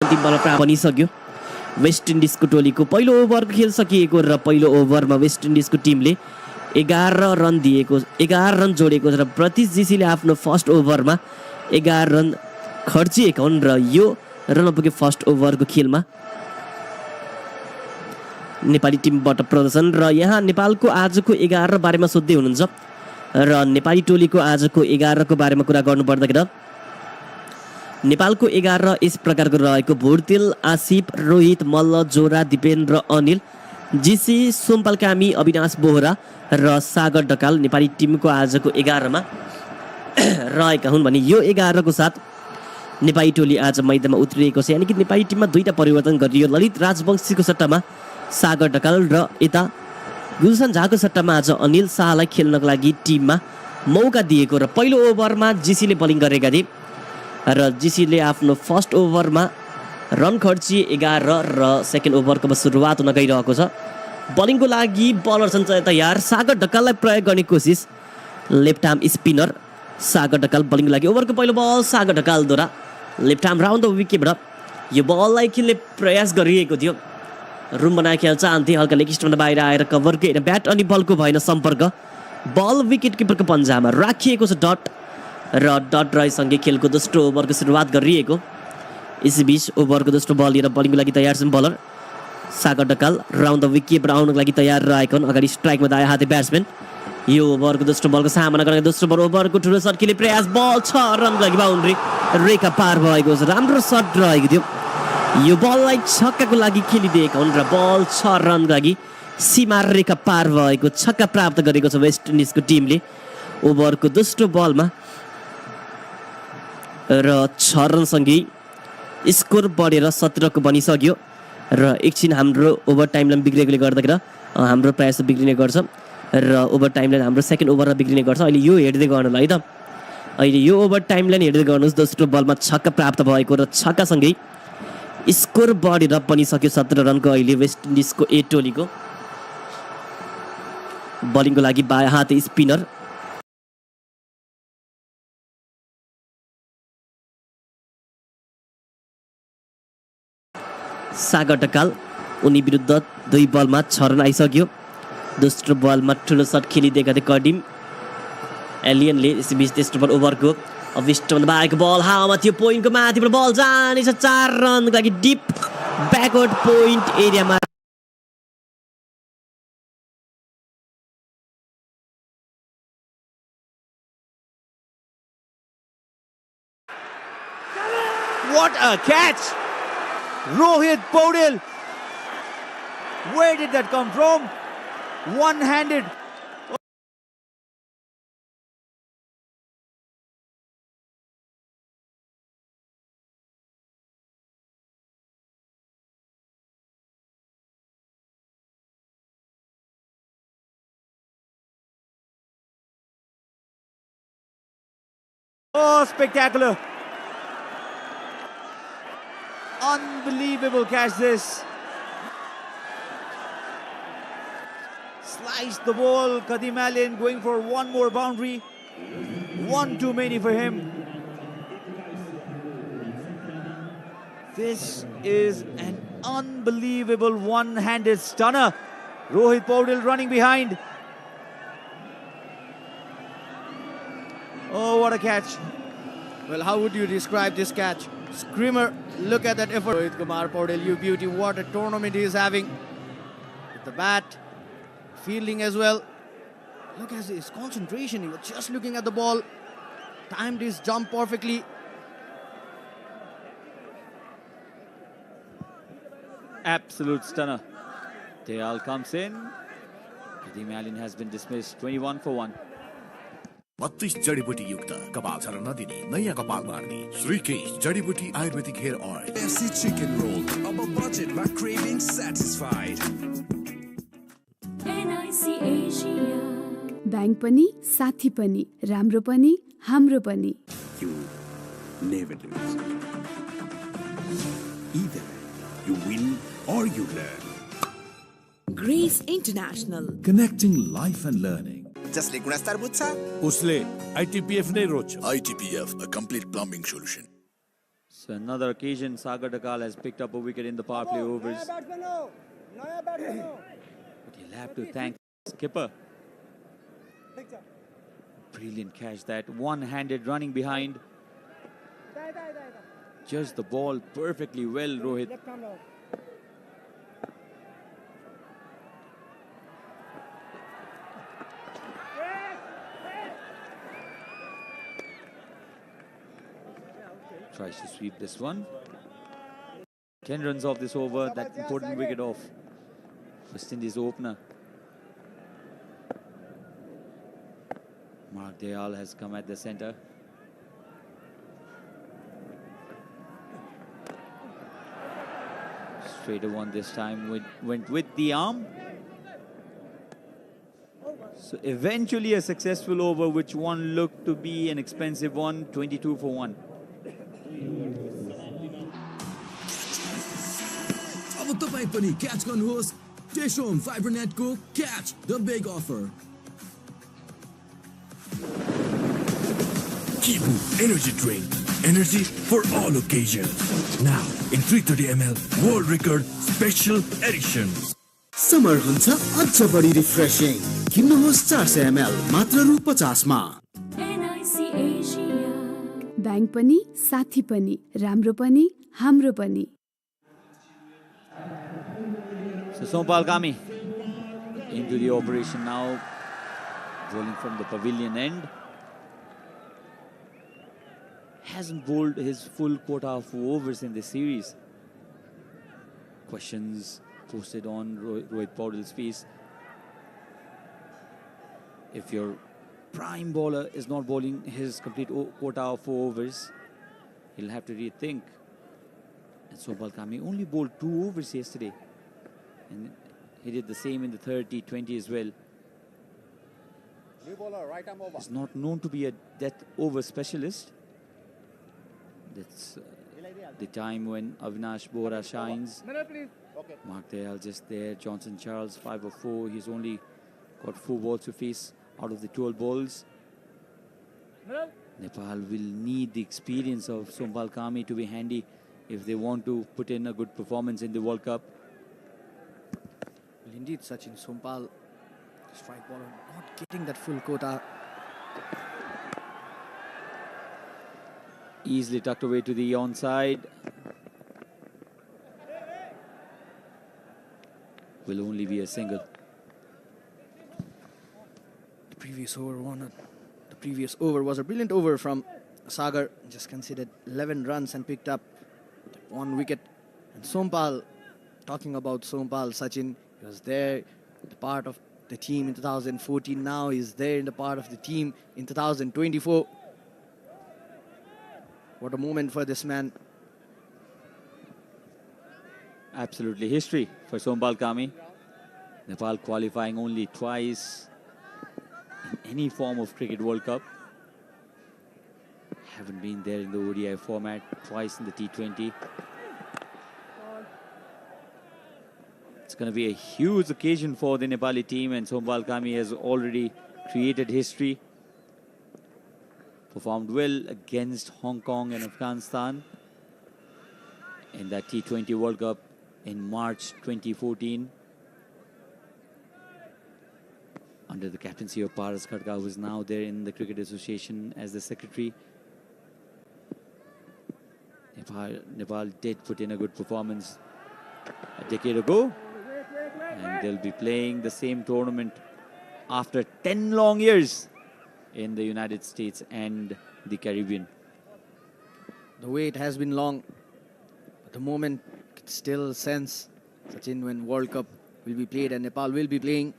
अन्तिम बल प्राप्त बनिसक्यो वेस्ट इन्डिजको टोलीको पहिलो ओभरको खेल सकिएको र पहिलो ओभरमा वेस्ट इन्डिजको टिमले 11 रन दिएको 11 रन जोडेको र प्रतीश जीसीले आफ्नो फर्स्ट ओभरमा 11 रन खर्चिएका हुन् र यो रन पुग्यो फर्स्ट ओभरको खेलमा नेपाली टिमबाट प्रदर्शन र यहाँ नेपालको आजको 11 बारेमा सोध्दै हुनुहुन्छ र नेपाली टोलीको आजको 11 को बारेमा कुरा गर्नुपर्दाखेरि नेपालको 11 यस प्रकारको रहेको भुर्तेल आसिफ रोहित मल्ल जोरा दिपेन्द्र अनिल जीसी सोमपाल कामी अविनाश बोहरा र सागर ढकाल नेपाली टिमको आजको 11 मा रहेका हुन् भने यो 11 को साथ नेपाली टोली आज मैदानमा उत्रिएको छ यानी कि नेपाली टिममा दुईटा परिवर्तन गरियो ललित राजवंशीको सट्टामा सागर ढकाल र यता गुलसन झाको सट्टामा आज अनिल शाहलाई खेल्नको लागि टिममा मौका दिएको र पहिलो ओभरमा जीसीले बलिङ गरेका थिए र जीसीले आफ्नो फर्स्ट ओभरमा रन खर्चिए 11 र सेकेन्ड ओभरको सुरुवात हुन गइरहेको छ बलिङको लागि बलर छन् तयार सागर ढकाललाई प्रयोग गर्ने कोसिस लेफ्ट आर्म स्पिनर सागर ढकाल बलिङको लागि ओभरको पहिलो बल सागर ढकालद्वारा लेफ्ट आर्म राउन्ड द विकेटबाट यो बललाई खेल्ने प्रयास गरिएको थियो रुम बनाए खेल चाहन्थे हल्का लेग स्टम्पमा बाहिर आएर कभरको हेर्न ब्याट अनि बलको भएन सम्पर्क बल विकेट किपरको पन्जामा राखिएको छ डट र डट रहीसँगै खेलको दोस्रो ओभरको सुरुवात गरिएको यसैबीच ओभरको दोस्रो बल लिएर बलिङको लागि तयार छन् bowler Sagar Dhakal round the विकेटबाट आउनको लागि तयार रहेको अगाडि स्ट्राइकमा दायाँ हाते ब्याट्सम्यान यो ओभरको दोस्रो बलको सामना गर्ने दोस्रो बल ओभरको ठुलो सर्ट खेल्ने प्रयास बल 6 रनको लागि बाउन्ड्री रेखा पार भएको छ राम्रो सर्ट रहेको थियो यो बललाई छक्काको लागि खेलिदिएका हुन् र बल 6 रनको लागि सीमा रेखा पार भएको छक्का प्राप्त गरेको छ वेस्ट इन्डिजको टिमले ओभरको दोस्रो बलमा र 6 रनसँगै स्कोर बढेर 17 को बनिसक्यो र एकछिन हाम्रो ओभर टाइमलाइन बिग्रेकोले गर्दाखेरि हाम्रो प्रयास बिग्रिने गर्छ र ओभर टाइमलाइन हाम्रो सेकेन्ड ओभरमा बिग्रिने गर्छ अहिले यो हेर्दै गर्नुलाई त अहिले यो ओभर टाइमलाइन हेर्दै गर्नुहोस् दोस्रो बलमा छक्का प्राप्त भएको र छक्कासँगै स्कोर बढेर बनिसक्यो 17 रनको अहिले वेस्ट इन्डिजको ए टोलीको बलिङको लागि बायाँ हाते स्पिनर सागर ढकाल उनी विरुद्ध 2 बलमा 6 रन आइसक्यो दोस्रो बलमा ठुलो सर्ट खेलिदिएका थिए कडिम एलियनले यसैबीच तेस्रो बल ओभरको अविष्टमा बाहेक बल हावामा थियो पोइन्टको माथिबाट बल जानेछ 4 रनको लागि डिप ब्याकवर्ड पोइन्ट एरियामा What a catch! Rohit Paudel. Where did that come from? One-handed. Oh, spectacular. Unbelievable catch this. Sliced the ball. Kadim Allen going for one more boundary. One too many for him. This is an unbelievable one-handed stunner. Rohit Paudel running behind. Oh, what a catch. Well, how would you describe this catch? Screamer, look at that effort. Rohit Kumar Paudel, you beauty, what a tournament he is having. With the bat, fielding as well. Look at his concentration, he was just looking at the ball. Timed his jump perfectly. Absolute stunner. Dayal comes in. Kadim Allen has been dismissed 21 for 1. 32 जडीबुटी युक्त कपाल झर्न नदिने नयाँ कपाल मार्ने श्रीकेश जडीबुटी Ayurvedic hair oil FC chicken roll अब budget मा craving satisfied NIC Asia bank पनि साथी पनि राम्रो पनि हाम्रो पनि you never lose either you win or you learn Grace International connecting life and learning जसले गुणस्तर बुझ्छ उसले ITPF नै रोज्छ ITPF a complete plumbing solution So another occasion, Sagar Dakal has picked up a wicket in the power play overs. But he'll have to thank skipper. Brilliant catch that, one-handed running behind. Just the ball perfectly well, Rohit. Tries to sweep this one. 10 runs off this over, that important wicket off. West Indies opener. Mark Dayal has come at the centre. Straighter one this time, went with the arm. So eventually a successful over, which one looked to be an expensive one, 22 for 1. अब तपाई पनि catch गर्नुहोस् test home fibre नेटको catch the big offer Kibu Energy Drink. Energy for all occasions. Now in 330 ml World Record Special Edition. Summer हुन्छ अझ बढी refreshing किन्नुहोस् 400 ml मात्र रु 50 मा ब्याङ्क पनि साथी पनि राम्रो पनि हाम्रो पनि So Sompal Kami into the operation now, bowling from the pavilion end. Hasn't bowled his full quota of overs in this series. Questions posted on Rohit Paudil's face. If your prime bowler is not bowling his complete quota of 4 overs, he'll have to rethink. And Sompal Kami only bowled 2 overs yesterday. And he did the same in the third T20 as well. He's not known to be a death over specialist. That's the time when Avinash Bora shines. Mark Dayal just there. Johnson Charles 5 of 4. He's only got 4 balls to face out of the 12 balls. Nepal will need the experience of Sompal Kami to be handy if they want to put in a good performance in the World Cup. Well, indeed, Sachin, Sompal, strike bowler, not getting that full quota. Easily tucked away to the onside. Will only be a single. The previous over was a brilliant over from Sagar. Just considered 11 runs and picked up 1 wicket. And Sompal, talking about Sompal, Sachin, he was there, the part of the team in 2014. Now he's there in the part of the team in 2024. What a moment for this man. Absolutely history for Sompal Kami. Nepal qualifying only twice in any form of Cricket World Cup. Haven't been there in the ODI format, twice in the T20. It's going to be a huge occasion for the Nepali team, and Sompal Kami has already created history. Performed well against Hong Kong and Afghanistan in that T20 World Cup in March 2014. Under the captaincy of Paras Khadka, who is now there in the Cricket Association as the secretary. Nepal did put in a good performance a decade ago. And they'll be playing the same tournament after 10 long years in the United States and the Caribbean. The wait has been long, but the moment could still sense, Sachin, when World Cup will be played and Nepal will be playing.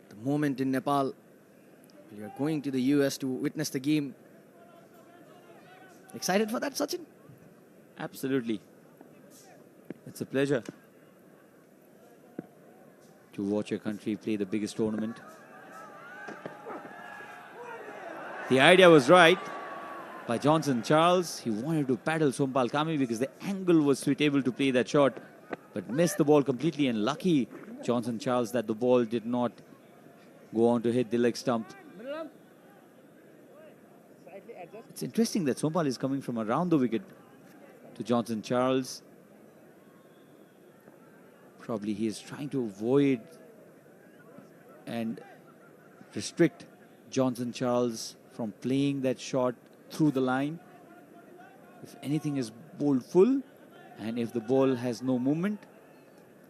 The moment in Nepal, we are going to the US to witness the game. Excited for that, Sachin? Absolutely. It's a pleasure to watch your country play the biggest tournament. The idea was right by Johnson Charles. He wanted to paddle Sompal Kami because the angle was suitable to play that shot, but missed the ball completely, and lucky Johnson Charles that the ball did not go on to hit the leg stump. It's interesting that Sompal is coming from around the wicket to Johnson Charles. Probably he is trying to avoid and restrict Johnson Charles from playing that shot through the line. If anything is bowled full and if the ball has no movement,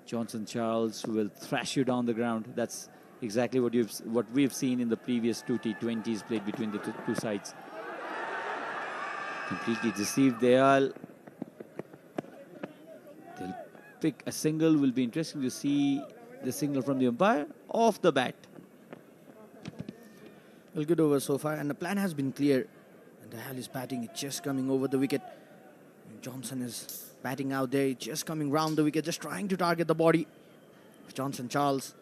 Johnson Charles will thrash you down the ground. That's exactly what we've seen in the previous two T20s played between the two sides. Completely deceived Dayal. They'll pick a single. Will be interesting to see the signal from the umpire off the bat. Well, good over so far, and the plan has been clear. And Dayal is batting, it's just coming over the wicket. And Johnson is batting out there, just coming round the wicket, just trying to target the body of Johnson Charles.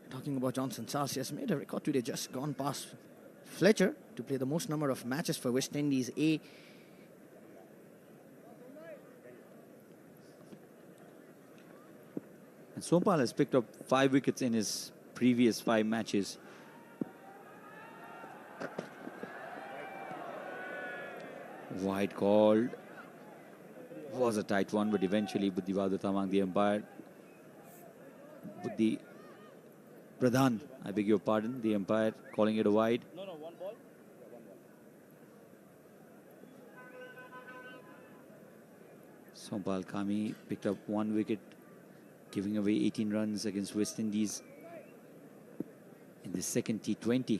Talking about Johnson Charles, he has made a record today, just gone past Fletcher to play the most number of matches for West Indies A. And Sompal has picked up 5 wickets in his previous 5 matches. Wide called. Was a tight one, but eventually Buddhivadu Tamang, the umpire, Buddhi Pradhan, I beg your pardon, the umpire calling it a wide. Sompal Kami picked up 1 wicket, giving away 18 runs against West Indies in the second T20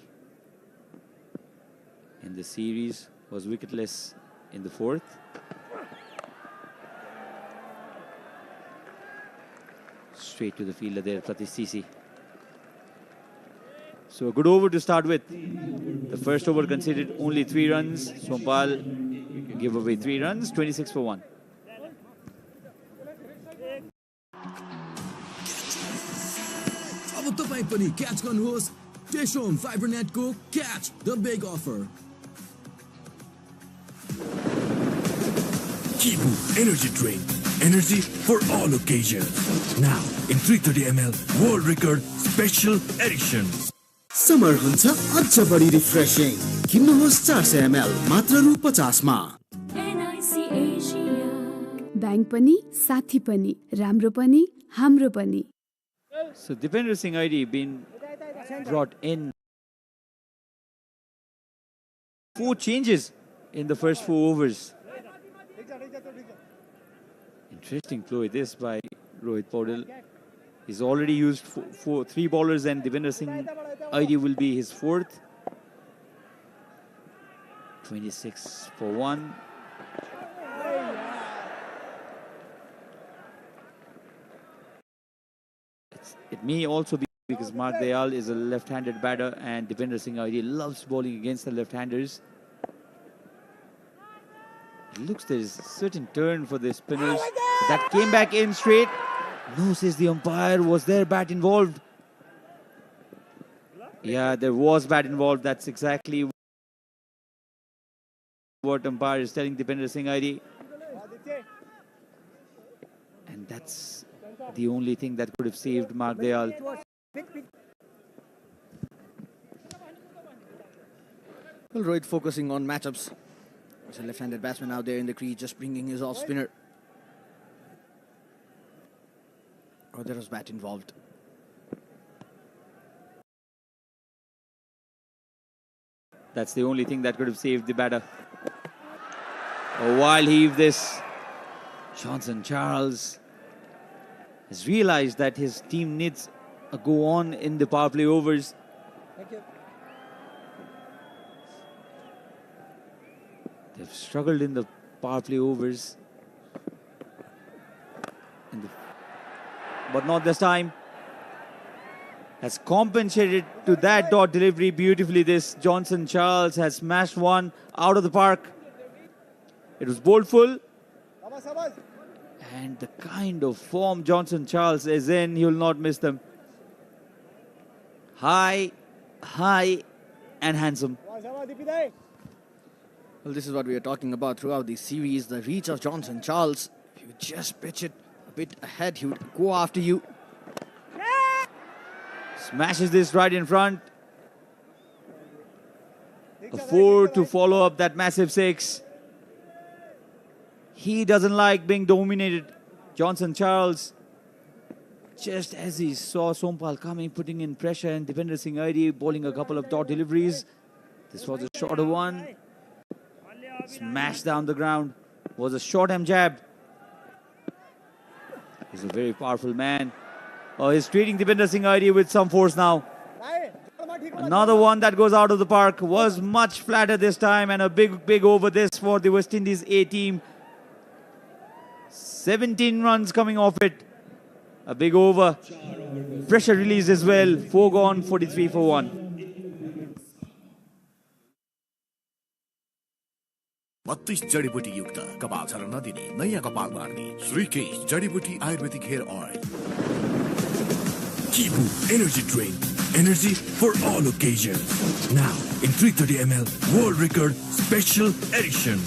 in the series. Was wicketless in the 4th. Straight to the fielder there, Pratish Sisi. So a good over to start with. The first over conceded only 3 runs. Sompal gave away 3 runs, 26 for 1. अब तपाई पनि catch गर्नुहोस् टेसोम फाइबरनेटको catch the big offer Kibu Energy Drink. Energy for all occasions. Now in 330 ml World Record Special Edition. Summer हुन्छ अझ बढी refreshing किन्नुहोस् 400 ml मात्र रु 50 मा ब्याङ्क पनि साथी पनि राम्रो पनि हाम्रो पनि So Dipender Singh ID been brought in. 4 changes in the first 4 overs. Interesting ploy this by Rohit Paudel. He's already used 3 bowlers and Dipender Singh ID will be his 4th. 26 for 1. It may also be because Mark Dayal is a left-handed batter and Dipender Singh ID loves bowling against the left-handers. It looks there's a certain turn for the spinners. That came back in straight. No, says the umpire. Was there bat involved? Yeah, there was bat involved. That's exactly what umpire is telling Dipender Singh ID. And that's the only thing that could have saved Mark Dayal. Well, Rohit focusing on matchups. There's a left-handed batsman out there in the crease, just bringing his off-spinner. Oh, there was bat involved. That's the only thing that could have saved the batter. A wild heave this. Johnson Charles has realized that his team needs a go-on in the power play overs. Thank you. They've struggled in the power play overs. But not this time. Has compensated to that dot delivery beautifully. This Johnson Charles has smashed one out of the park. It was bowled full. And the kind of form Johnson Charles is in, he will not miss them. High, high and handsome. Well, this is what we are talking about throughout the series. The reach of Johnson Charles. If you just pitch it a bit ahead, he would go after you. Smashes this right in front. A 4 to follow up that massive 6. He doesn't like being dominated. Johnson Charles, just as he saw Sompal coming, putting in pressure, and Deepinder Singh Aidi bowling a couple of dot deliveries. This was a shorter one. Smashed down the ground. Was a short arm jab. He's a very powerful man. Oh, he's treating Deepinder Singh Aidi with some force now. Another one that goes out of the park. Was much flatter this time, and a big over this for the West Indies A team. 17 runs coming off it. A big over. Pressure release as well. 4 gone, 43 for 1. 32 जडीबुटी युक्त कपाल झर्न नदिने नयाँ कपाल मार्ने श्रीकेश जडीबुटी Ayurvedic hair oil Kibu Energy Drink. Energy for all occasions. Now in 330 ml World Record Special Edition.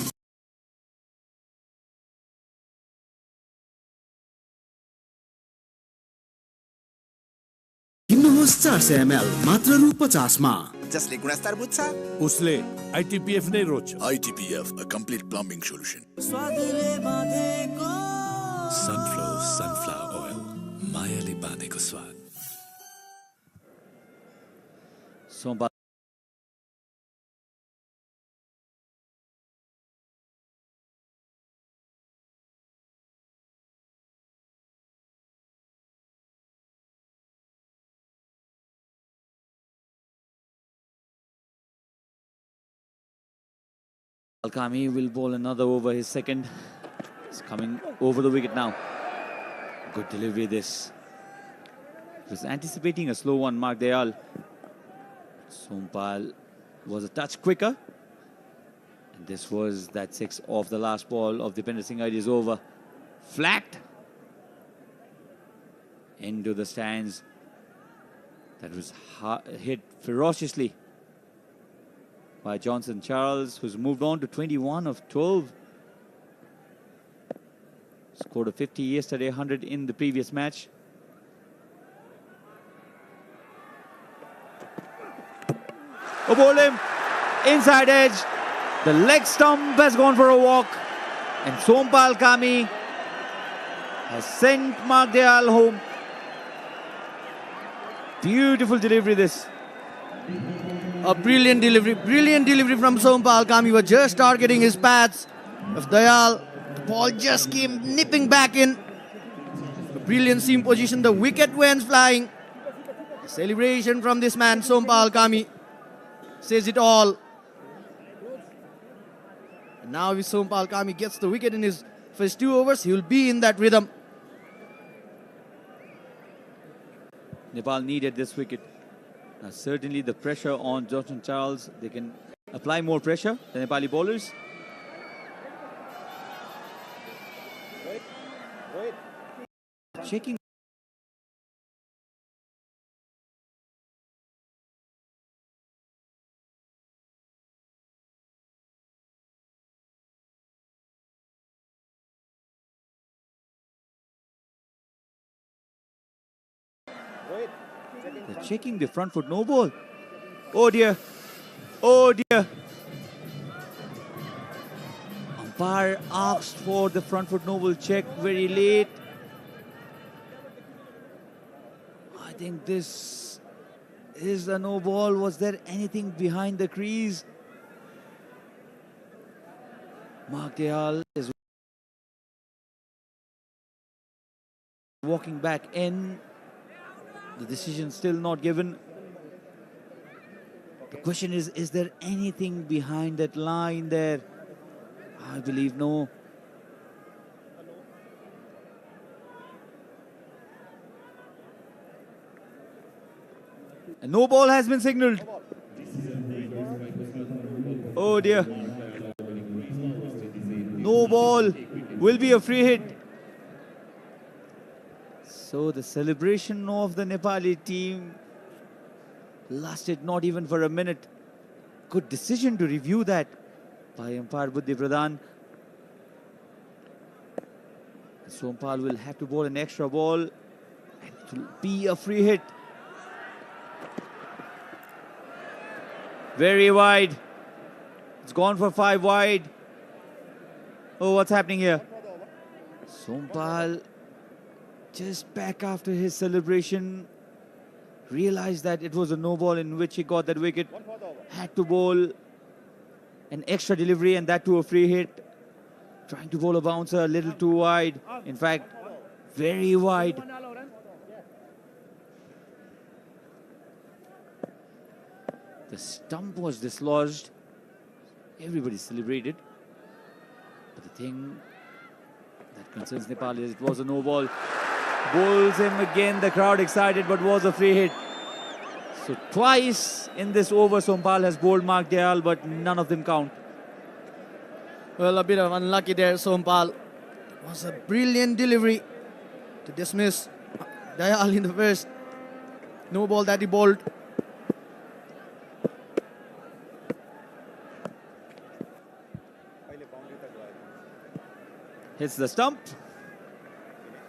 किन्नुहोस् 400 ml मात्र रु 50 मा जसले गुणस्तर बुझ्छ उसले ITPF नै रोज्छ ITPF, a complete plumbing solution. Sunflower oil. मायाले बाँधेको स्वाद. Sompal. Alkami will bowl another over, his second. It's coming over the wicket now. Good delivery this. He was anticipating a slow one, Mark Dayal. Sompal was a touch quicker. And this was that 6 off the last ball of Deepinder Singh Aidi's over. Flat. Into the stands. That was hit ferociously by Johnson Charles, who's moved on to 21 of 12. Scored a 50 yesterday, 100 in the previous match. Oh, ball him. Inside edge. The leg stump has gone for a walk. And Sompal Kami has sent Mark Dayal home. Beautiful delivery this. A brilliant delivery from Sompal Kami. Was just targeting his pads of Dayal. The ball just came nipping back in. A brilliant seam position. The wicket went flying. The celebration from this man, Sompal Kami, says it all. And now if Sompal Kami gets the wicket in his first 2 overs, he will be in that rhythm. Nepal needed this wicket. Now, certainly the pressure on Johnson Charles, they can apply more pressure, the Nepali bowlers. Checking. They're checking the front foot, no ball. Oh dear. Oh dear. Umpire asked for the front foot no ball check very late. I think this is a no ball. Was there anything behind the crease? Mark Dayal is walking back in. The decision still not given. The question is there anything behind that line there? I believe no. A no ball has been signaled. Oh dear. No ball will be a free hit. So the celebration of the Nepali team lasted not even for a minute. Good decision to review that by umpire Buddhi Pradhan. Sompal will have to bowl an extra ball and it will be a free hit. Very wide. It's gone for 5 wide. Oh, what's happening here? Sompal just back after his celebration realized that it was a no ball in which he got that wicket, had to bowl an extra delivery and that to a free hit, trying to bowl a bouncer a little too wide, in fact very wide. The stump was dislodged, everybody celebrated, but the thing that concerns Nepal is it was a no ball. Bowls him again, the crowd excited, but was a free hit. So twice in this over Sompal has bowled Mark Dayal, but none of them count. Well, a bit of unlucky there, Sompal. It was a brilliant delivery to dismiss Dayal in the first no ball that he bowled. Hits the stump,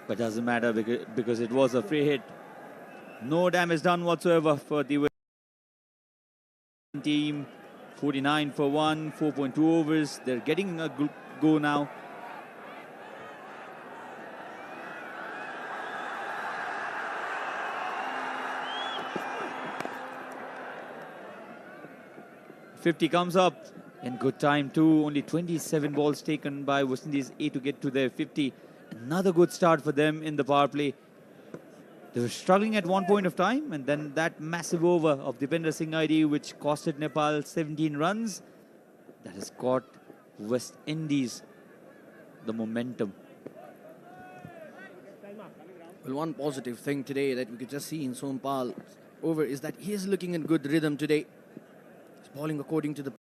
but doesn't matter because it was a free hit. No damage done whatsoever for the team. 49 for 1, 4.2 overs. They're getting a good go now. .50 comes up in good time too. Only 27 balls taken by West Indies A to get to their 50. Another good start for them in the power play. They were struggling at one point of time, and then that massive over of Dipender Singh ID, which costed Nepal 17 runs, that has got West Indies the momentum. Well, one positive thing today that we could just see in Sompal over is that he is looking in good rhythm today. He's bowling according to the...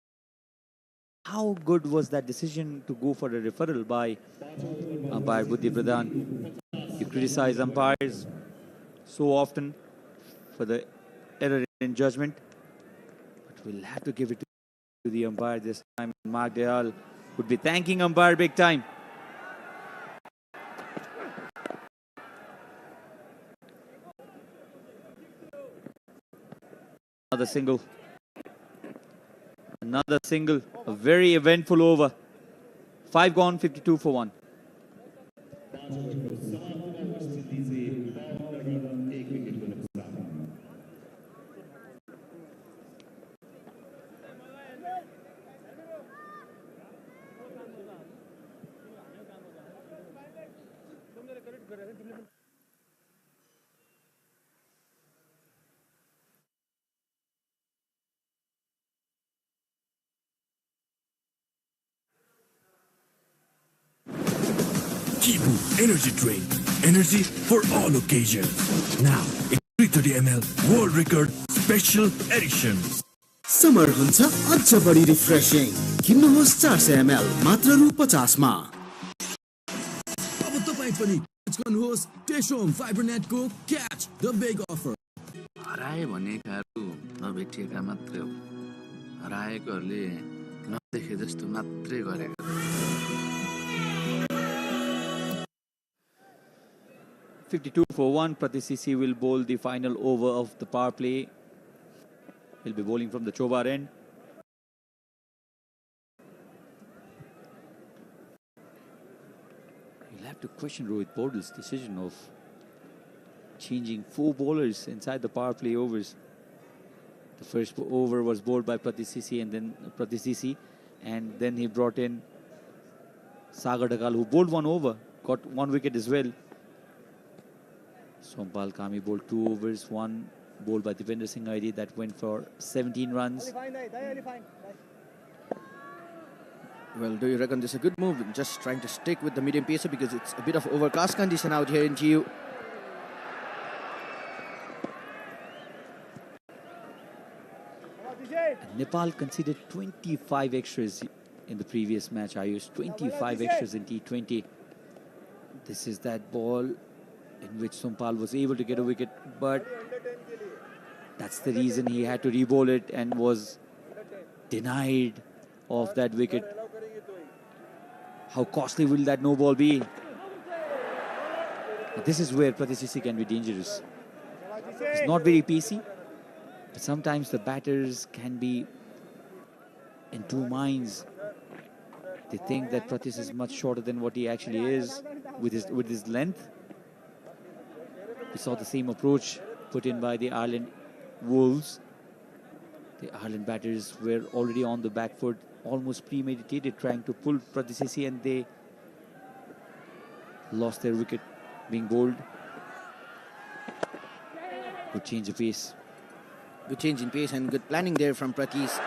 How good was that decision to go for a referral by umpire Buddhi Pradhan? You criticize umpires so often for the error in judgment, but we'll have to give it to the umpire this time. Mark Dayal would be thanking umpire big time. Another single. Another single. A very eventful over. 5 gone, 52 for 1. Kibu Energy Drink. Energy for all occasions. Now in 330 ml World Record Special Edition. Summer हुन्छ अझ बढी refreshing किन्नुहोस् 400 ml मात्र रु 50 मा अब तपाईं पनि catch गर्नुहोस् टेसोम फाइबरनेटको क्याच द बिग अफर। हराए भनेकाहरू नभेटिएका मात्रै हो, हराएकोहरूले नदेखे जस्तो मात्रै गरेका। 52 for 1. Pratik CC will bowl the final over of the power play. He'll be bowling from the Chobar end. You'll have to question Rohit Paudil's decision of changing 4 bowlers inside the power play overs. The first over was bowled by Pratik CC and then he brought in Sagar Dakal, who bowled 1 over, got 1 wicket as well. Sompal Kami bowled 2 overs, 1 bowled by Dipender Singh ID that went for 17 runs. Well, do you reckon this is a good move? Just trying to stick with the medium pacer because it's a bit of overcast condition out here in GU. Nepal conceded 25 extras in the previous match. I used 25 extras in T20. This is that ball in which Sompal was able to get a wicket, but that's the reason he had to re-bowl it and was denied of that wicket. How costly will that no ball be? But this is where Pratik CC can be dangerous. He's not very pacey, but sometimes the batters can be in two minds. They think that Pratik is much shorter than what he actually is. with his length. We saw the same approach put in by the Ireland Wolves. The Ireland batters were already on the back foot, almost premeditated, trying to pull Pratisisi, and they lost their wicket being bowled. Good change of pace. Good change in pace and good planning there from Pratis.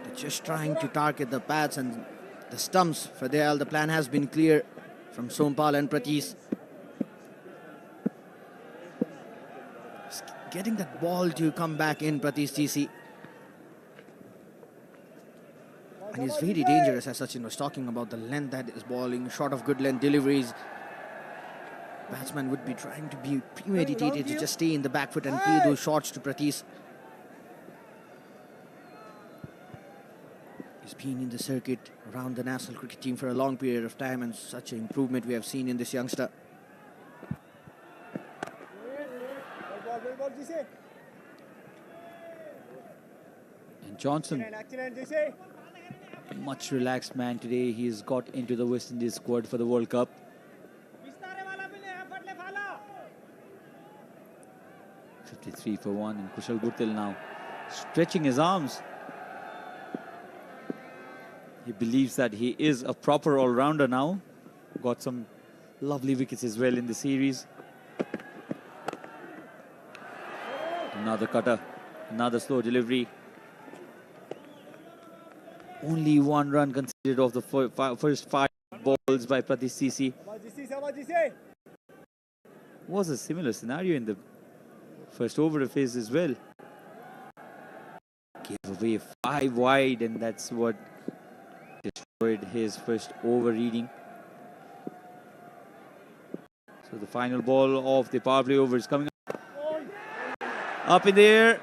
They're just trying to target the pads and the stumps. For Dayal, the plan has been clear from Sompal and Pratis. Getting that ball to come back in, Pratis TC. And he's very dangerous, as Sachin was talking about the length that is bowling, short of good length deliveries. Batsman would be trying to be premeditated to just stay in the back foot and play those shots to Pratis. He's been in the circuit around the national cricket team for a long period of time, and such an improvement we have seen in this youngster. And Johnson, much relaxed man today. He's got into the West Indies squad for the World Cup. .53 for 1, and Kushal Gurtil now stretching his arms. He believes that he is a proper all-rounder now. Got some lovely wickets as well in the series. Another cutter, another slow delivery. Only 1 run conceded off the first 5 balls by Pratisisi. Was a similar scenario in the first over of his as well. Gave away 5 wide, and that's what destroyed his first over reading. So the final ball of the power play over is coming up in the air.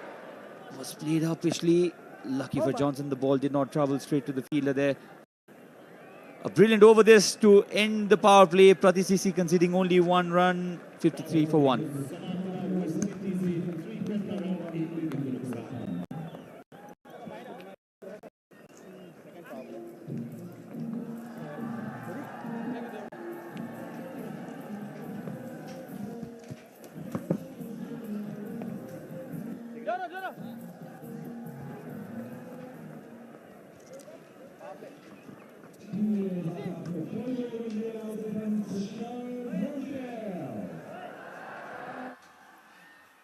Was played uppishly. Lucky for Johnson, the ball did not travel straight to the fielder there. A brilliant over this to end the power play. Pratisisi conceding only 1 run, 53 for 1.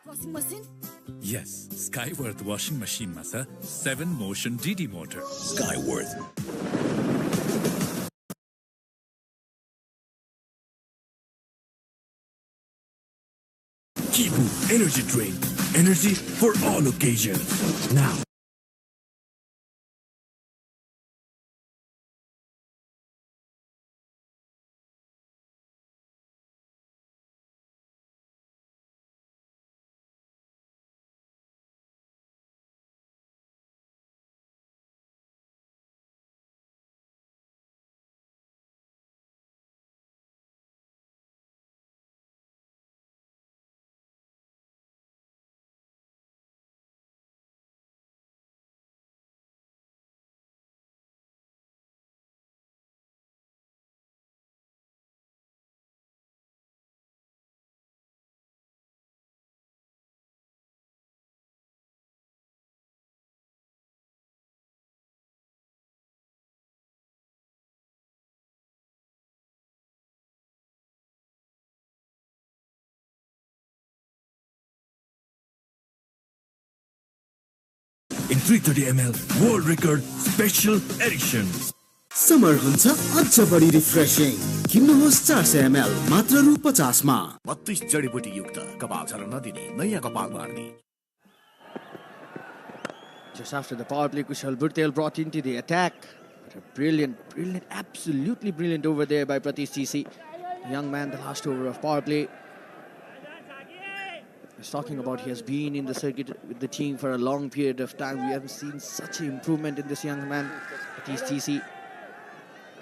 Washing machine? Yes, Skyworth washing machine masa 7 motion DD motor. Skyworth. Kibu energy drink. Energy for all occasions. Now. In 330 ml world record special edition. Summer हुन्छ अझ बढी refreshing किन्नुहोस् 400 ml मात्र रु 50 मा 32 जडीबुटी युक्त कपाल झर्न नदिने नयाँ कपाल मार्ने. Just after the power play, Kushal Gurtil brought into the attack. But a brilliant, absolutely brilliant over there by Pratis TC. Young man, the last over of power play. He's talking about he has been in the circuit with the team for a long period of time. We haven't seen such an improvement in this young man, Pratis TC.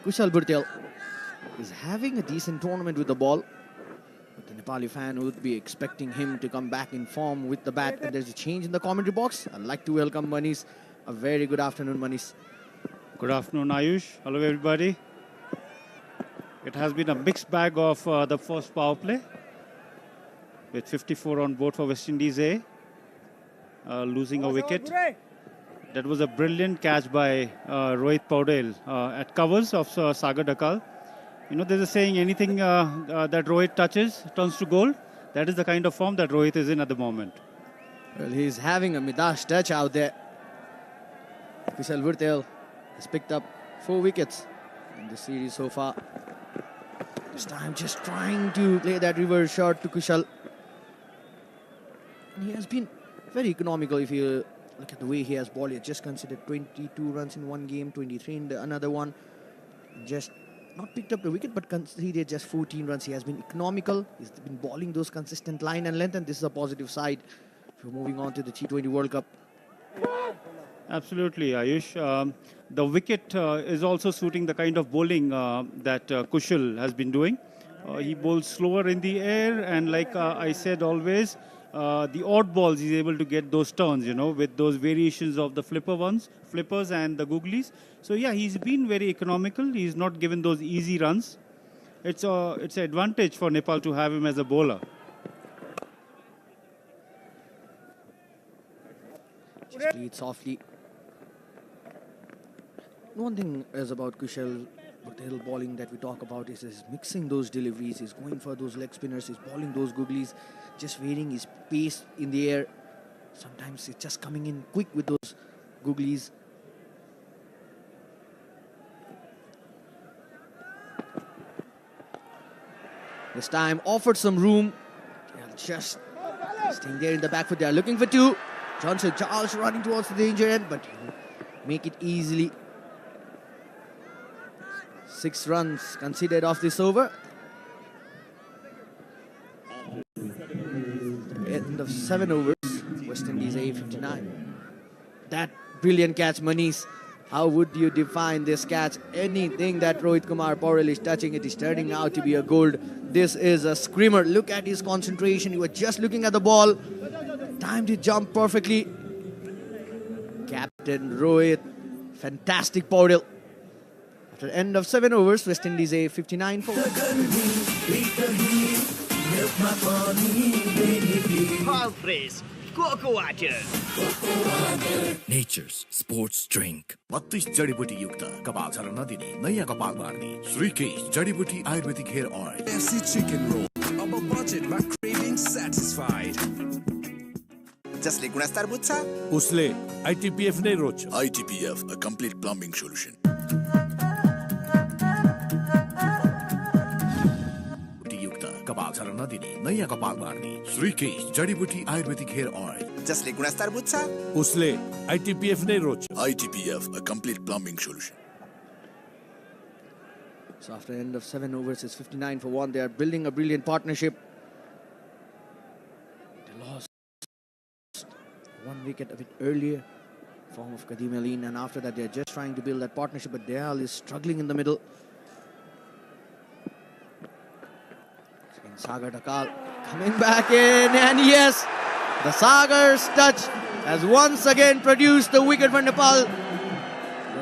Kushal Gurtil is having a decent tournament with the ball. But the Nepali fan would be expecting him to come back in form with the bat. And there's a change in the commentary box. I'd like to welcome Manish. A very good afternoon, Manish. Good afternoon, Ayush. Hello, everybody. It has been a mixed bag of the first power play, with 54 on board for West Indies A, losing a wicket. That was a brilliant catch by Rohit Paudel at covers of Sagar Dakal. You know, there's a saying, anything that Rohit touches turns to gold. That is the kind of form that Rohit is in at the moment. Well, he's having a Midas touch out there. Kushal Bhurtel has picked up 4 wickets in the series so far. This time just trying to play that reverse shot to Kushal. And he has been very economical if you look at the way he has bowled. He has just considered 22 runs in one game, 23 in another one. Just not picked up the wicket, but conceded just 14 runs. He has been economical. He's been bowling those consistent line and length, and this is a positive side if you're moving on to the T20 World Cup. Absolutely, Ayush. The wicket is also suiting the kind of bowling that Kushal has been doing. He bowls slower in the air, and like I said always, the odd balls he's able to get those turns, you know, with those variations of the flippers and the googlies. So yeah, he's been very economical. He's not given those easy runs. It's an advantage for Nepal to have him as a bowler. Just play it softly. One thing is about Kushal Bhurtel bowling that we talk about is mixing those deliveries. He's going for those leg spinners. He's bowling those googlies, just varying his pace in the air. Sometimes it's just coming in quick with those googlies. This time offered some room. They're just staying there in the back foot. They are looking for 2. Johnson Charles running towards the danger end, but make it easily. 6 runs conceded off this over. End of 7 overs. West Indies A 59. That brilliant catch, Manish. How would you define this catch? Anything that Rohit Kumar Paudel is touching, it is turning out to be a gold. This is a screamer. Look at his concentration. He was just looking at the ball. Timed it jump perfectly. Captain Rohit. Fantastic Paudel. After the end of 7 overs, West Indies A 59 for Nature's sports drink. 32 जडीबुटी युक्त कपाल झर्न नदिने नयाँ कपाल बार्ने श्रीकेश जडीबुटी Ayurvedic hair oil FC chicken roll. अब budgetमा craving satisfied. जसले गुणस्तर बुझ्छ उसले ITPF नै रोज्छ. ITPF, a complete plumbing solution. युक्त कपाल झर्न नदिने नयाँ कपाल बार्ने श्रीकेश जडीबुटी आयुर्वेदिक हेयर ऑयल जसले गुणस्तर बुझ्छ उसले ITPF नै रोज्छ. ITPF, a complete plumbing solution. So after the end of 7 overs, it's 59 for 1. They are building a brilliant partnership. They lost 1 wicket a bit earlier, form of Kadeem Aline, and after that they're just trying to build that partnership, but Dayal is struggling in the middle. Sagar Dakal coming back in, and yes, the Sagar's touch has once again produced the wicket for Nepal.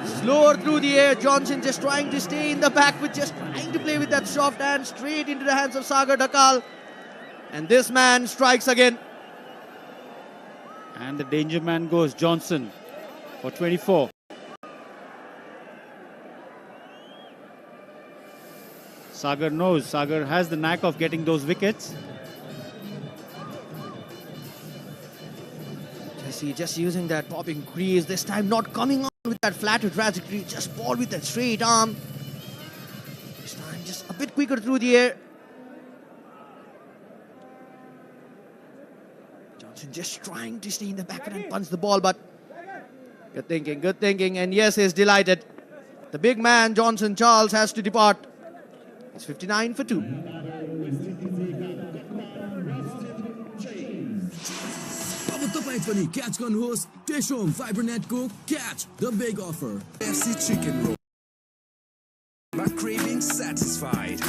Slower through the air, Johnson just trying to stay in the back with just trying to play with that soft hand straight into the hands of Sagar Dakal. And this man strikes again. And the danger man goes Johnson for 24. Sagar knows. Sagar has the knack of getting those wickets. Just using that popping crease, this time not coming on with that flatter trajectory, just ball with that straight arm. This time just a bit quicker through the air. Johnson just trying to stay in the back and punch the ball, but good thinking, and yes, he's delighted. The big man, Johnson Charles, has to depart. It's 59 for 2. अब तपाई पनि catch गर्नुहोस् टेशोम फाइबरनेटको catch the big offer FC chicken roll. My craving satisfied.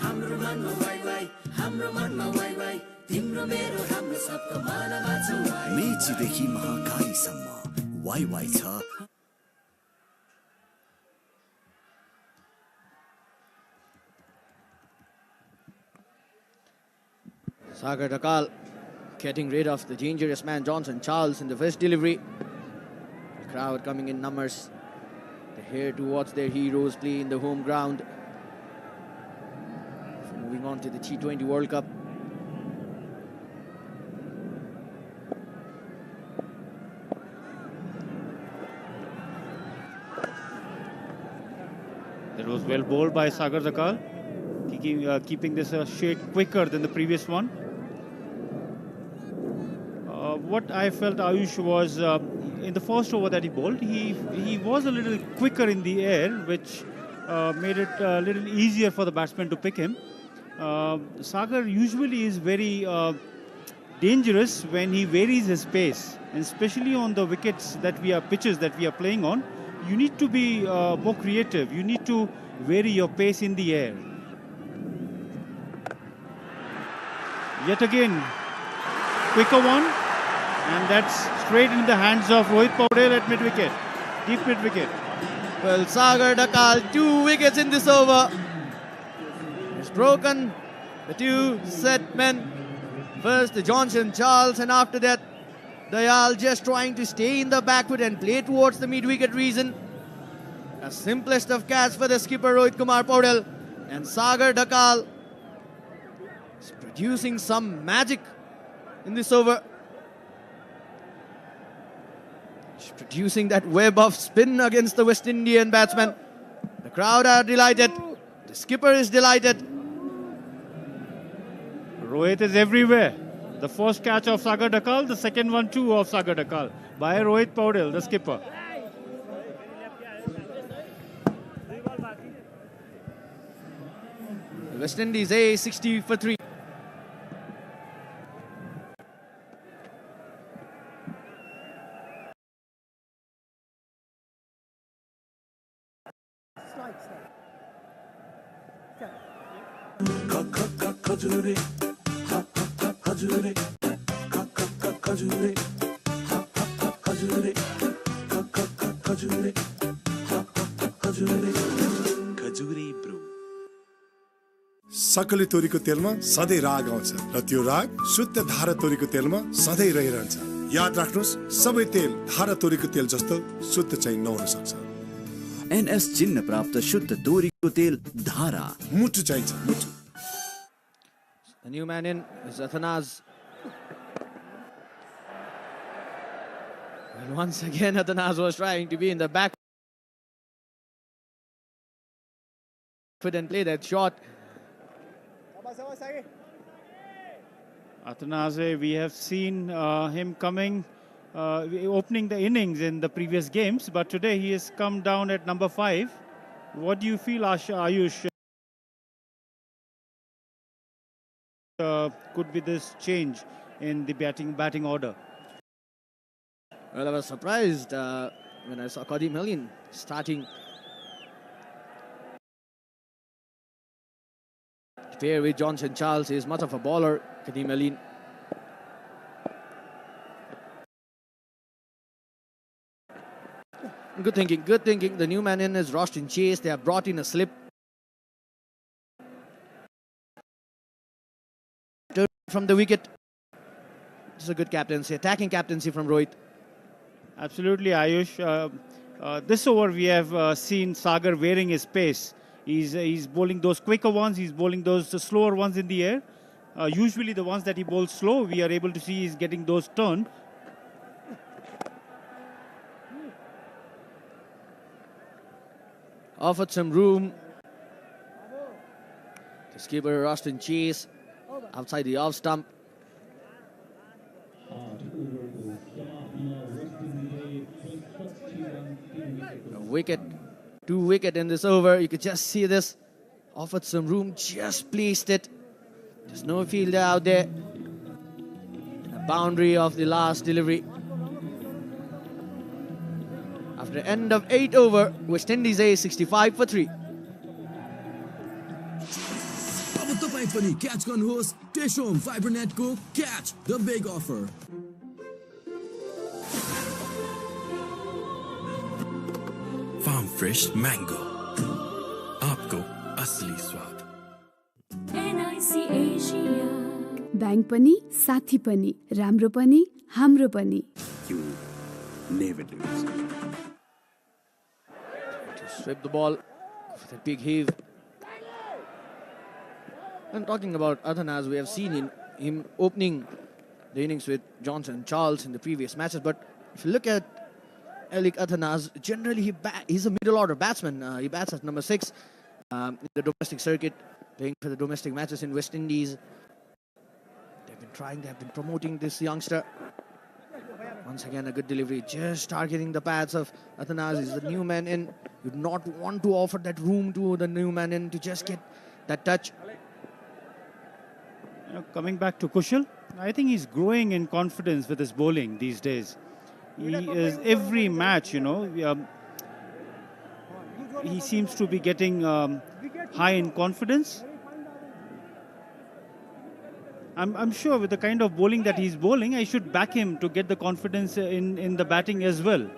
हाम्रो मनमा वाइ हाम्रो मनमा वाइ तिम्रो मेरो हाम्रो सबको मनमा छ वाइ मेचीदेखि महाकालीसम्म वाइ छ Sagar Dakal getting rid of the dangerous man Johnson Charles in the first delivery. The crowd coming in numbers. They're here to watch their heroes play in the home ground. So moving on to the T20 World Cup. That was well bowled by Sagar Dakal, keeping this shade quicker than the previous one. What I felt Ayush was in the first over that he bowled, he was a little quicker in the air, which made it a little easier for the batsman to pick him. Sagar usually is very dangerous when he varies his pace, and especially on the pitches that we are playing on. You need to be more creative. You need to vary your pace in the air. Yet again, quicker one, and that's straight in the hands of Rohit Paudel at mid-wicket, deep mid-wicket. Well, Sagar Dakal, 2 wickets in this over. He's broken the 2 set men. First the Johnson Charles, and after that Dayal just trying to stay in the back foot and play towards the mid-wicket region. A simplest of catch for the skipper Rohit Kumar Paudel. And Sagar Dakal is producing some magic in this over. He's producing that web of spin against the West Indian batsman. The crowd are delighted. The skipper is delighted. Rohit is everywhere. The first catch of Sagar Dakal, the second one too of Sagar Dakal by Rohit Paudel, the skipper. West Indies A 60 for 3. सकली तोरीको तेलमा सधैँ राग आउँछ र त्यो राग शुद्ध धारा तोरीको तेलमा सधैँ रहिरहन्छ। याद राख्नुस्, सबै तेल धारा तोरीको तेल जस्तो शुद्ध चाहिँ नहुन सक्छ। एनएस चिन्ह प्राप्त शुद्ध तोरीको तेल धारा मुटु चाहिन्छ, मुटु। The new man in is Athanaz. And once again Athanaz was trying to be in the back foot and play that shot. Athanase, we have seen him coming, opening the innings in the previous games, but today he has come down at number 5. What do you feel, Ayush? Could be this change in the batting order? Well, I was surprised when I saw Qadim Helin starting to pair with Johnson Charles. He is much of a bowler, Qadim Helin. Good thinking, good thinking. The new man in is Rostin Chase. They have brought in a slip. From the wicket. This is a good captaincy, attacking captaincy from Rohit. Absolutely, Ayush. This over we have seen Sagar varying his pace. He's bowling those quicker ones, he's bowling those slower ones in the air. Usually the ones that he bowls slow, we are able to see he's getting those turned. Offered some room. The skipper Rostin Chase outside the off stump. A wicket, 2 wicket in this over. You could just see this. Offered some room, just placed it. There's no fielder out there. The boundary of the last delivery. After the end of 8 over, West Indies A 65 for 3. अब तपाईं पनि catch गर्नुहोस् टेशोम फाइबरनेटको catch the big offer. Farm fresh mango, आपको असली स्वाद। NIC Asia bank पनि साथी पनि राम्रो पनि हाम्रो पनि You never lose. To sweep the ball with a big heave. And talking about Athanas, we have seen him opening the innings with Johnson and Charles in the previous matches. But if you look at Elik Athanas, generally he's a middle order batsman. He bats at number 6 in the domestic circuit, playing for the domestic matches in West Indies. They've been promoting this youngster. Once again, a good delivery, just targeting the pads of Athanas. He's the new man in. You do not want to offer that room to the new man in to just get that touch. Coming back to Kushal, I think he's growing in confidence with his bowling these days. He is every match, he seems to be getting high in confidence. I'm sure with the kind of bowling that he's bowling, I should back him to get the confidence in the batting as well.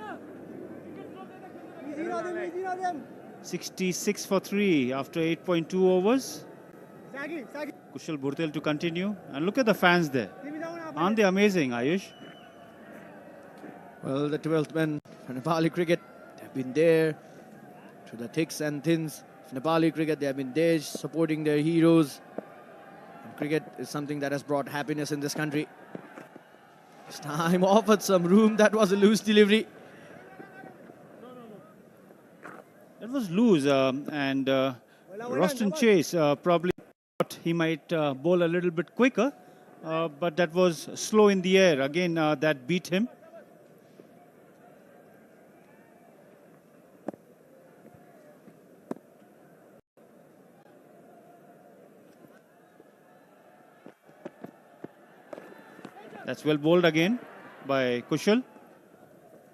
66 for 3 after 8.2 overs. Kushal Bhurtel to continue. And look at the fans there. Aren't they amazing, Ayush? Well, the 12th men for Nepali cricket, they've been there through the thicks and thins of Nepali cricket. They have been there supporting their heroes. And cricket is something that has brought happiness in this country. This time offered some room. That was a loose delivery. That was loose, and Roston Chase probably thought he might bowl a little bit quicker, but that was slow in the air. Again, that beat him. That's well bowled again by Kushal.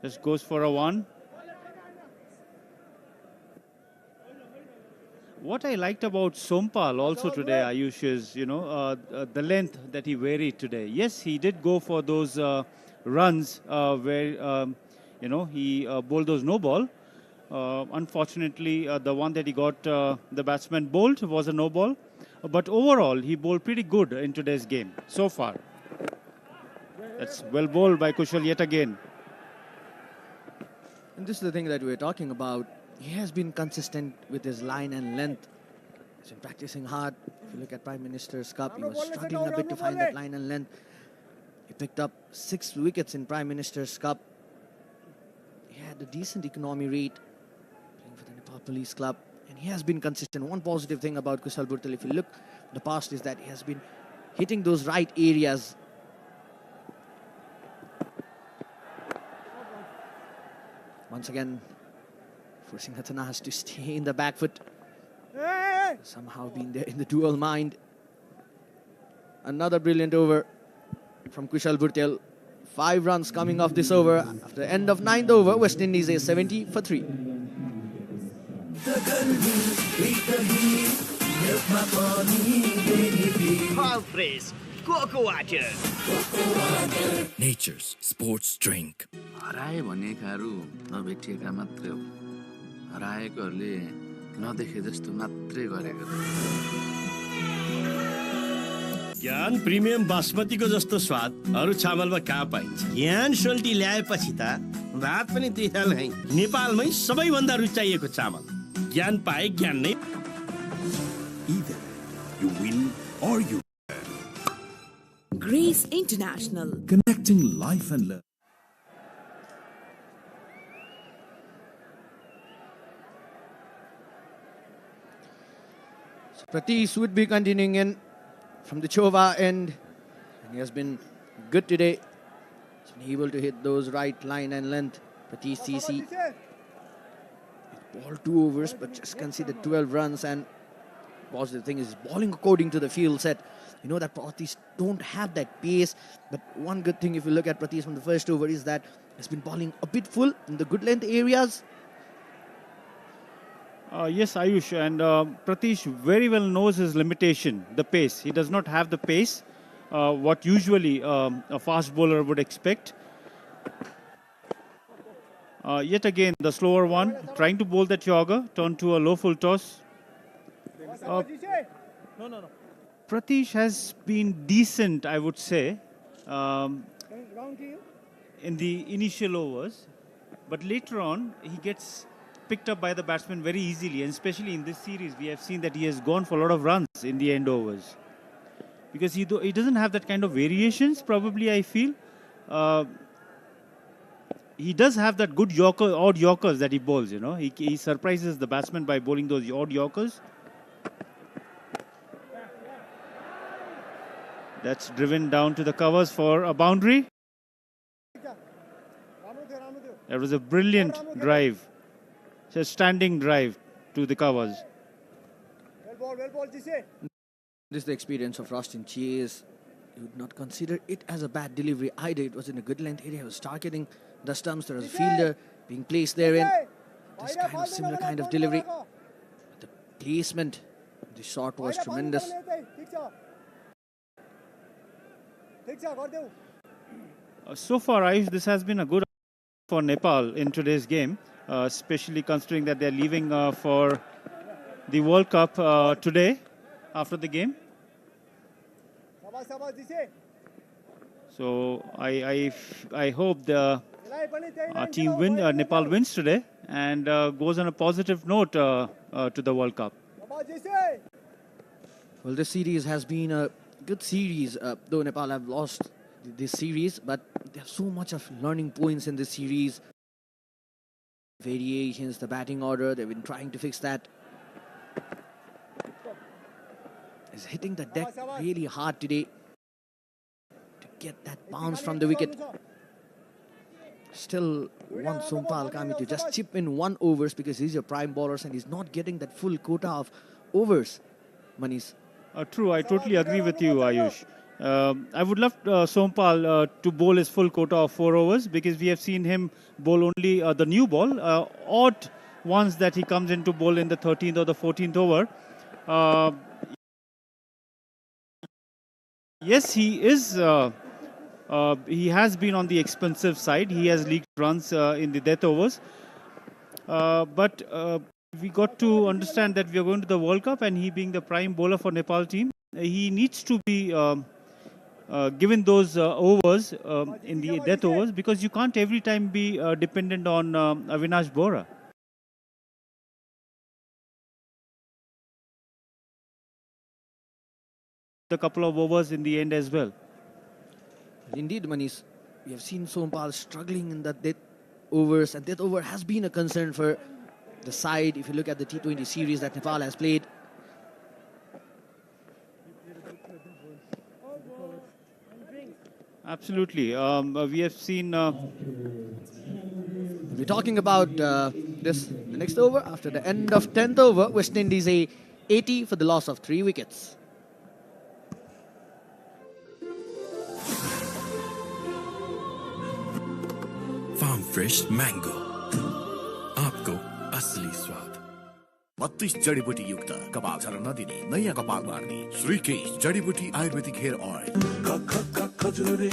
Just goes for a 1. What I liked about Sompal also today, Ayush, is, the length that he varied today. Yes, he did go for those runs where, he bowled those no ball. Unfortunately, the one that he got, the batsman bowled was a no ball. But overall, he bowled pretty good in today's game so far. That's well bowled by Kushal yet again. And this is the thing that we're talking about. He has been consistent with his line and length. He's been practicing hard. If you look at Prime Minister's Cup, he was struggling a bit to find that line and length. He picked up 6 wickets in Prime Minister's Cup. He had a decent economy rate, playing for the Nepal Police Club. And he has been consistent. One positive thing about Kushal Bhurtel, if you look at the past, is that he has been hitting those right areas. Once again, forcing Athanas to stay in the back foot. Somehow being there in the dual mind. Another brilliant over from Kushal Bhurtel. 5 runs coming off this over. After the end of 9th over, West Indies is 70 for 3. All praise. Cocoa water. Nature's sports drink. हराए भनेकाहरू नभेटिएका मात्रै हो हराएकोहरूले नदेखे जस्तो मात्रै गरेको ज्ञान premium बासमतीको जस्तो स्वाद अरु चामलमा कहाँ पाइन्छ ज्ञान सोल्टी ल्याएपछि त भात पनि त्यही नै नेपालमै सबैभन्दा रुचाइएको चामल ज्ञान पाए ज्ञान नै Either you win or you Grace International. Connecting life and learn. Pratis would be continuing in from the Chova end. And he has been good today. He's been able to hit those right line and length. Pratis CC. Ball 2 overs, but just conceded 12 runs. And positive thing is bowling according to the field set. You know that Pratis don't have that pace. But one good thing if you look at Pratis from the first over is that he's been bowling a bit full in the good length areas. Yes, Ayush, and Pratish very well knows his limitation, the pace. He does not have the pace, what usually a fast bowler would expect. Yet again, the slower one, trying to bowl that jogger, turned to a low full toss. Pratish has been decent, I would say, in the initial overs. But later on, he gets picked up by the batsman very easily. And especially in this series, we have seen that he has gone for a lot of runs in the end overs. Because he doesn't have that kind of variations, probably, I feel. He does have that good odd yorkers that he bowls, you know. He surprises the batsman by bowling those odd yorkers. That's driven down to the covers for a boundary. That was a brilliant drive. It's a standing drive to the covers. This is the experience of Rustin Chase. You would not consider it as a bad delivery either. It was in a good length area. He was targeting the stumps. There was a fielder being placed therein. This kind of similar kind of delivery. The placement, the shot was tremendous. So far, Ayush, this has been a good for Nepal in today's game, especially considering that they're leaving for the World Cup today after the game. So I hope the team Nepal wins today and goes on a positive note to the World Cup. Well, this series has been a good series, though Nepal have lost this series, but they have so much of learning points in this series. Variations, the batting order, they've been trying to fix that. He's hitting the deck really hard today to get that bounce from the wicket. Still want Sompal Kami to just chip in 1 overs because he's your prime bowler and he's not getting that full quota of overs, Manish. True, I totally agree with you, Ayush. I would love Sompal to bowl his full quota of 4 overs because we have seen him bowl only the new ball, odd ones that he comes in to bowl in the 13th or the 14th over. Yes, he is. He has been on the expensive side. He has leaked runs in the death overs. But we got to understand that we are going to the World Cup, and he being the prime bowler for Nepal team, he needs to be given those overs in the death overs because you can't every time be dependent on Avinash Bora. A couple of overs in the end as well. Indeed, Manish, we have seen Sompal struggling in the death overs, and death over has been a concern for the side. If you look at the T20 series that Nepal has played, absolutely. We have seen. We're talking about the next over after the end of 10th over. West Indies a 80 for the loss of 3 wickets. Farm fresh mango, आपको असली स्वाद। 32 जडीबुटी युक्त कपाल झर्न नदिने नयाँ कपाल मार्ने श्रीकेश जडीबुटी आयुर्वेदिक हेयर ऑयल। खजुरे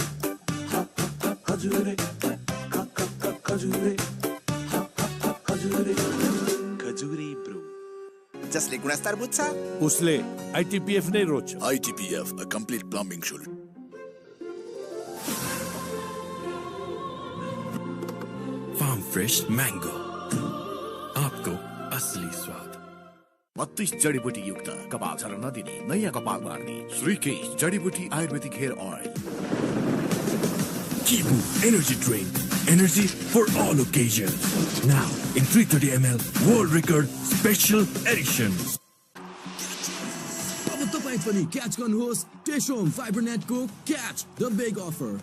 खजुरे खजुरे खजुरे ब्रू। जसले गुणस्तर बुझ्छ उसले ITPF नै रोज्छ। ITPF, a complete plumbing solution. Farm fresh mango, आपको असली स्वाद। 32 जडीबुटी युक्त कपाल झर्न नदिने नयाँ कपाल मार्ने श्रीकेश जडीबुटी Ayurvedic hair oil. Kibu energy drink, energy for all occasions. Now in 330 ml world record special edition. अब तपाईं पनि क्याच गर्नुहोस् टेशोम फाइबरनेटको catch the big offer.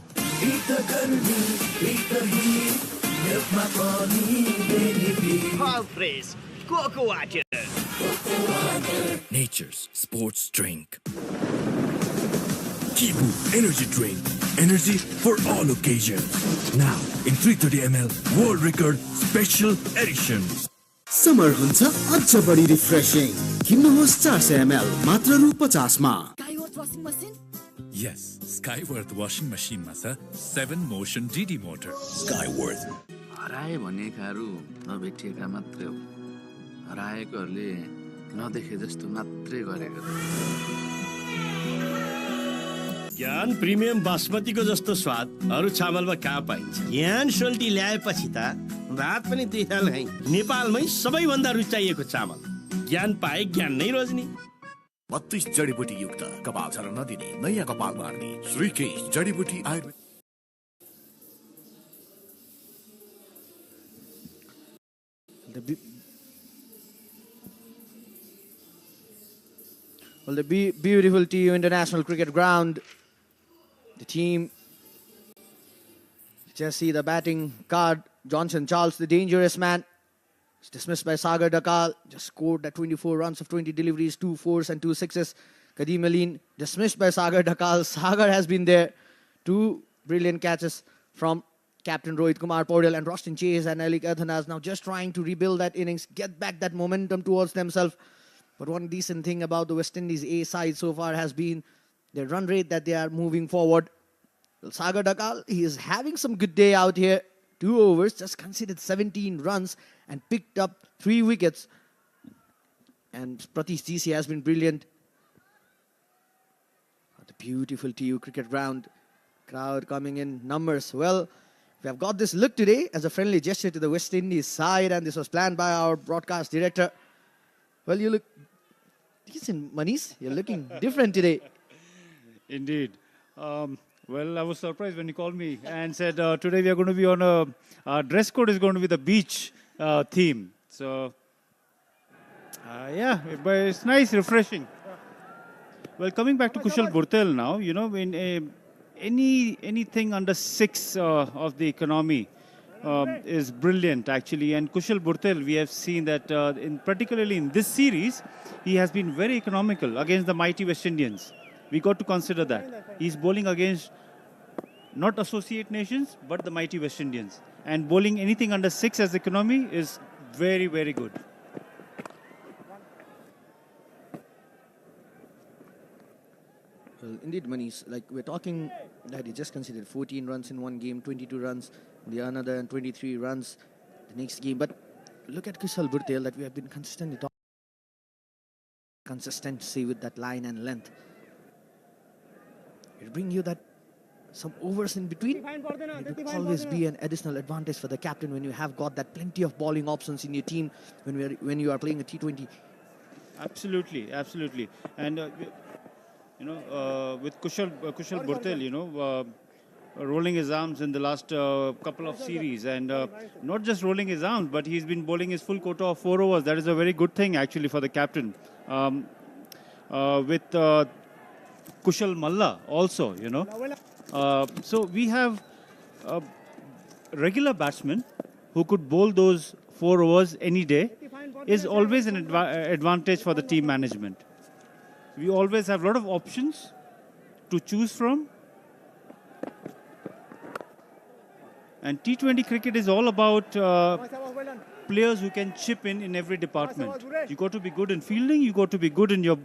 Farm fresh cocoa water. Nature's sports drink. Kibu energy drink, energy for all occasions. Now in 330 ml world record special edition. Summer हुन्छ अझ बढी refreshing. किन्नुहोस् 400 ml मात्र रु 50 मा। Skyworth washing machine? Yes, Skyworth washing machine मा छ 7 motion DD motor. Skyworth. हराए भनेकाहरू नभेटिएका मात्रै हो। हराएकोहरूले नदेखे जस्तो मात्रै गरेको। ज्ञान प्रिमियम बासमतीको जस्तो स्वाद अरू चामलमा कहाँ पाइन्छ। ज्ञान सोल्टी ल्याएपछि त रात पनि त्यही थाल है। नेपालमै सबैभन्दा रुचाइएको चामल ज्ञान पाए ज्ञान नै रोज्ने। 32 जडीबुटी युक्त कपाल झर्न नदिने नयाँ कपाल मार्ने श्रीकेश जडीबुटी Ayurveda. Well, the beautiful TU International Cricket Ground. The team. Just see the batting card. Johnson Charles, the dangerous man. It's dismissed by Sagar Dakal. Just scored that 24 runs of 20 deliveries, 2 fours and 2 sixes. Kadeem Aline dismissed by Sagar Dakal. Sagar has been there. 2 brilliant catches from Captain Rohit Kumar Paudel, and Rostin Chase and Alik Athanas now just trying to rebuild that innings, get back that momentum towards themselves. But one decent thing about the West Indies A side so far has been their run rate that they are moving forward. Well, Sagar Dakal, he is having some good day out here. 2 overs, just conceded 17 runs and picked up 3 wickets. And Pratish GC has been brilliant. The beautiful TU cricket ground. Crowd coming in numbers. Well, we have got this look today as a friendly gesture to the West Indies side, and this was planned by our broadcast director. Well, you look decent, Manish. You're looking different today. Indeed. Well, I was surprised when you called me and said today we are going to be on our dress code is going to be the beach theme. So, yeah, but it's nice, refreshing. Well, coming back to Kushal Burtel now, you know, in anything under 6 of the economy is brilliant actually, and Kushal Burtel, we have seen that particularly in this series, he has been very economical against the mighty West Indians. We got to consider that. He's bowling against not associate nations, but the mighty West Indians. And bowling anything under 6 as economy is very, very good. Well, indeed, Manish, like we're talking that he just considered 14 runs in one game, 22 runs in the another, and 23 runs the next game. But look at Kushal Burtel that we have been consistently talking. Consistency with that line and length. It'll bring you that some overs in between. It will always be an additional advantage for the captain when you have got that plenty of bowling options in your team when you are playing a T20. Absolutely, absolutely. And you know, with Kushal Burtel, you know, rolling his arms in the last couple of series, and not just rolling his arms, but he's been bowling his full quota of 4 overs. That is a very good thing actually for the captain. With Kushal Malla also, you know. So we have regular batsmen who could bowl those 4 overs any day is always an advantage for the team management. We always have a lot of options to choose from. And T20 cricket is all about players who can chip in every department. You got to be good in fielding, you got to be good in your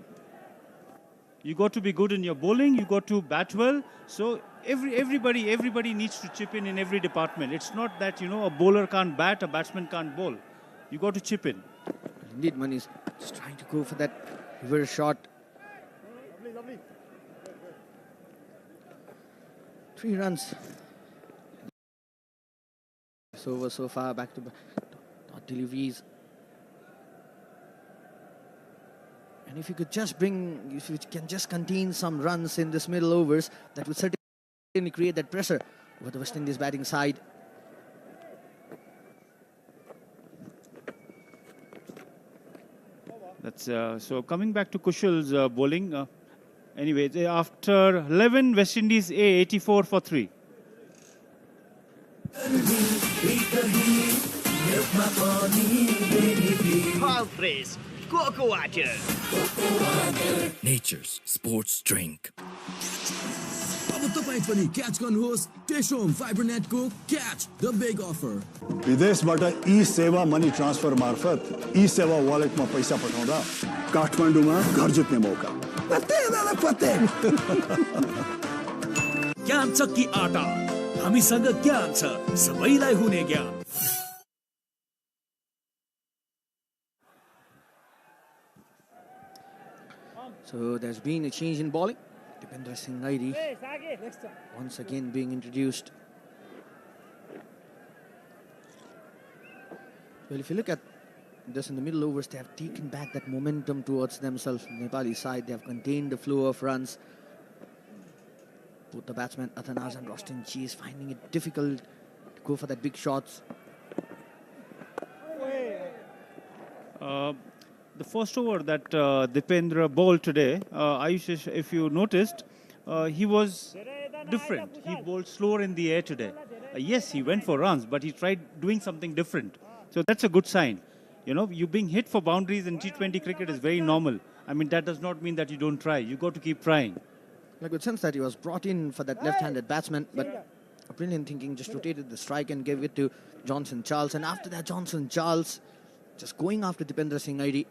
bowling, you got to bat well. So everybody needs to chip in every department. It's not that, you know, a bowler can't bat, a batsman can't bowl. You got to chip in. Indeed, Manish just trying to go for that reverse shot. 3 runs. So far, back to not deliveries. And if you could just if you can just contain some runs in this middle overs, that would certainly create that pressure over the West Indies batting side. That's so coming back to Kushal's bowling. Anyway, after 11, West Indies A 84 for 3. All fresh cocoa water. Nature's sports drink. अब तपाईं पनि catch गर्नुहोस् टेशोम फाइबरनेटको catch the big offer. विदेशबाट ई सेवा money transfer मार्फत ई सेवा वालेटमा पैसा पठाउँदा काठमाडौँमा घर जित्ने मौका। ज्ञान छ कि आटा, हामीसँग ज्ञान छ, सबैलाई हुने ज्ञान। So there's been a change in bowling. Dipendra Singh Nairi once again being introduced. Well, if you look at this in the middle overs, they have taken back that momentum towards themselves. Nepali side, they have contained the flow of runs. Both the batsmen, Athanas and Rostin Cheese, finding it difficult to go for that big shots. The first over that Dipendra bowled today, Ayush, if you noticed, he was different. He bowled slower in the air today. Yes, he went for runs, but he tried doing something different. So that's a good sign. You know, you being hit for boundaries in T20 cricket is very normal. I mean, that does not mean that you don't try. You got to keep trying. A good sense that he was brought in for that left-handed batsman, but a brilliant thinking, just rotated the strike and gave it to Johnson Charles. And after that, Johnson Charles just going after Dipendra Singh Nairi.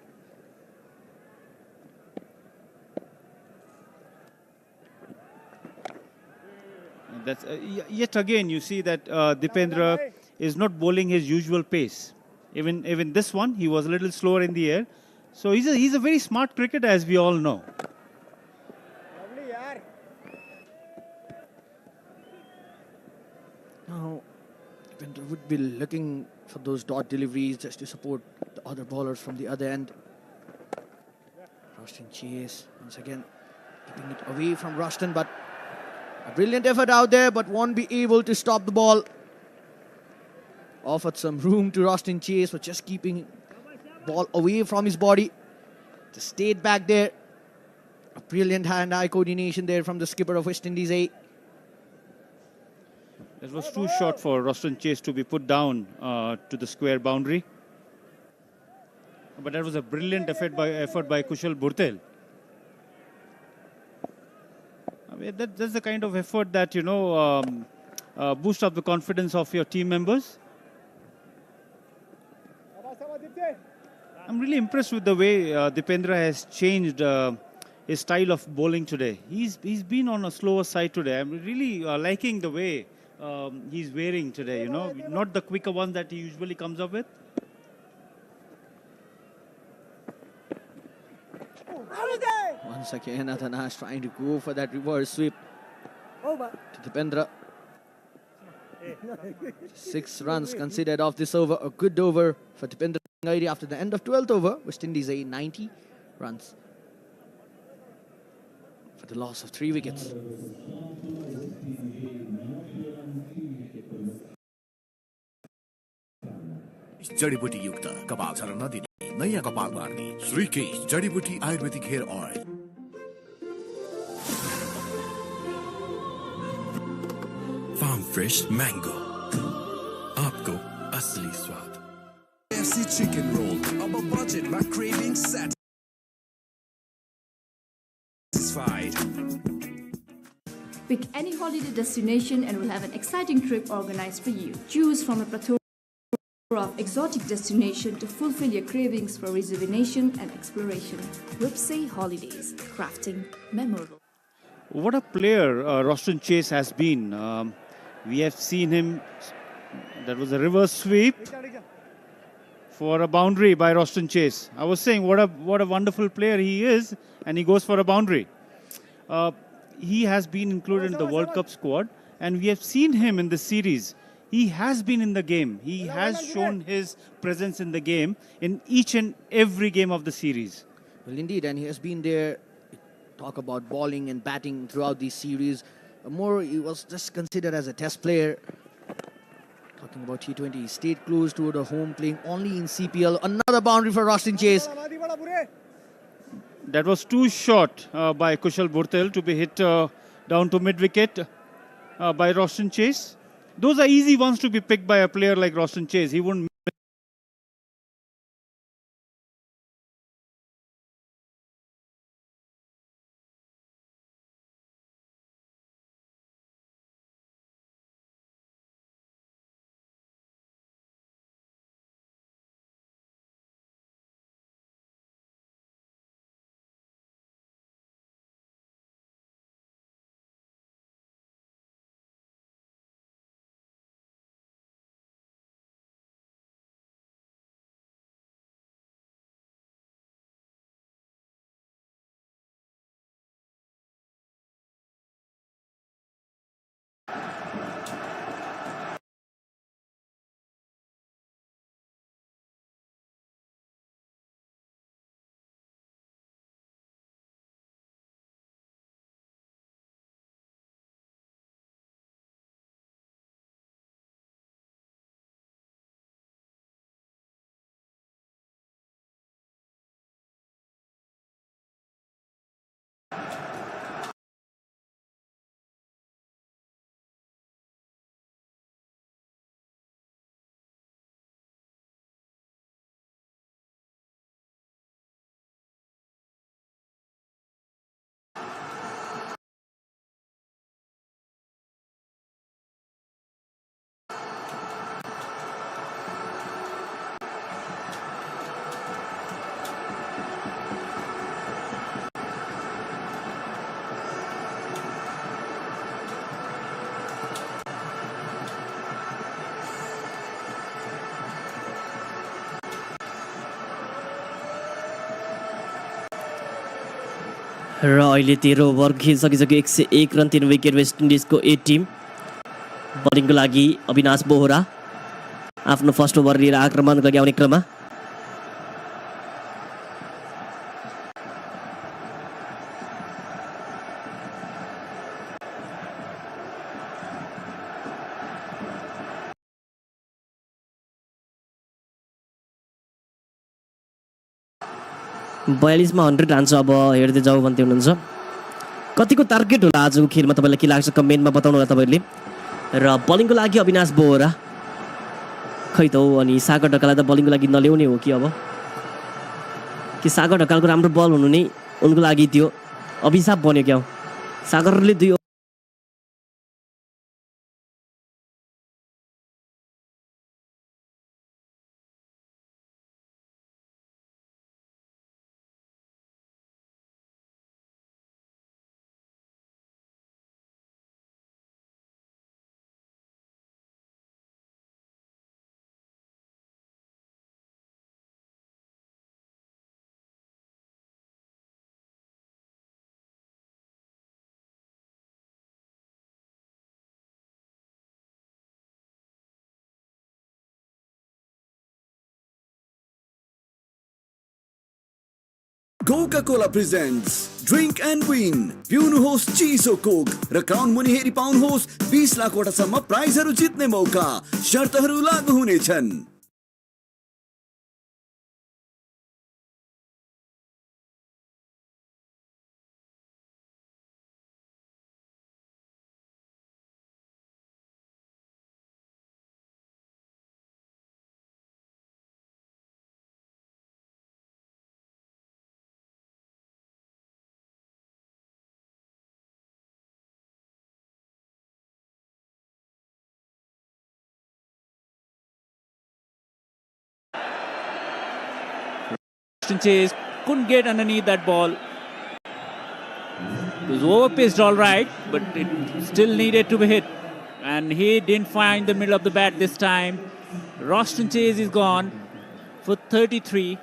That's yet again you see that Dipendra is not bowling his usual pace. Even this one, he was a little slower in the air. So he's a very smart cricketer, as we all know. Now, Dipendra would be looking for those dot deliveries just to support the other bowlers from the other end. Rostin Chase once again keeping it away from Rostin, but a brilliant effort out there, but won't be able to stop the ball. Offered some room to Rostin Chase for just keeping ball away from his body. Just stayed back there. A brilliant hand-eye coordination there from the skipper of West Indies A. It was too short for Rostin Chase to be put down to the square boundary. But that was a brilliant effort by Kushal Burtel. I mean, that's the kind of effort that, you know, boost up the confidence of your team members. I'm really impressed with the way Dipendra has changed his style of bowling today. He's been on a slower side today. I'm really liking the way he's wearing today, you know, not the quicker one that he usually comes up with. Once again, Athanas trying to go for that reverse sweep to Dipendra. 6 runs considered off this over. A good over for Dipendra Nairi after the end of 12th over. West Indies A 90 runs for the loss of 3 wickets. जडीबुटी युक्त कपाल झर्न नदिने नयाँ कपाल मार्ने श्रीकेश जडीबुटी Ayurvedic hair oil Farm fresh mango. आपको असली स्वाद. KFC chicken roll. Up a budget, my craving satisfied. Pick any holiday destination and we'll have an exciting trip organized for you. Choose from a plethora of exotic destinations to fulfill your cravings for rejuvenation and exploration. Rupsey Holidays, crafting memorable. What a player Rostin Chase has been. We have seen him. That was a reverse sweep for a boundary by Rostin Chase. I was saying what a wonderful player he is, and he goes for a boundary. He has been included in the World Cup squad, and we have seen him in the series. He has been in the game. He has shown his presence in the game in each and every game of the series. Well, indeed, and he has been there. Talk about bowling and batting throughout these series. More, he was just considered as a test player. Talking about T20, he stayed close to the home, playing only in CPL. Another boundary for Rostin Chase. That was too short by Kushal Burtel to be hit down to mid-wicket by Rostin Chase. Those are easy ones to be picked by a player like Rostin Chase. He wouldn't र अहिले 13 over खेलिसकिसक्यो 101 run 3 wicket waste इन्डिजको ए Tim. बलिङको लागि अविनाश बोहरा आफ्नो first over लिएर आक्रमण गरी आउने क्रममा। बयालिसमा 100 हान्छ। अब हेर्दै जाऊ भन्दै हुनुहुन्छ। कतिको टार्गेट होला आजको खेलमा तपाईँलाई के लाग्छ कमेन्टमा बताउनु होला तपाईँले। र बलिङको लागि अविनाश बोहरा खै त हो। अनि सागर ढकाललाई त बलिङको लागि नल्याउने हो कि अब कि सागर ढकालको राम्रो बल हुनु नै उनको लागि त्यो अभिशाप बन्यो क्या हो। सागरले 2 Coca-Cola presents Drink and Win. पिउनुहोस् चिसो कोक र क्राउन मुनि हेरी पाउनुहोस् 20 लाखवटासम्म प्राइजहरू जित्ने मौका। शर्तहरू लागू हुनेछन्। Chase couldn't get underneath that ball. It was overpitched all right, but it still needed to be hit. And he didn't find the middle of the bat this time. Roston Chase is gone for 33.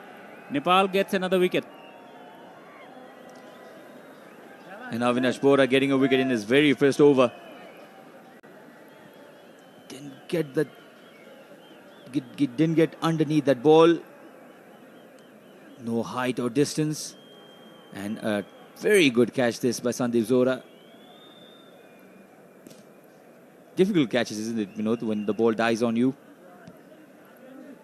Nepal gets another wicket. And Avinash Bora getting a wicket in his very first over. Didn't get underneath that ball. No height or distance. And a very good catch this by Sandeep Zora. Difficult catches, isn't it, Vinod, when the ball dies on you?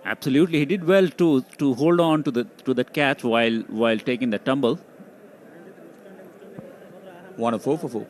Absolutely. He did well to hold on to that catch while taking the tumble. 1 of 4 for 4.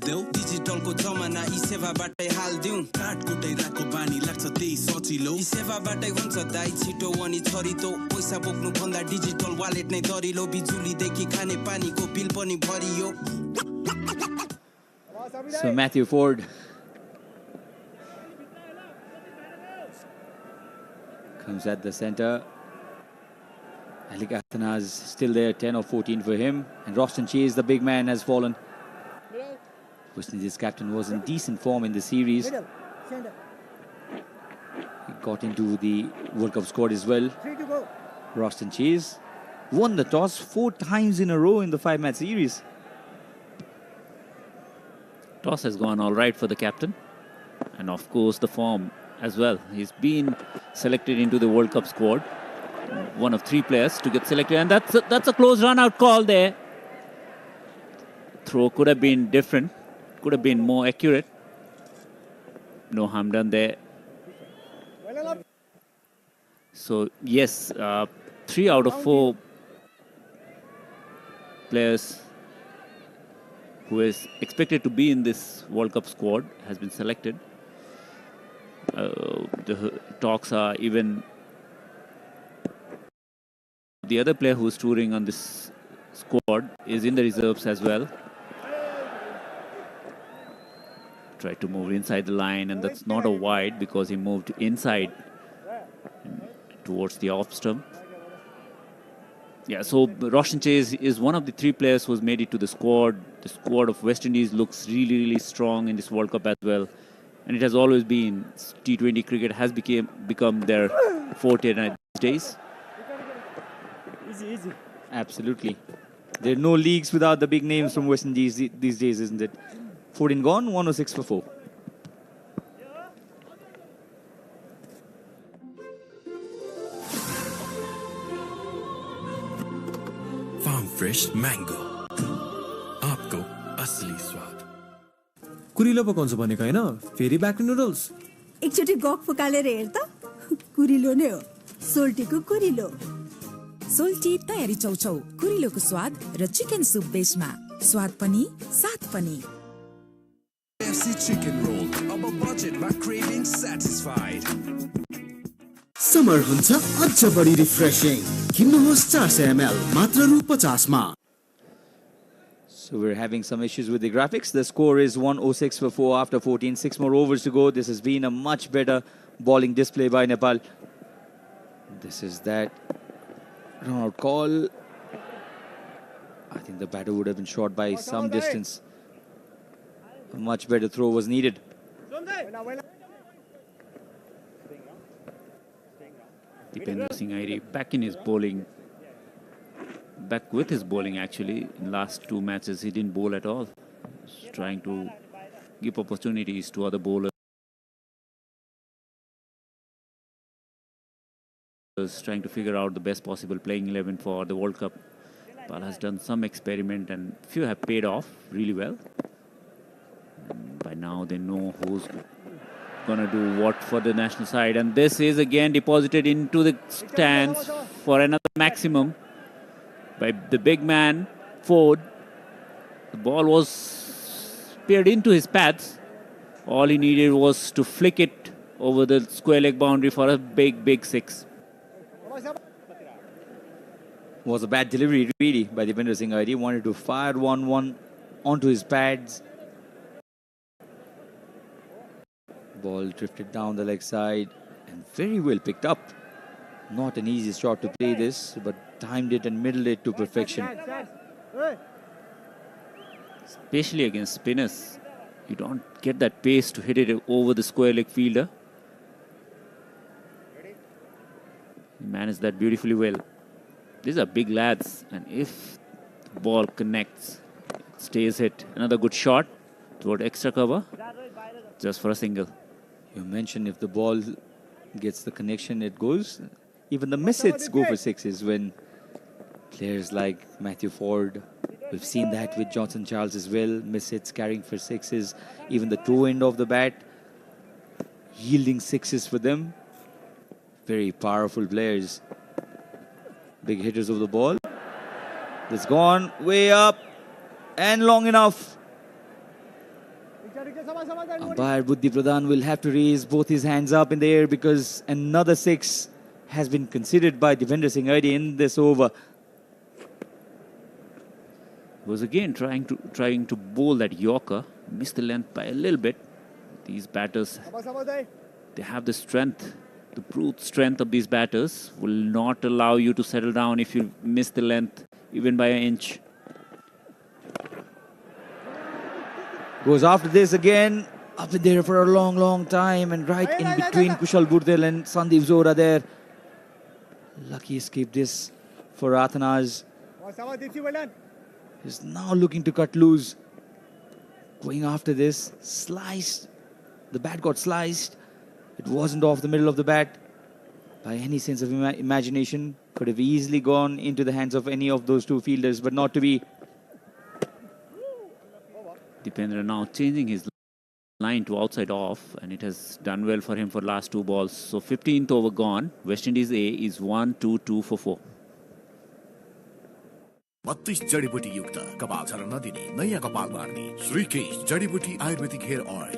डिजिटलको जमाना ई सेवाबाटै हाल्दिउँ card कुटाइराको बानी लाग्छ त्यही सजिलो ई सेवाबाटै हुन्छ दाइ छिटो अनि छरितो पैसा बोक्नु भन्दा डिजिटल वालेट नै दरिलो बिजुलीदेखि खाने पानीको बिल पनि भरियो. So Matthew Ford comes at the center. Alik Athanaz still there, 10 or 14 for him. And Roston Chase, the big man, has fallen. West Indies captain was in decent form in the series. He got into the World Cup squad as well. Roston Chase won the toss 4 times in a row in the 5-match series. Toss has gone all right for the captain. And of course the form as well. He's been selected into the World Cup squad. One of 3 players to get selected. And that's a close run-out call there. Throw could have been different. Could have been more accurate. No harm done there. So yes, 3 out of 4 players who is expected to be in this World Cup squad has been selected. The talks are even the other player who's touring on this squad is in the reserves as well. Tried to move inside the line, and that's not a wide because he moved inside towards the off stump. Yeah, so Roshan Chase is one of the 3 players who's made it to the squad. The squad of West Indies looks really, really strong in this World Cup as well. And it has always been, T20 cricket has become their forte these days. Easy. Absolutely. There are no leagues without the big names from West Indies these days, isn't it? 14 gone, 106 for 4. Farm fresh mango. आपको असली स्वाद. कुरिलो पकाउँछ भनेको हैन, फेरि back noodles. एकचोटि गफ फुकालेर हेर त, कुरिलो नै हो. सोल्टीको कुरिलो. सोल्टी तयारी चौचौ, कुरिलोको स्वाद र चिकन सुप बेसमा. स्वाद पनि, साथ पनि. KFC chicken roll. अब बजेटमा craving satisfied. समर हुन्छ अझ बढी रिफ्रेशिङ. किन्नुहोस् 400 ml मात्र रु 50 मा. So we're having some issues with the graphics. The score is 106 for 4 after 14. 6 more overs to go. This has been a much better bowling display by Nepal. This is that run-out call. I think the batter would have been short by some distance. A much better throw was needed. Dipendra Singh Airi back in his bowling. Back with his bowling actually. In last 2 matches he didn't bowl at all. He's trying to give opportunities to other bowlers. Trying to figure out the best possible playing 11 for the World Cup. Nepal has done some experiment and few have paid off really well. And by now they know who's gonna do what for the national side, and this is again deposited into the stands for another maximum by the big man Ford. The ball was speared into his pads. All he needed was to flick it over the square leg boundary for a big 6. Was a bad delivery really by Dipendra Singh Airi. Wanted to fire 1-1 onto his pads. Ball drifted down the leg side and very well picked up. Not an easy shot to play this, but timed it and middled it to perfection. Especially against spinners, you don't get that pace to hit it over the square leg fielder. He managed that beautifully well. These are big lads, and if the ball connects, it stays hit. Another good shot toward extra cover, just for a single. You mentioned if the ball gets the connection, it goes. Even the miss hits go for 6s when players like Matthew Ford. We've seen that with Johnson Charles as well. Miss hits carrying for 6s. Even the toe end of the bat yielding 6s for them. Very powerful players. Big hitters of the ball. It's gone way up and long enough. Umpire Buddhi Pradhan will have to raise both his hands up in the air because another 6 has been considered by Dipendra Singh Airi in this over. Was again trying to bowl that Yorker, missed the length by a little bit. These batters, they have the strength. The brute strength of these batters will not allow you to settle down if you miss the length even by an inch. Goes after this again, up in there for a long time, and right in between Kushal Burdel and Sandeep Zora there. Lucky escape this for Athanaz. He's now looking to cut loose. Going after this, sliced. The bat got sliced. It wasn't off the middle of the bat. By any sense of imagination, could have easily gone into the hands of any of those 2 fielders, but not to be. Dipendra now changing his line to outside off, and it has done well for him for last 2 balls. So 15th over gone. West Indies A is 1-2-2 for 4. 32 जडीबुटी युक्त कपाल झर्न नदिने नयाँ कपाल मार्ने श्रीकेश जडीबुटी Ayurvedic hair oil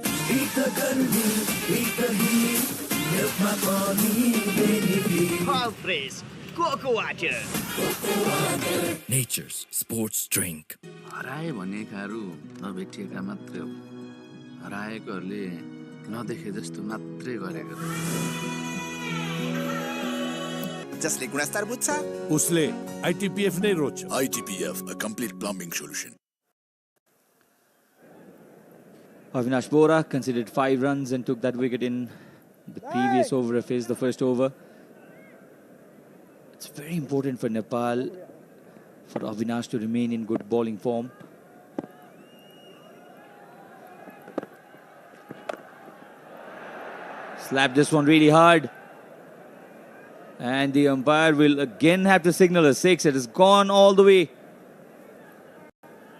All fresh cocoa water. Nature's sports drink. हराए भनेकाहरू नभेटिएका मात्रै हो हराएकोहरूले नदेखे जस्तो मात्रै गरेको जसले गुणस्तर बुझ्छ उसले आइटिपिएफ नै रोज्छ। ITPF, a complete plumbing solution. Avinash Bora considered 5 runs and took that wicket in the previous over of his, the first over. It's very important for Nepal for Avinash to remain in good bowling form. Slap this one really hard. And the umpire will again have to signal a 6. It has gone all the way.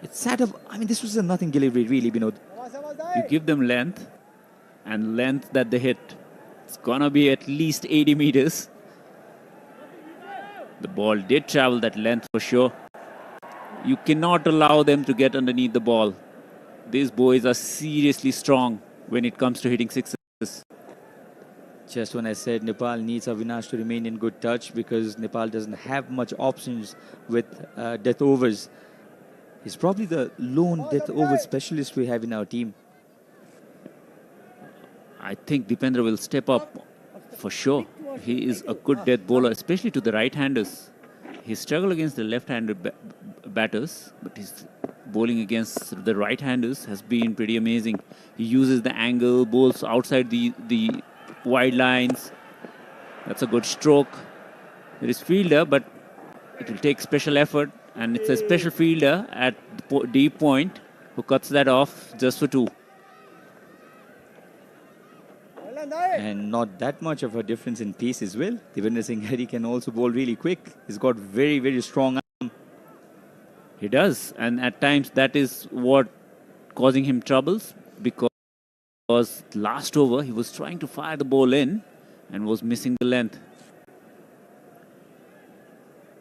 It sat up. I mean, this was a nothing delivery, really, Binod. You give them length, and length that they hit, it's gonna be at least 80 meters. The ball did travel that length for sure. You cannot allow them to get underneath the ball. These boys are seriously strong when it comes to hitting sixes. Just when I said Nepal needs Avinash to remain in good touch because Nepal doesn't have much options with death overs. He's probably the lone death over specialist we have in our team. I think Dipendra will step up for sure. He is a good death bowler, especially to the right-handers. He struggled against the left-handed batters, but his bowling against the right-handers has been pretty amazing. He uses the angle, bowls outside the wide lines. That's a good stroke. There is fielder, but it will take special effort, and it's a special fielder at the deep point who cuts that off just for 2. And not that much of a difference in pace as well. Devendra Singh Harry can also bowl really quick. He's got very, very strong arm. He does, and at times that is what causing him troubles, because last over he was trying to fire the ball in and was missing the length.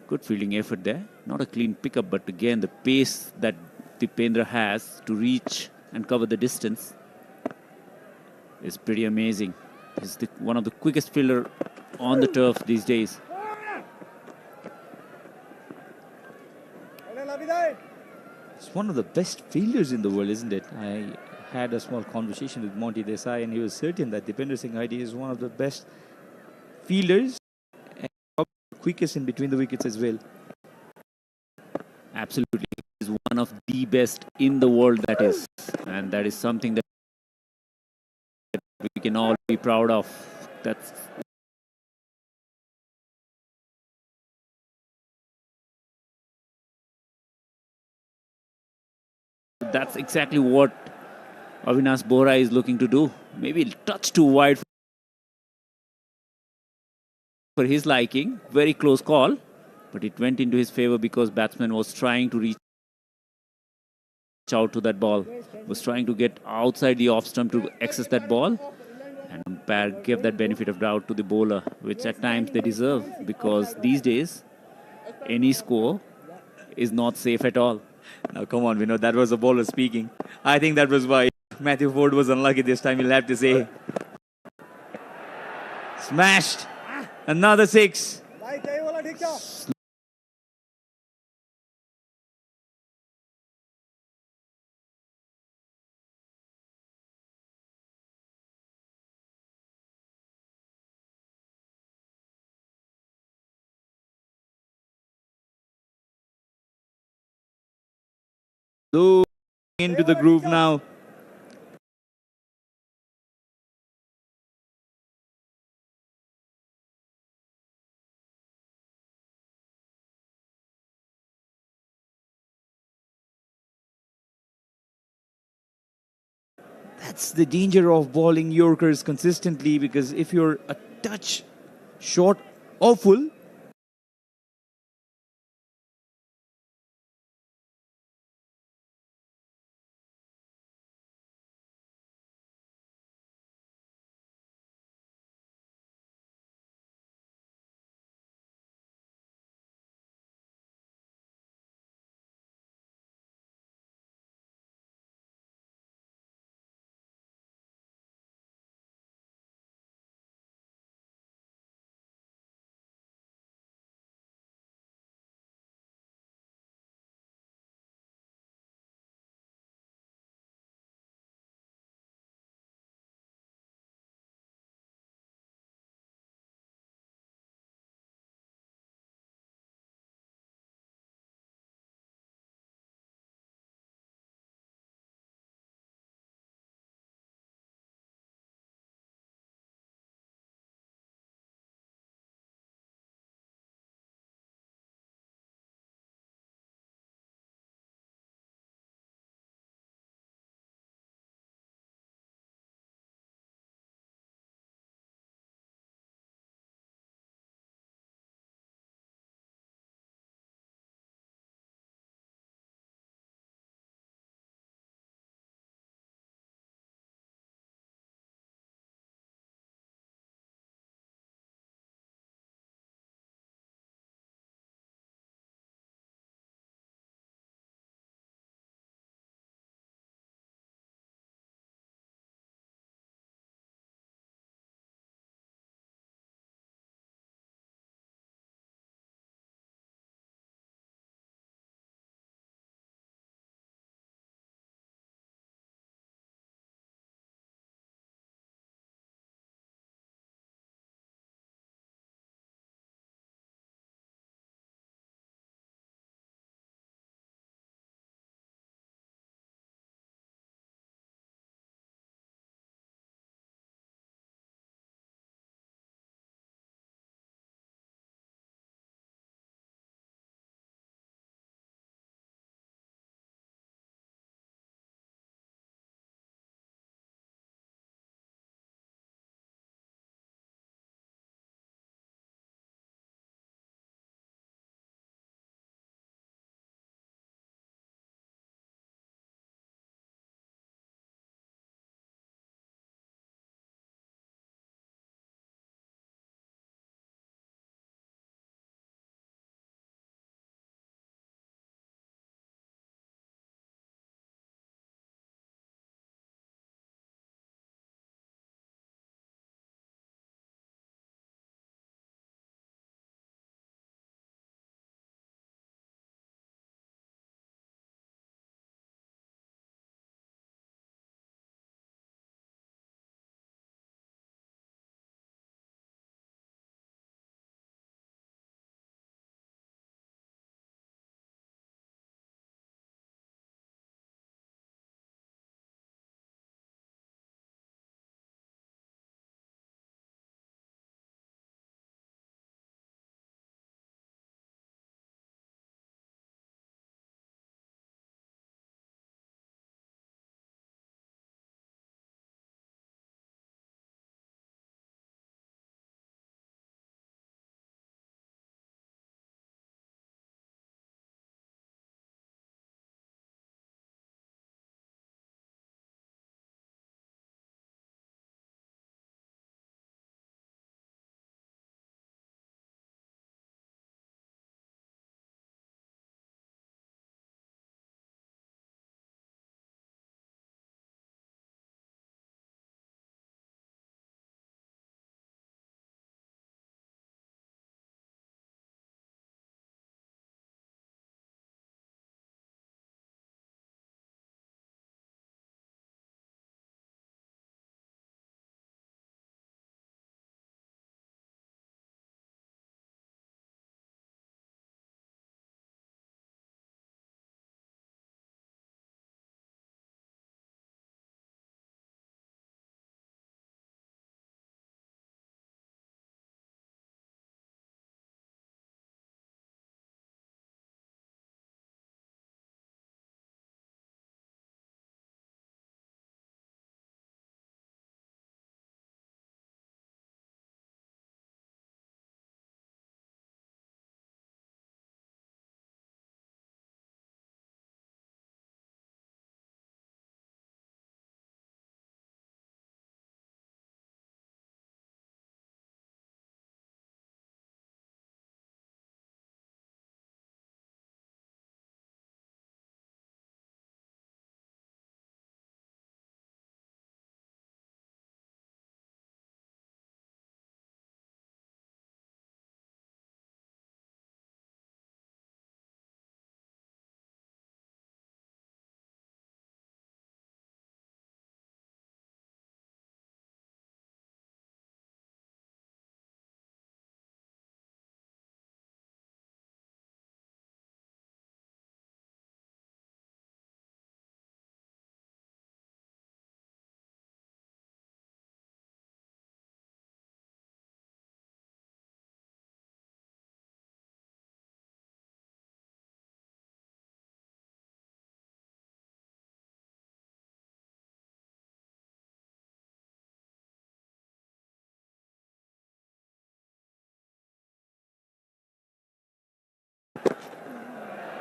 Good fielding effort there. Not a clean pickup, but again the pace that Dipendra has to reach and cover the distance is pretty amazing. He's one of the quickest fielder on the turf these days. He's one of the best fielders in the world, isn't it? I had a small conversation with Monty Desai, and he was certain that Dipendra Singh Hardy is one of the best fielders and probably the quickest in between the wickets as well. Absolutely. He's one of the best in the world, that is. And that is something that we can all be proud of. That's exactly what Avinash Bora is looking to do. Maybe a touch too wide for his liking. Very close call, but it went into his favor because batsman was trying to reach out to that ball, was trying to get outside the off stump to access that ball, and umpire gave that benefit of doubt to the bowler, which at times they deserve, because these days any score is not safe at all. Now come on, Vinod, that was the bowler speaking. I think that was why Matthew Ford was unlucky this time, he'll have to say. Smashed! Another 6. Into the groove now. That's the danger of bowling Yorkers consistently, because if you're a touch short or full,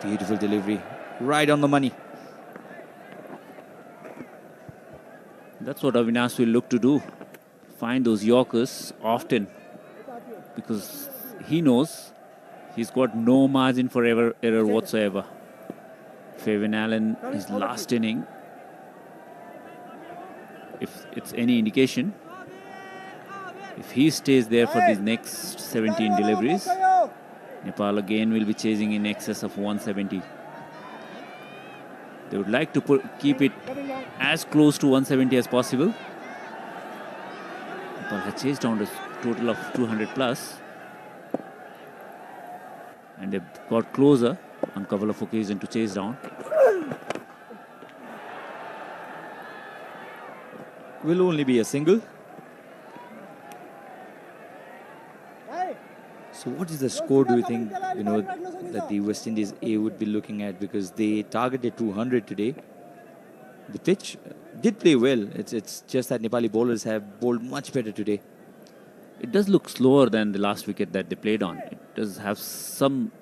Beautiful delivery. Right on the money. That's what Avinash will look to do. Find those Yorkers often. Because he knows he's got no margin for error whatsoever. Fabian Allen, his last inning, if it's any indication, if he stays there for these next 17 deliveries, Nepal again will be chasing in excess of 170. They would like to keep it as close to 170 as possible. Nepal has chased down a total of 200 plus. And they've got closer on a couple of occasions to chase down. Will only be a single. So what is the score, do you think, that the West Indies A would be looking at? Because they targeted 200 today. The pitch did play well. It's just that Nepali bowlers have bowled much better today. It does look slower than the last wicket that they played on. It does have some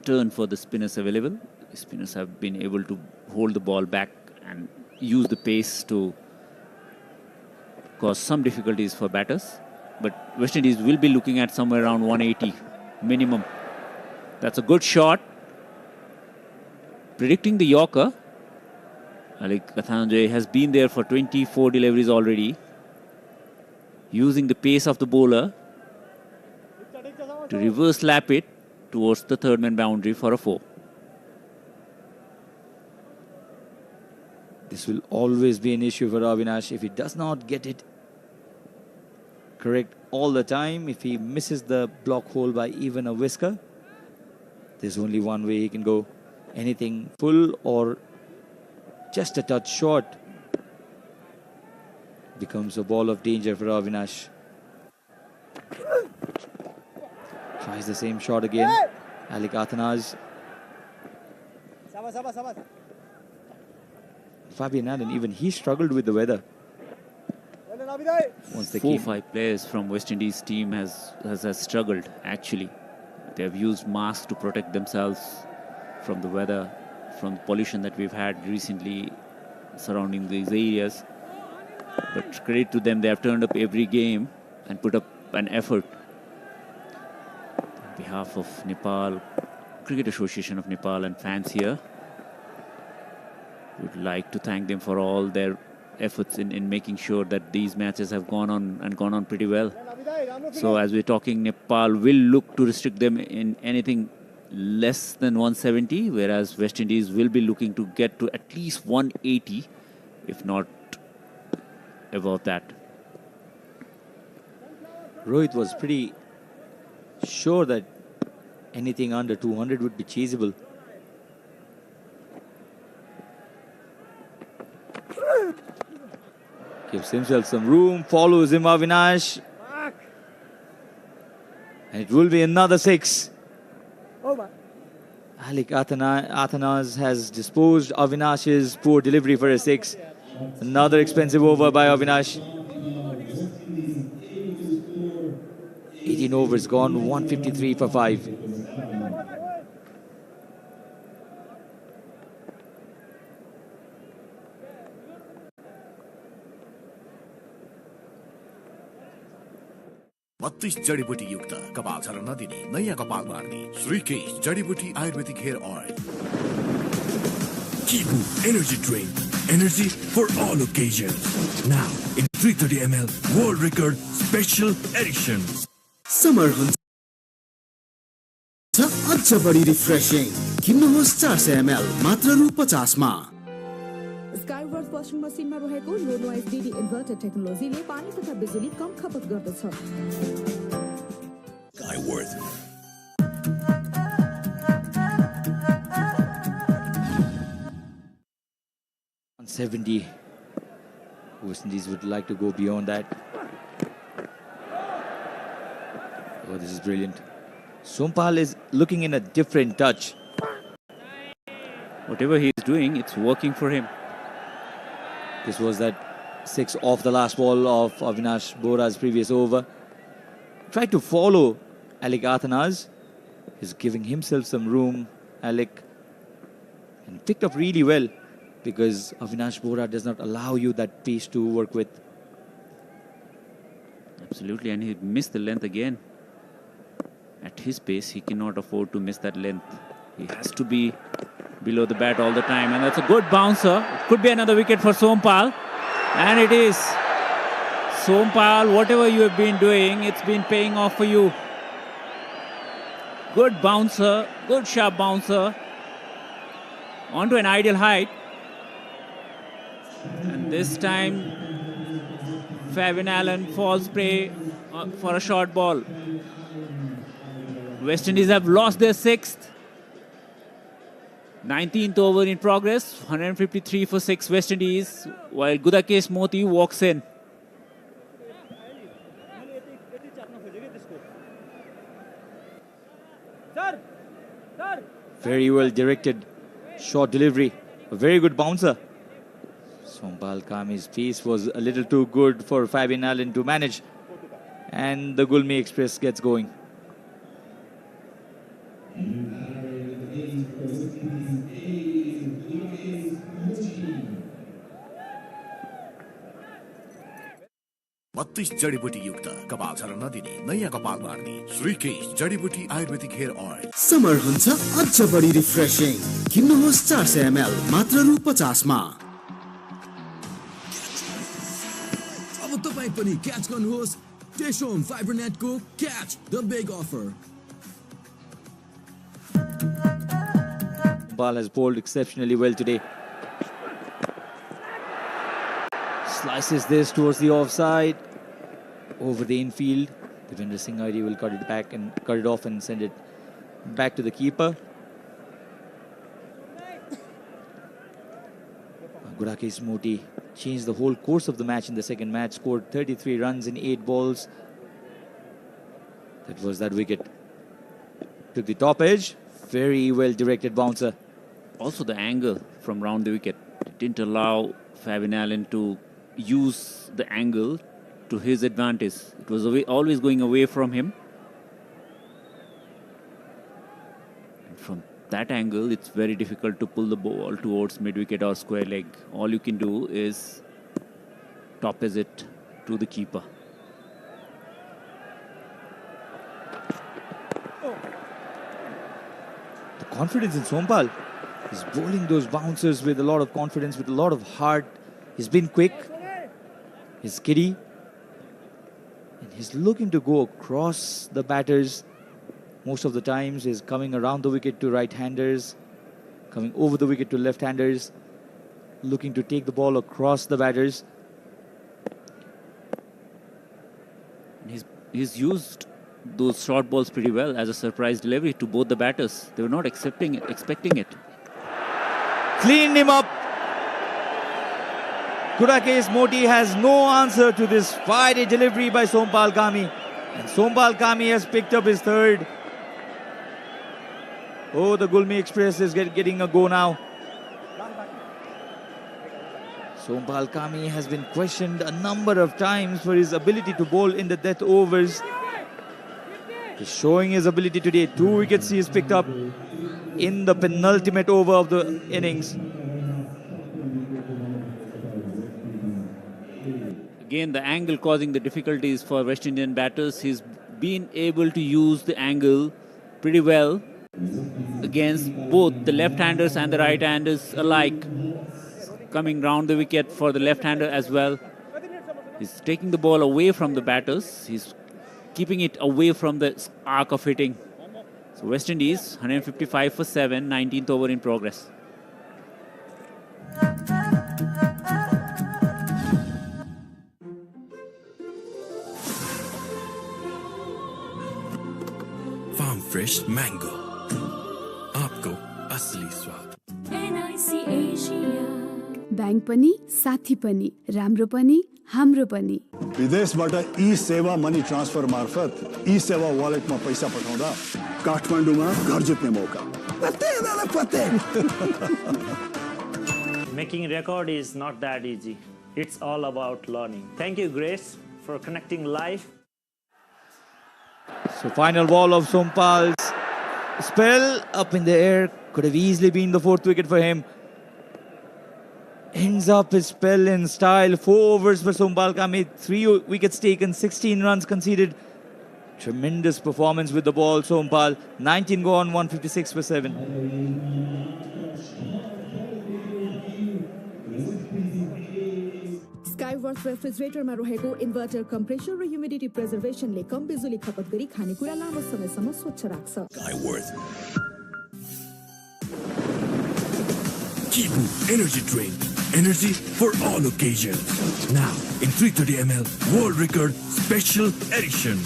turn for the spinners available. The spinners have been able to hold the ball back and use the pace to cause some difficulties for batters. But West Indies will be looking at somewhere around 180 minimum. That's a good shot. Predicting the Yorker, Alik Kathanjay has been there for 24 deliveries already. Using the pace of the bowler to reverse lap it towards the third man boundary for a 4. This will always be an issue for Avinash if he does not get it correct all the time. If he misses the block hole by even a whisker, there's only one way he can go. Anything full or just a touch short becomes a ball of danger for Avinash. Tries the same shot again. Alik Athanaz. Fabian Allen, even he struggled with the weather. Once they 4-5 players from West Indies team has struggled actually. They have used masks to protect themselves from the weather, from the pollution that we've had recently surrounding these areas. But credit to them, they have turned up every game and put up an effort. On behalf of Nepal, Cricket Association of Nepal and fans here, would like to thank them for all their efforts in making sure that these matches have gone on pretty well. So as we're talking, Nepal will look to restrict them in anything less than 170, whereas West Indies will be looking to get to at least 180, if not above that. Rohit was pretty sure that anything under 200 would be chaseable. Gives himself some room, follows him Avinash. And it will be another 6. Alik Athanaz has disposed Avinash's poor delivery for a 6. Another expensive over by Avinash. 18 overs gone, 153 for 5. जडीबुटी युक्त कपाल झर्न नदिने नयाँ कपाल मार्ने श्रीकेश जडीबुटी Ayurvedic hair oil Kibu Energy Drink. Energy for all occasions. Now in 330 ml World Record Special Edition. Summer हुन्छ अझ बढी रिफ्रेशिङ किन्नुहोस् 400 ml मात्र रु 50 मा। स्काईवर्थ वाशिङ मसिनमा रहेको लो नोइज डीडी इन्भर्टर टेक्नोलोजीले पानी तथा बिजुली कम खपत गर्दछ। Skyworth. On 70, West Indies would like to go beyond that. Oh, this is brilliant. Sompal is looking in a different touch. Whatever he is doing, it's working for him. This was that 6 off the last ball of Avinash Bora's previous over. Tried to follow Alik Athanaz. He's giving himself some room. Alik and picked up really well because Avinash Bora does not allow you that pace to work with. Absolutely, and he missed the length again. At his pace, he cannot afford to miss that length. He has to be below the bat all the time, and that's a good bouncer. Could be another wicket for Sompal, and it is. Sompal, whatever you have been doing, it's been paying off for you. Good bouncer, good sharp bouncer. Onto an ideal height. And this time, Fabian Allen falls prey for a short ball. West Indies have lost their 6th. 19th over in progress, 153 for 6 West Indies, while Gudakesh Moti walks in. Very well directed short delivery. A very good bouncer. Sompal Kami's pace was a little too good for Fabian Allen to manage. And the Gulmi Express gets going. बत्तीस जडीबुटी युक्त कपाल झर्न नदिने नयाँ कपाल मार्ने श्रीकेश जडीबुटी Ayurvedic hair oil summer हुन्छ अझ बढी रिफ्रेशिङ किन्नुहोस् 400 ml मात्र रु 50 मा अब तपाई पनि क्याच गर्नुहोस् टेशोम फाइबरनेटको catch the big offer Ball has bowled exceptionally well today. Slices this towards the offside. Over the infield. Devendra Singh Airi will cut it back and cut it off and send it back to the keeper. Gudakesh Moti changed the whole course of the match in the second match. Scored 33 runs in 8 balls. That was that wicket. Took the top edge. Very well directed bouncer. Also the angle from round the wicket. It didn't allow Fabian Allen to use the angle to his advantage. It was always going away from him. And from that angle, it's very difficult to pull the ball towards mid-wicket or square leg. All you can do is top edge it to the keeper. The confidence in Sompal. He's bowling those bouncers with a lot of confidence, with a lot of heart. He's been quick. He's giddy. And he's looking to go across the batters. Most of the times he's coming around the wicket to right-handers, coming over the wicket to left-handers, looking to take the ball across the batters. He's used those short balls pretty well as a surprise delivery to both the batters. They were not expecting it. Cleaned him up. Gudakesh Moti has no answer to this fiery delivery by Sompal Kami. And Sompal Kami has picked up his 3rd. Oh, the Gulmi Express is getting a go now. Sompal Kami has been questioned a number of times for his ability to bowl in the death overs. He's showing his ability today. 2 wickets he has picked up in the penultimate over of the innings. Again, the angle causing the difficulties for West Indian batters. He's been able to use the angle pretty well against both the left-handers and the right-handers alike. Coming round the wicket for the left-hander as well. He's taking the ball away from the batters. He's keeping it away from the arc of hitting. So West Indies, 155 for 7, 19th over in progress. Farm fresh mango. आपको असली स्वाद. Bank पनि साथी पनि राम्रो पनि हाम्रो पनि विदेशबाट ई सेवा मनी ट्रान्सफर मार्फत ई सेवा वालेटमा पैसा पठाउँदा काठमाडौँमा घर जित्ने मौका. Making record is not that easy. It's all about learning. Thank you, Grace, for connecting live. So final ball of Sompal's spell up in the air, Could have easily been the 4th wicket for him. Ends up his spell in style. 4 overs for Sompal Kame. 3 wickets taken, 16 runs conceded. Tremendous performance with the ball, Sompal. 19 gone, 156 for 7. स्काईवर्थ रेफ्रिजरेटरमा रहेको inverter compressor र humidity प्रिजर्भेसनले कम बिजुली खपत गरी खानेकुरा लामो समयसम्म स्वच्छ राख्छ। Skyworth. Kibu Energy Drink. Energy for all occasions. Now in 330 ml World Record Special Edition.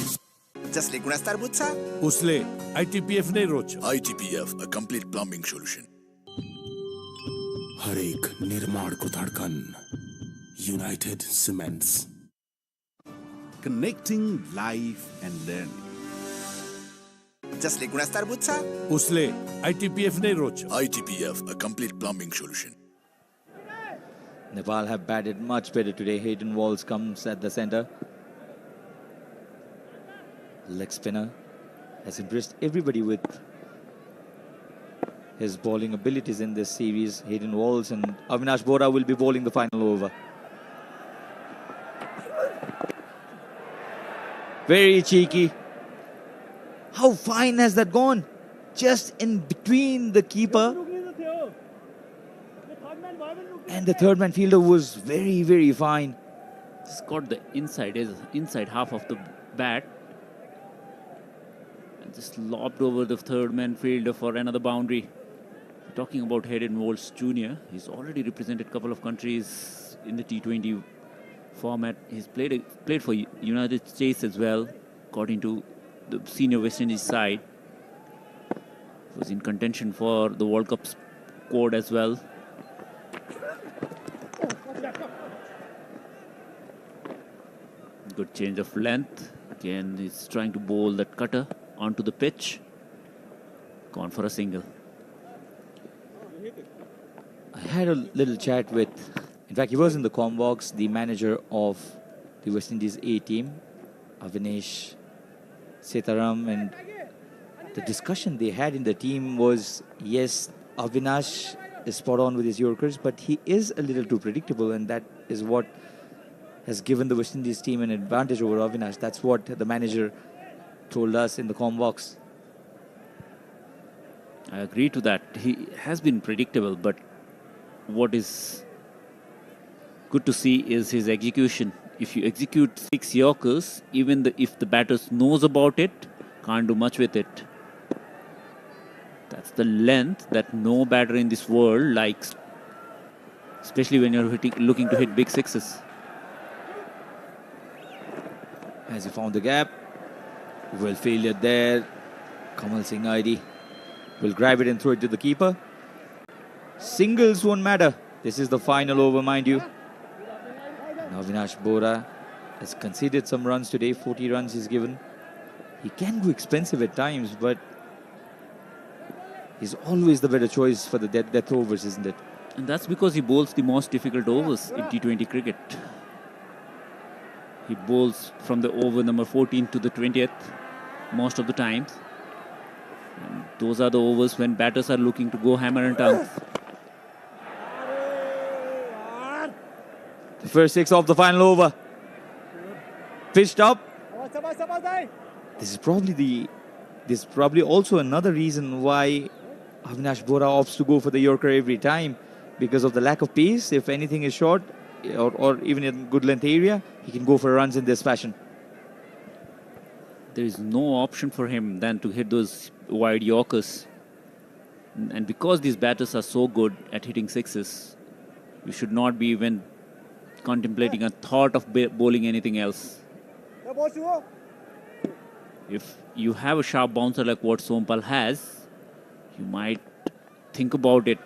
जसले गुणस्तर बुझ्छ उसले ITPF नै रोज्छ। ITPF, a complete plumbing solution. हरेक निर्माणको धड्कन United Cements. Connecting life and learning. जसले गुणस्तर बुझ्छ उसले ITPF नै रोज्छ। ITPF, a complete plumbing solution. Nepal have batted much better today. Hayden Walls comes at the centre. Leg spinner has impressed everybody with his bowling abilities in this series. Hayden Walls and Avinash Bora will be bowling the final over. Very cheeky. How fine has that gone? Just in between the keeper and the third man fielder was very, very fine. Just got the inside half of the bat and just lobbed over the third man fielder for another boundary. Talking about Hayden Walsh Jr., he's already represented a couple of countries in the T20 format. He's played for United States as well, got into the senior West Indies side. Was in contention for the World Cup squad as well. Good change of length. Again, he's trying to bowl that cutter onto the pitch. Gone for a single. I had a little chat with, in fact, he was in the comm box, the manager of the West Indies A team, Avinash Setaram, and the discussion they had in the team was, yes, Avinash is spot on with his Yorkers, but he is a little too predictable, and that is what has given the West Indies team an advantage over Avinash. That's what the manager told us in the comm box. I agree to that. He has been predictable, but what is good to see is his execution. If you execute 6 Yorkers, even if the batter knows about it, can't do much with it. That's the length that no batter in this world likes, especially when you're looking to hit big sixes. As he found the gap, well, failure there. Kamal Singh Airi will grab it and throw it to the keeper. Singles won't matter. This is the final over, mind you. Now Avinash Bora has conceded some runs today. 40 runs he's given. He can go expensive at times, but he's always the better choice for the death overs, isn't it? And that's because he bowls the most difficult overs in T20 cricket. He bowls from the over number 14 to the 20th most of the times. And those are the overs when batters are looking to go hammer and tongs. The first 6 of the final over. Pitched up. This is probably also another reason why Avinash Bora opts to go for the Yorker every time, because of the lack of pace. If anything is short or even in good length area, he can go for runs in this fashion. There is no option for him than to hit those wide Yorkers. And because these batters are so good at hitting sixes, you should not be even contemplating a thought of bowling anything else. If you have a sharp bouncer like what Sompal has, you might think about it.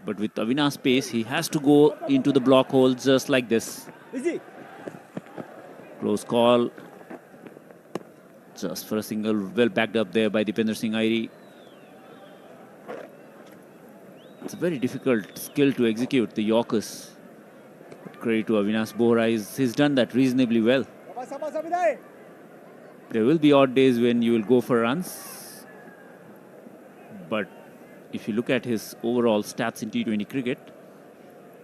But with Avinash's pace, he has to go into the block hole just like this. Close call. Just for a single, well backed up there by Dipender Singh Airi. It's a very difficult skill to execute, the Yorkers. But credit to Avinash Bora, he's done that reasonably well. There will be odd days when you will go for runs, but if you look at his overall stats in T20 cricket,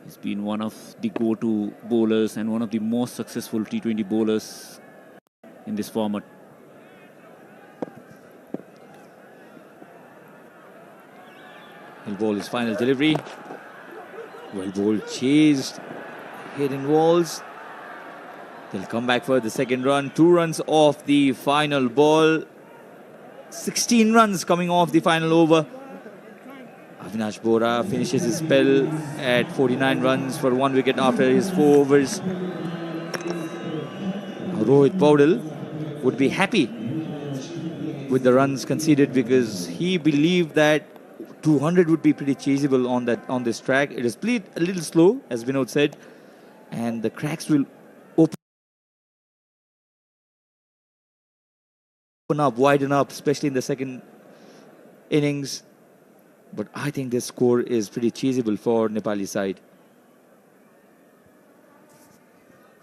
he's been one of the go-to bowlers and one of the most successful T20 bowlers in this format. He'll bowl his final delivery. Well bowled, chased, hitting walls. They'll come back for the second run. 2 runs off the final ball. 16 runs coming off the final over. Avinash Bora finishes his spell at 49 runs for 1 wicket after his 4 overs. Rohit Paudel would be happy with the runs conceded because he believed that 200 would be pretty chaseable on this track. It is played a little slow, as Vinod said, and the cracks will open up, widen up, especially in the second innings. But I think this score is pretty chaseable for Nepali side.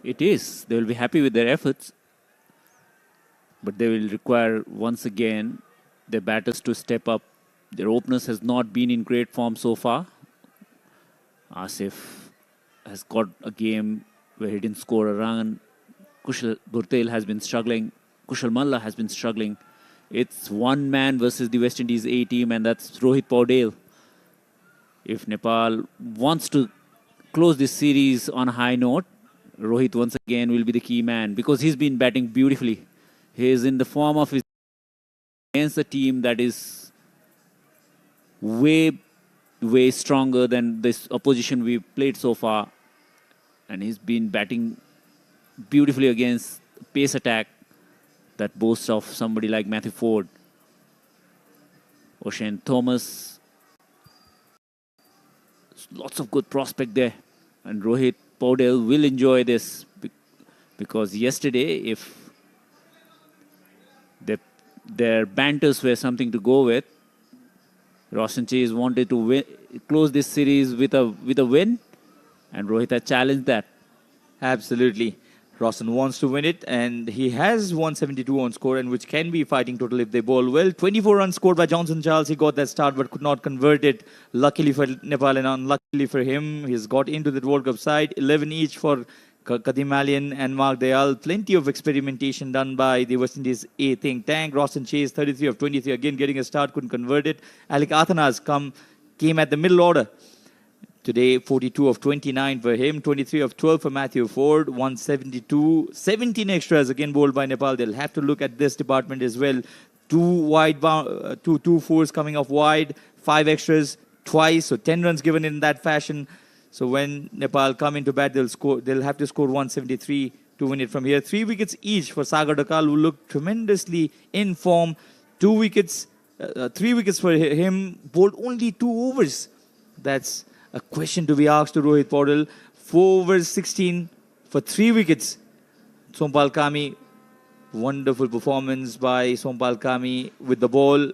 It is. They will be happy with their efforts, but they will require once again their batters to step up. Their openers has not been in great form so far. Asif has got a game where he didn't score a run. Kushal Gurtel has been struggling. Kushal Malla has been struggling. It's one man versus the West Indies A team, and that's Rohit Paudel. If Nepal wants to close this series on a high note, Rohit once again will be the key man because he's been batting beautifully. He is in the form of his against a team that is way stronger than this opposition we've played so far. And he's been batting beautifully against pace attack that boasts of somebody like Matthew Ford. O'Shane Thomas. Lots of good prospect there. And Rohit Paudel will enjoy this because yesterday, if their banters were something to go with, Roshan Chase wanted to close this series with a win, and Rohit had challenged that. Absolutely. Roshan wants to win it, and he has 172 on score, and which can be fighting total if they bowl well. 24 runs scored by Johnson Charles. He got that start but could not convert it. Luckily for Nepal and unluckily for him, he's got into the World Cup side. 11 each for Kadim Alian and Mark Dayal. Plenty of experimentation done by the West Indies A think tank. Roshan Chase, 33 of 23, again getting a start, couldn't convert it. Alec Athanas came at the middle order. Today, 42 of 29 for him, 23 of 12 for Matthew Ford, 172, 17 extras again bowled by Nepal. They'll have to look at this department as well. 2 fours coming off wide, 5 extras twice, so 10 runs given in that fashion. So when Nepal come into bat, they'll have to score 173 to win it from here. 3 wickets each for Sagar Dakal, who looked tremendously in form. 3 wickets for him, bowled only 2 overs. That's a question to be asked to Rohit Paudel. 4 overs, 16 for 3 wickets. Sompal Kami, wonderful performance by Sompal Kami with the ball.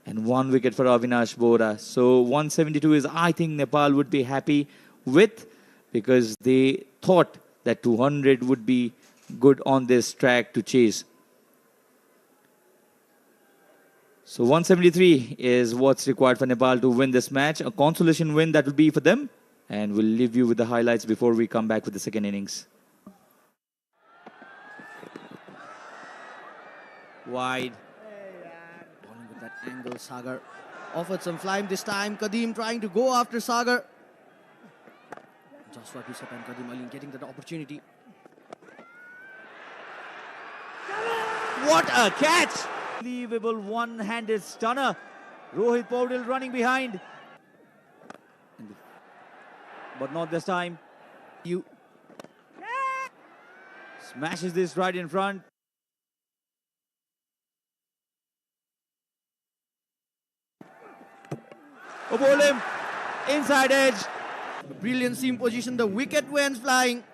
And 1 wicket for Avinash Bora. So 172 is, I think, Nepal would be happy with, because they thought that 200 would be good on this track to chase. So 173 is what's required for Nepal to win this match. A consolation win that will be for them. And we'll leave you with the highlights before we come back with the second innings. Wide. Bowling with that angle, Sagar offered some flying this time. Kadim trying to go after Sagar. Joshua Bishop and Kadim Ali getting that opportunity. What a catch! Unbelievable one-handed stunner. Rohit Paudel running behind. But not this time. Smashes this right in front. Oh, bowl him. Inside edge. The brilliant seam position. The wicket went flying.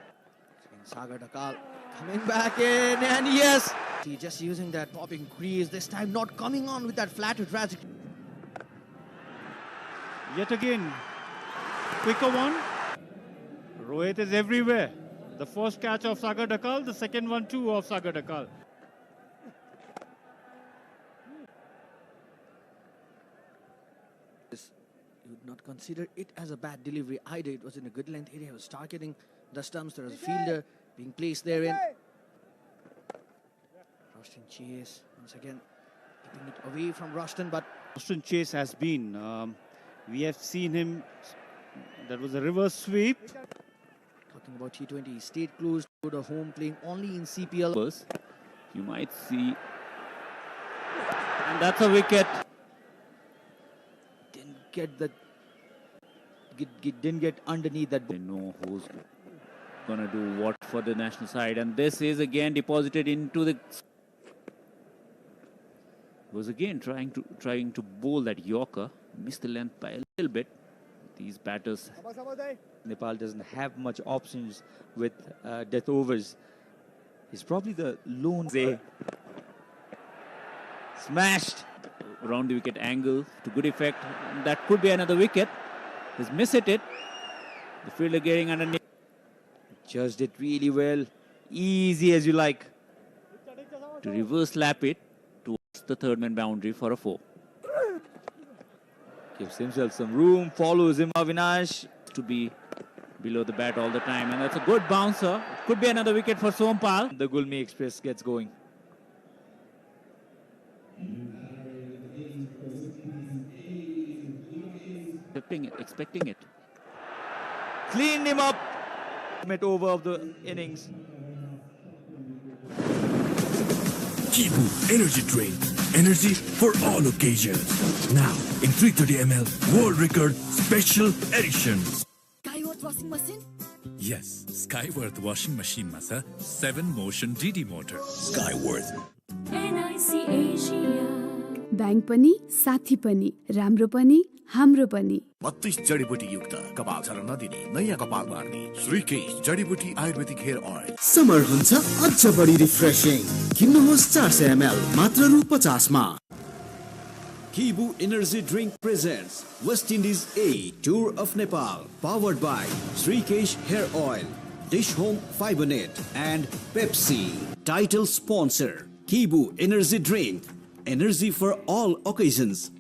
Sagar Dakal coming back in, and yes, he just using that popping crease this time, not coming on with that flatter trajectory. Yet again, quicker one. Rohit is everywhere. The first catch of Sagar Dakal, the second one too of Sagar Dakal. consider it as a bad delivery either. It was in a good length area. He was targeting the stumps. There was a fielder being placed therein. Rushton Chase once again keeping it away from Rushton, but Rushton Chase has been. We have seen him. That was a reverse sweep. talking about T20, he stayed close to the home, playing only in CPL. You might see, and that's a wicket. Didn't get underneath that. They know who's gonna do what for the national side, and this is again deposited into the. Was again trying to bowl that Yorker, missed the length by a little bit. These batters. Nepal doesn't have much options with death overs. He's probably the lone. Smashed around the wicket angle to good effect. That could be another wicket. He's missed it. The fielder getting underneath. Judged it really well. Easy as you like. To reverse lap it towards the third man boundary for a 4. Gives himself some room. Follows him, Avinash. To be below the bat all the time. And that's a good bouncer. Could be another wicket for Sompal. The Gulmi Express gets going. Expecting it. Cleaned him up. Met over of the innings. Kibu Energy Drink. Energy for all occasions. Now in 330 ml World Record Special Edition. Skyworth washing machine? Yes, Skyworth washing machine ma cha 7 motion DD motor. Skyworth. NIC Asia. Bank पनि साथी पनि राम्रो पनि हाम्रो पनि 32 जडीबुटी युक्त कपाल झर्न नदिने नयाँ कपाल मार्ने श्रीकेश जडीबुटी आयुर्वेदिक हेयर ऑयल समर हुन्छ अझ बढी रिफ्रेशिङ किन्नुहोस् 400 ml मात्र रु 50 मा Kibu Energy Drink presents West Indies A Tour of Nepal, powered by Srikesh Hair Oil, Dish Home Fibernet and Pepsi. Title sponsor Kibu Energy Drink, energy for all occasions.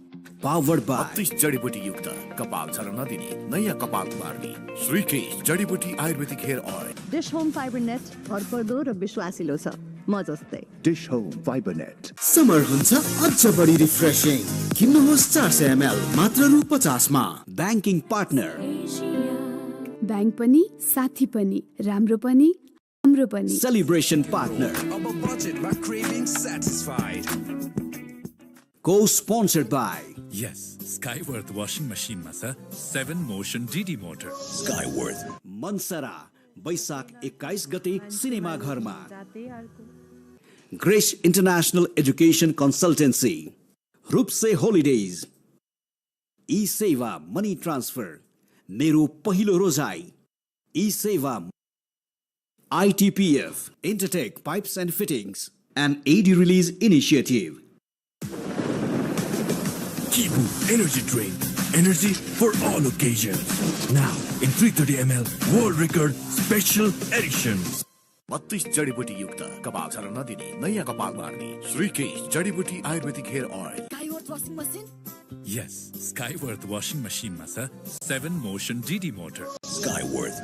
Powered by 32 जडीबुटी युक्त कपाल झर्न नदिने नयाँ कपाल मार्ने श्रीकेश जडीबुटी Ayurvedic hair oil Dish Home Fibernet भरपर्दो र विश्वासिलो छ म जस्तै डिश होम फाइबरनेट समर हुन्छ अझ बढी रिफ्रेशिङ किन्नुहोस् 400 ml मात्र रु 50 मा ब्याङ्किङ पार्टनर ब्याङ्क पनि साथी पनि राम्रो पनि हाम्रो पनि celebration partner Of a budget, my cravings satisfied. Co-sponsored by Yes, Skyworth washing machine ma cha 7 motion DD motor. Skyworth मन्सरा वैशाख 21 गते सिनेमा घरमा ग्रेस इंटरनेशनल एजुकेशन कंसल्टेंसी रूपसे हॉलिडेज ई सेवा मनी ट्रांसफर मेरो पहिलो रोजाई ई सेवा ITPF Intertech Pipes and Fittings and AD Release Initiative. Kibu Energy Drink. Energy for all occasions. Now in 330 ml World Record Special Edition. 32 जडीबुटी युक्त कपाल झर्न नदिने नयाँ कपाल मार्ने श्रीकेश जडीबुटी Ayurvedic hair oil Skyworth washing machine? Yes, Skyworth washing machine ma cha 7 motion DD motor. Skyworth.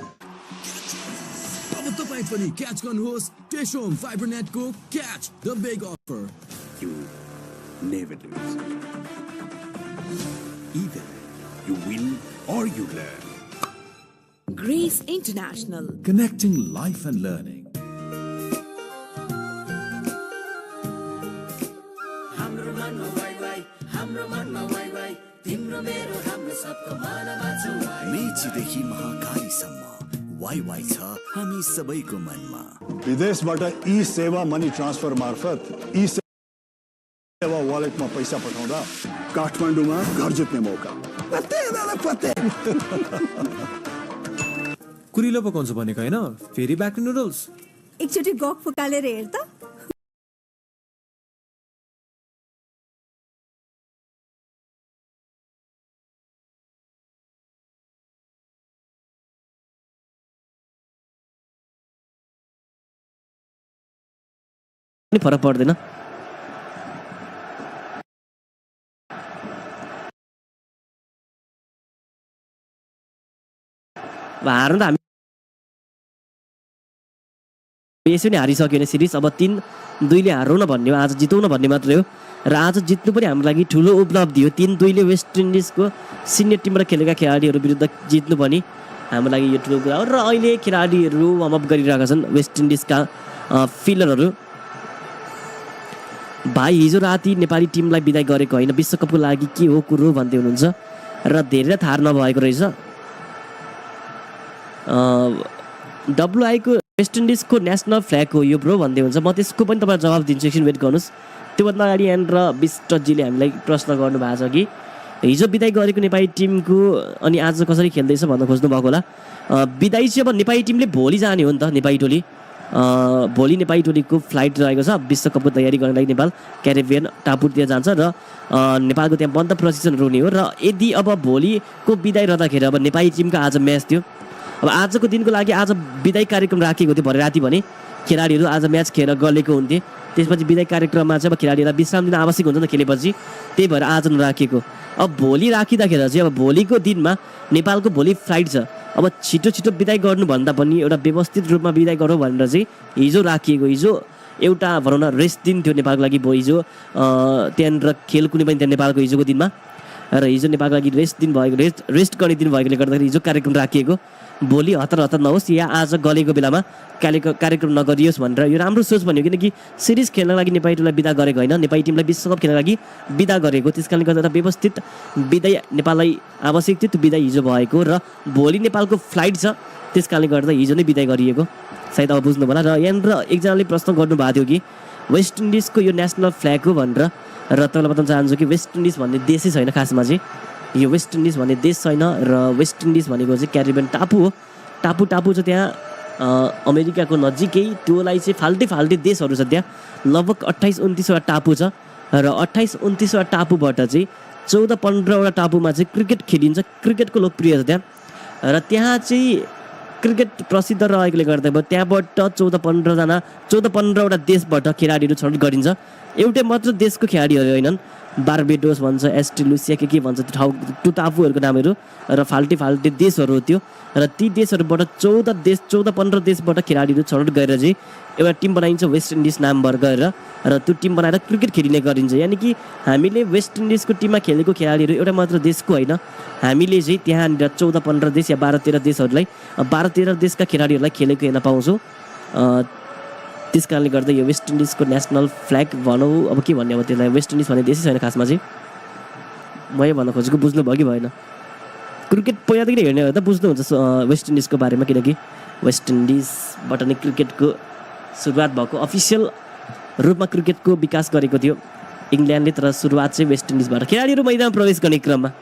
अब तपाईं पनि क्याच गर्नुहोस् टेशोम फाइबरनेटको catch the big offer. You never lose. Either you win or you learn. Grace International. Connecting life and learning. हाम्रो मनमा वाइ वाइ तिम्रो मेरो हाम्रो सबको मनमा छ वाइ मेचीदेखि महाकालीसम्म वाइ वाइ छ हामी सबैको मनमा विदेशबाट ई सेवा मनी ट्रान्सफर मार्फत ई सेवा वालेटमा पैसा पठाउँदा काठमाडौँमा घर जित्ने मौका पत्ते कुरिलो पकाउँछ भनेको हैन फेरि ब्याक नुडल्स एकचोटि गफ फुकालेर हेर त फरक पर्दैन हार्नु त हामी यसो नि हारिसक्यो भने सिरिज अब 3-2 हारौँ न भन्ने हो, आज जितौँ न भन्ने मात्रै हो र आज जित्नु पनि हाम्रो लागि ठुलो उपलब्धि हो। 3-2 वेस्ट इन्डिजको सिनियर टिमबाट खेलेका खेलाडीहरू विरुद्ध जित्नु पनि हाम्रो लागि यो ठुलो कुरा हो। र अहिले खेलाडीहरू वार्मअप गरिरहेका छन् वेस्ट इन्डिजका फिल्डरहरू। भाइ हिजो राति नेपाली टिमलाई बिदाई गरेको होइन, विश्वकपको लागि के हो कुरो भन्दै हुनुहुन्छ र धेरै थाहा नभएको रहेछ। WI को वेस्ट इन्डिजको नेसनल फ्ल्याग हो यो ब्रो भन्दै हुन्छ। म त्यसको पनि तपाईँलाई जवाब दिन्छु, एकछिन वेट गर्नुहोस्। त्योभन्दा अगाडि यहाँनिर विष्टजीले हामीलाई प्रश्न गर्नुभएको छ कि हिजो बिदाई गरेको नेपाली टिमको अनि आज कसरी खेल्दैछ भन्न खोज्नु भएको होला। बिदाई चाहिँ अब नेपाली टिमले भोलि जाने हो नि त। नेपाली टोली भोलि नेपाली टोलीको फ्लाइट रहेको छ विश्वकपको तयारी गर्नलाई नेपाल क्यारिबियन टापुतिर जान्छ र नेपालको त्यहाँ बन्द प्रशिक्षणहरू हुने हो। र यदि अब भोलिको बिदाई रहँदाखेरि अब नेपाली टिमको आज म्याच थियो, अब आजको दिनको लागि आज बिदाई कार्यक्रम राखिएको थियो भरे राति भने खेलाडीहरू आज म्याच खेलेर गलेको हुन्थे। त्यसपछि बिदाई कार्यक्रममा चाहिँ अब खेलाडीहरूलाई विश्राम दिन आवश्यक हुन्छ नि त खेलेपछि, त्यही भएर आज नराखिएको। अब भोलि राखिँदाखेरि चाहिँ अब भोलिको दिनमा नेपालको भोलि फ्लाइट छ। अब छिटो छिटो बिदाई गर्नुभन्दा पनि एउटा व्यवस्थित रूपमा बिदाई गरौँ भनेर चाहिँ हिजो राखिएको। हिजो एउटा भनौँ न रेस्ट दिन थियो नेपालको लागि। हिजो त्यहाँनिर खेल कुनै पनि थियो नेपालको हिजोको दिनमा र हिजो नेपालको लागि रेस्ट दिन भएको रेस्ट गर्ने दिन भएकोले गर्दाखेरि हिजो कार्यक्रम राखिएको। भोलि हतार नहोस् या आज गलेको बेलामा कार्यक्रम नगरियोस् भनेर यो राम्रो सोच भन्यो। किनकि सिरिज खेल्न लागि नेपाली टिमलाई बिदा गरेको होइन, नेपाली टिमलाई विश्वकप खेल्न लागि बिदा गरेको। त्यस कारणले गर्दा व्यवस्थित बिदाई नेपाललाई आवश्यक थियो, त्यो बिदाई हिजो भएको र भोलि नेपालको फ्लाइट छ। त्यस कारणले गर्दा हिजो नै बिदाई गरिएको, सायद अब बुझ्नु होला। र यहाँनिर एकजनाले प्रश्न गर्नुभएको थियो कि वेस्ट इन्डिजको यो नेसनल फ्ल्याग हो भनेर, र तपाईँलाई बताउन चाहन्छु कि वेस्ट इन्डिज भन्ने देशै छैन खासमा चाहिँ। यो वेस्ट इन्डिज भन्ने देश छैन र वेस्ट इन्डिज भनेको चाहिँ क्यारिबियन टापु हो। टापु चाहिँ त्यहाँ अमेरिकाको नजिकै, त्योलाई चाहिँ फाल्टे देशहरू छ त्यहाँ। लगभग 28-29वटा टापु छ र 28-29वटा टापुबाट चाहिँ 14-15वटा टापुमा चाहिँ क्रिकेट खेलिन्छ। क्रिकेटको लोकप्रिय छ त्यहाँ र त्यहाँ चाहिँ क्रिकेट प्रसिद्ध रहेकोले गर्दा त्यहाँबाट 14-15वटा देशबाट खेलाडीहरू छनौट गरिन्छ। एउटै मात्र देशको खेलाडीहरू होइनन्, बार्बेडोस भन्छ, एस्ट्रेलुसिया के भन्छ त्यो टापुहरूको नामहरू र फाल्टे देशहरू हो त्यो। र ती देशहरूबाट 14-15 देशबाट खेलाडीहरू छनौट गरेर चाहिँ एउटा टिम बनाइन्छ वेस्ट इन्डिज नामबाट गरेर, र त्यो टिम बनाएर क्रिकेट खेलिने गरिन्छ। यानि कि हामीले वेस्ट इन्डिजको टिममा खेलेको खेलाडीहरू एउटा मात्र देशको होइन, हामीले चाहिँ त्यहाँनिर 14-15 देश या 12-13 देशहरूलाई 12-13 देशका खेलाडीहरूलाई खेलेको हेर्न पाउँछौँ। त्यस कारणले गर्दा यो वेस्ट इन्डिजको नेसनल फ्ल्याग भनौँ, अब के भन्ने, अब त्यसलाई वेस्ट इन्डिज भन्ने देशै छैन खासमा चाहिँ। म यो भन्न खोजेको बुझ्नुभयो कि भएन? क्रिकेट पहिलादेखि हेर्ने हो त बुझ्नुहुन्छ वेस्ट इन्डिजको बारेमा, किनकि वेस्ट इन्डिजबाट नै क्रिकेटको सुरुवात भएको, अफिसियल रूपमा क्रिकेटको विकास गरेको थियो इङ्ल्यान्डले। तर सुरुवात चाहिँ वेस्ट इन्डिजबाट। खेलाडीहरू मैदानमा प्रवेश गर्ने क्रममा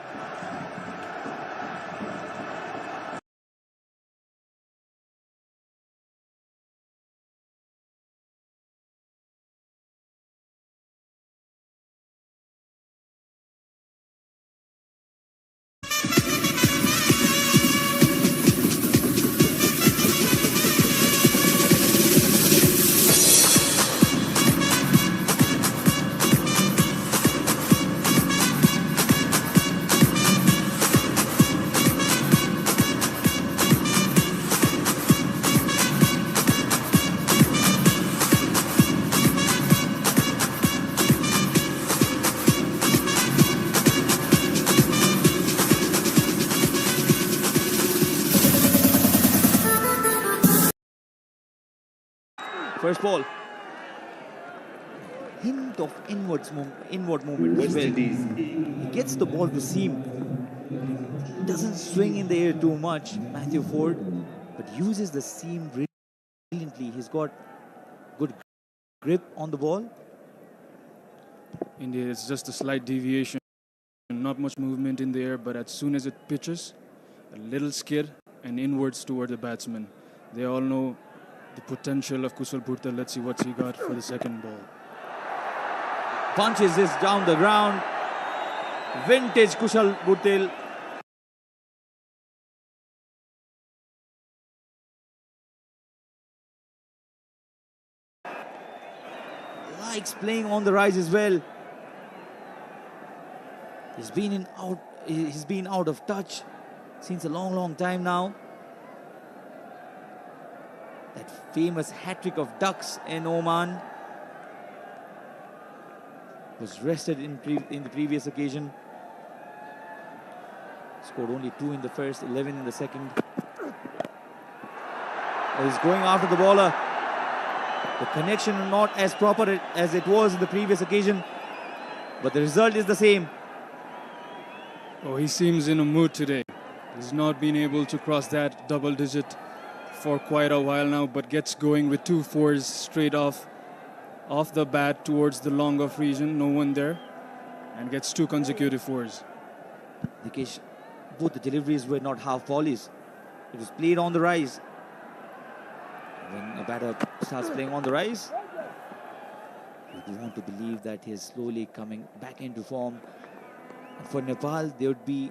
First ball. Hint of inward movement. He gets the ball to seam. Doesn't swing in the air too much, Matthew Ford, but uses the seam brilliantly. He's got good grip on the ball. India, it's just a slight deviation. Not much movement in the air, but as soon as it pitches, a little skid and inwards toward the batsman. They all know the potential of Kushal Bhutta. Let's see what he got for the second ball. Punches this down the ground. Vintage Kushal Bhutta. Likes playing on the rise as well. He's been out of touch since a long time now. That famous hat-trick of ducks in Oman was rested in the previous occasion. Scored only 2 in the first, 11 in the second. He's going after the bowler. The connection not as proper as it was in the previous occasion, but the result is the same. Oh, he seems in a mood today. He's not been able to cross that double digit for quite a while now, but gets going with 2 fours straight off the bat towards the long off region, no one there, and gets 2 consecutive fours. Nikesh, both the deliveries were not half volleys. It was played on the rise. When a batter starts playing on the rise, you want to believe that he's slowly coming back into form. And for Nepal, they would be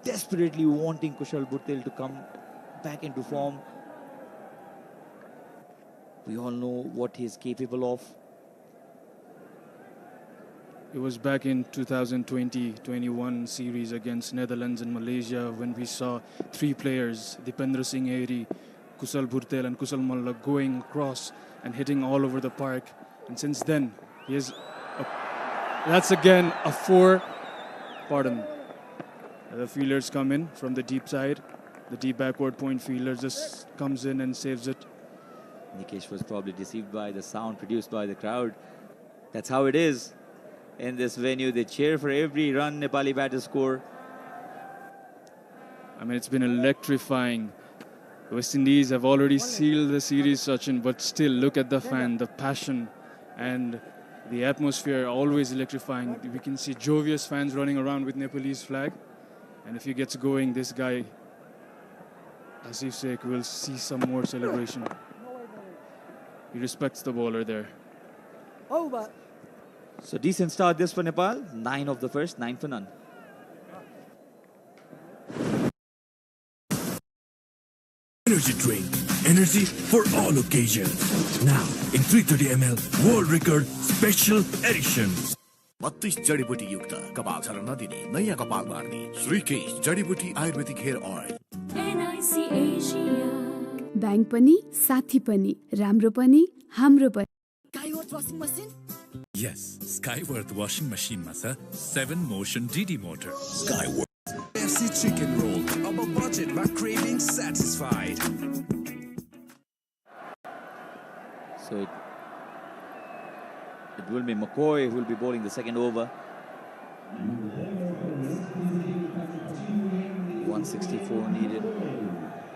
desperately wanting Kushal Bhurtel to come back into form. We all know what he is capable of. It was back in 2020-21 series against Netherlands and Malaysia when we saw 3 players, Dipendra Singh Ehri, Kushal Bhurtel and Kusal Malla, going across and hitting all over the park. And since then, he is that's again a 4. Pardon. The fielders come in from the deep side. The deep backward point fielder just comes in and saves it. Nikesh was probably deceived by the sound produced by the crowd. That's how it is in this venue. They cheer for every run Nepali batters score. I mean, it's been electrifying. The West Indies have already sealed the series, Sachin, but still, look at the fan, the passion, and the atmosphere, always electrifying. We can see jovious fans running around with Nepalese flag. And if he gets going, this guy, Asif Sheikh, will see some more celebration. He respects the bowler there. So decent start this for Nepal. 9 of the first, 9 for none. Energy drink. Energy for all occasions. Now in 330 ml world record special edition. 32 जडीबुटी युक्त कपाल झर्न नदिने नयाँ कपाल बार्ने श्रीकेश जडीबुटी Ayurvedic hair oil. NIC Asia bank पनि साथी पनि राम्रो पनि हाम्रो पनि Skyworth washing machine? Yes, Skyworth washing machine मा छ 7 motion DD motor. Skyworth FC chicken roll, above budget but craving satisfied. So it will be McCoy who will be bowling the second over. 164 needed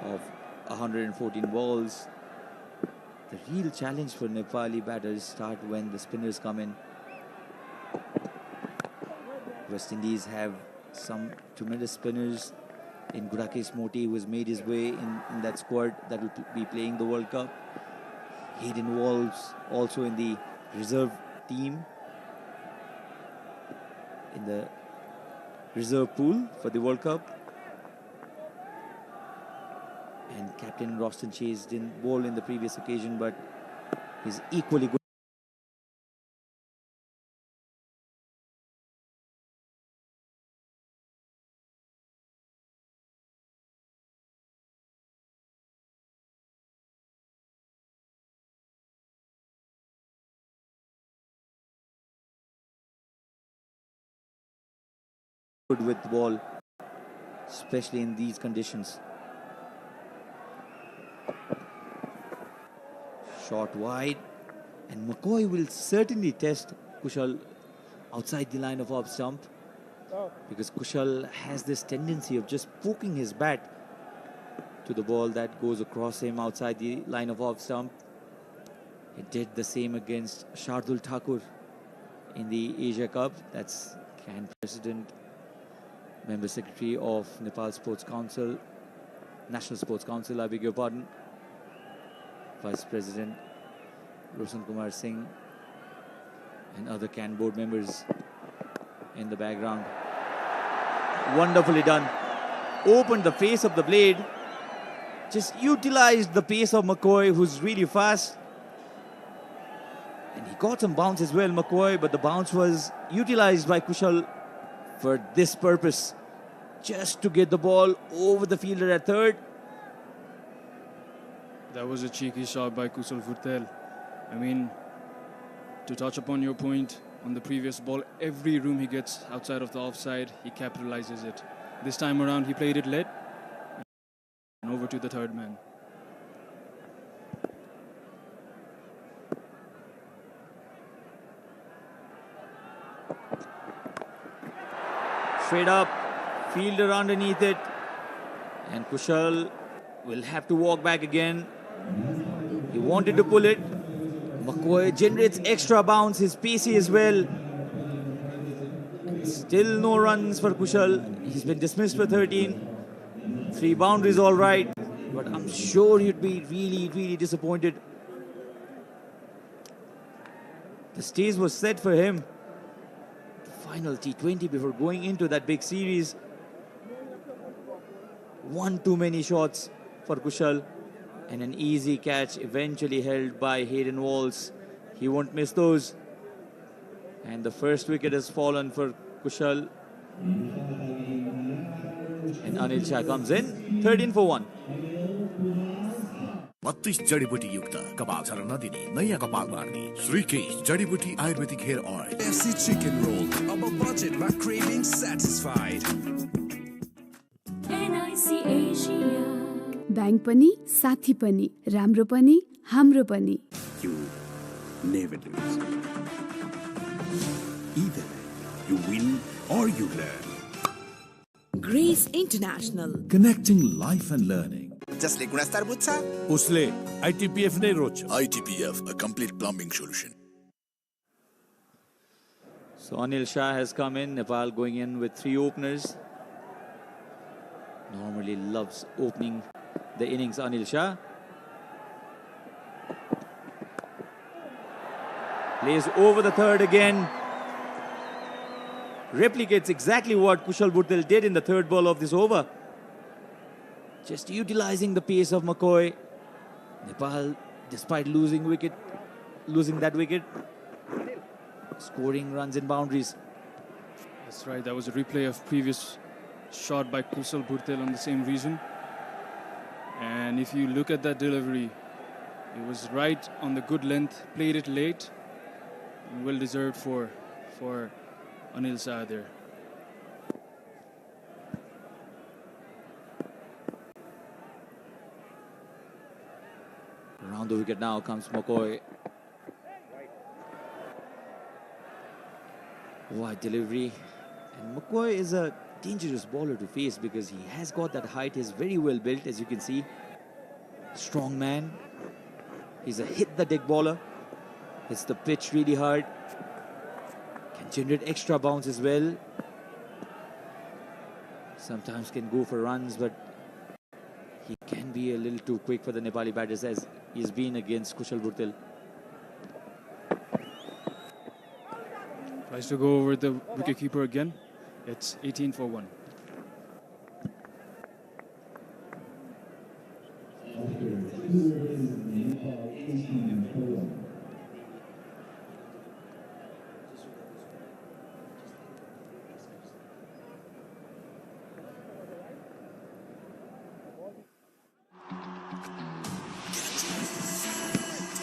of 114 balls. The real challenge for Nepali batters start when the spinners come in. West Indies have some tremendous spinners in Gurakesh Moti, who has made his way in that squad that will be playing the World Cup. Hayden Walls also in the reserve team, in the reserve pool for the World Cup. And Captain Roston Chase didn't bowl in the previous occasion, but he's equally good. With the ball, especially in these conditions. Shot wide, and McCoy will certainly test Kushal outside the line of off stump, because Kushal has this tendency of just poking his bat to the ball that goes across him outside the line of off stump. He did the same against Shardul Thakur in the Asia Cup. That's CAN President, Member Secretary of Nepal Sports Council, National Sports Council, I beg your pardon. Vice President Roshan Kumar Singh and other CAN board members in the background. Wonderfully done. Opened the face of the blade. Just utilized the pace of McCoy, who's really fast. And he got some bounce as well, McCoy, but the bounce was utilized by Kushal for this purpose, just to get the ball over the fielder at third. That was a cheeky shot by Kushal Bhurtel. I mean, to touch upon your point on the previous ball, every room he gets outside of the offside, he capitalizes it. This time around, he played it late and over to the third man. Straight up, fielder underneath it, and Kushal will have to walk back again. He wanted to pull it. McCoy generates extra bounce, he's pacey as well. And still no runs for Kushal. He's been dismissed for 13. 3 boundaries all right, but I'm sure he'd be really disappointed. The stage was set for him. Final T20 before going into that big series. One too many shots for Kushal, and an easy catch eventually held by Hayden Walls. He won't miss those. And the first wicket has fallen for Kushal. And Anil Shah comes in, 13 for 1. 32 जडीबुटी युक्त कपाल झर्न नदिने नयाँ कपाल बार्ने श्रीकेश जडीबुटी Ayurvedic hair oil KFC chicken roll. Above budget, my cravings satisfied. NIC Asia. Bank पनि साथी पनि राम्रो पनि हाम्रो पनि. You never lose. Either you win or you learn. Grace International. Connecting life and learning. जसले गुणस्तर बुझ्छ उसले ITPF नै रोज्छ. ITPF, a complete plumbing solution. So Anil Shah has come in, Nepal going in with 3 openers. Normally loves opening the innings, Anil Shah. Plays over the third again. Replicates exactly what Kushal Bhurtel did in the third ball of this over. Just utilizing the pace of McCoy. Nepal, despite losing that wicket, scoring runs in boundaries. That's right, that was a replay of previous shot by Kushal Bhurtel on the same region. And if you look at that delivery, it was right on the good length, played it late, and well deserved for Anil Shah there. Around the wicket now comes McCoy. Wide delivery. And McCoy is a dangerous bowler to face because he has got that height. He's very well built, as you can see. Strong man. He's a hit-the-deck bowler. Hits the pitch really hard. Can generate extra bounce as well. Sometimes can go for runs, but he can be a little too quick for the Nepali batters, as he's been against Kushal Bhurtel. Tries to go over the wicketkeeper again. It's 18 for 1.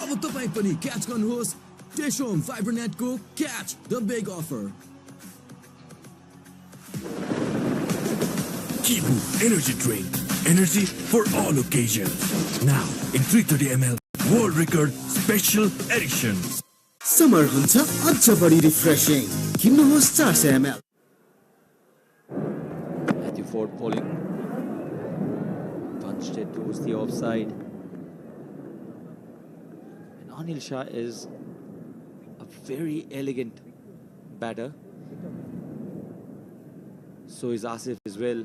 अब तपाई पनि catch गर्नुहोस् Dish Home Fiber Net को Catch the Big Offer. Kibu Energy Drink. Energy for all occasions. Now in 330 ml World Record Special Edition. Summer हुन्छ अझ बढी refreshing. किन्नुहोस् 400 ml. Matthew Ford bowling. Punched it towards the offside. And Anil Shah is a very elegant batter. So is Asif as well.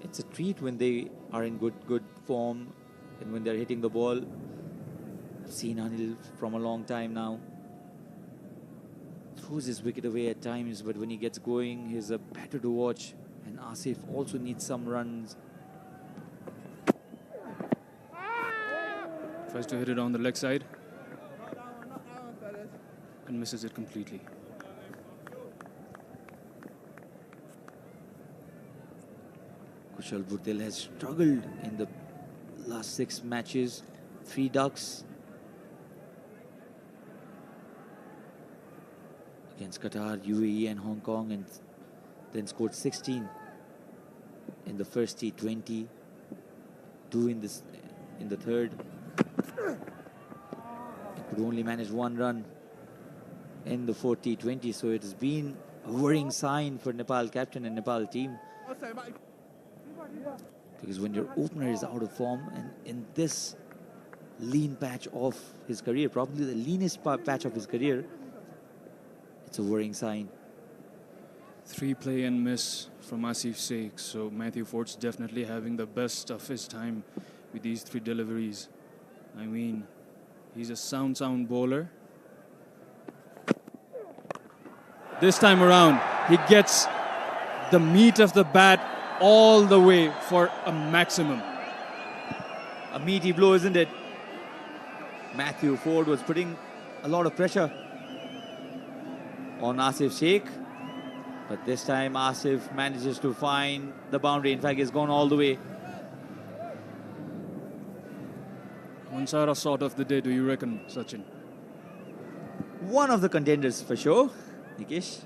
It's a treat when they are in good form and when they're hitting the ball. I've seen Anil from a long time now. Throws his wicket away at times, but when he gets going, he's a batter to watch. And Asif also needs some runs. Tries to hit it on the leg side and misses it completely. Kushal Bhurtel has struggled in the last 6 matches, 3 ducks. Against Qatar, UAE and Hong Kong, and then scored 16 in the first T20, 2 in the third. Could only manage 1 run in the 4th T20, so it has been a worrying sign for Nepal captain and Nepal team. Because when your opener is out of form and in this lean patch of his career, probably the leanest patch of his career, it's a worrying sign. 3 play and miss from Asif Sheikh, so Matthew Ford's definitely having the best of his time with these 3 deliveries. I mean, he's a sound bowler. This time around, he gets the meat of the bat all the way for a maximum. A meaty blow, isn't it? Matthew Ford was putting a lot of pressure on Asif Sheikh, but this time Asif manages to find the boundary. In fact, he's gone all the way. Mansara sort of the day, do you reckon, Sachin? One of the contenders for sure, Nikesh.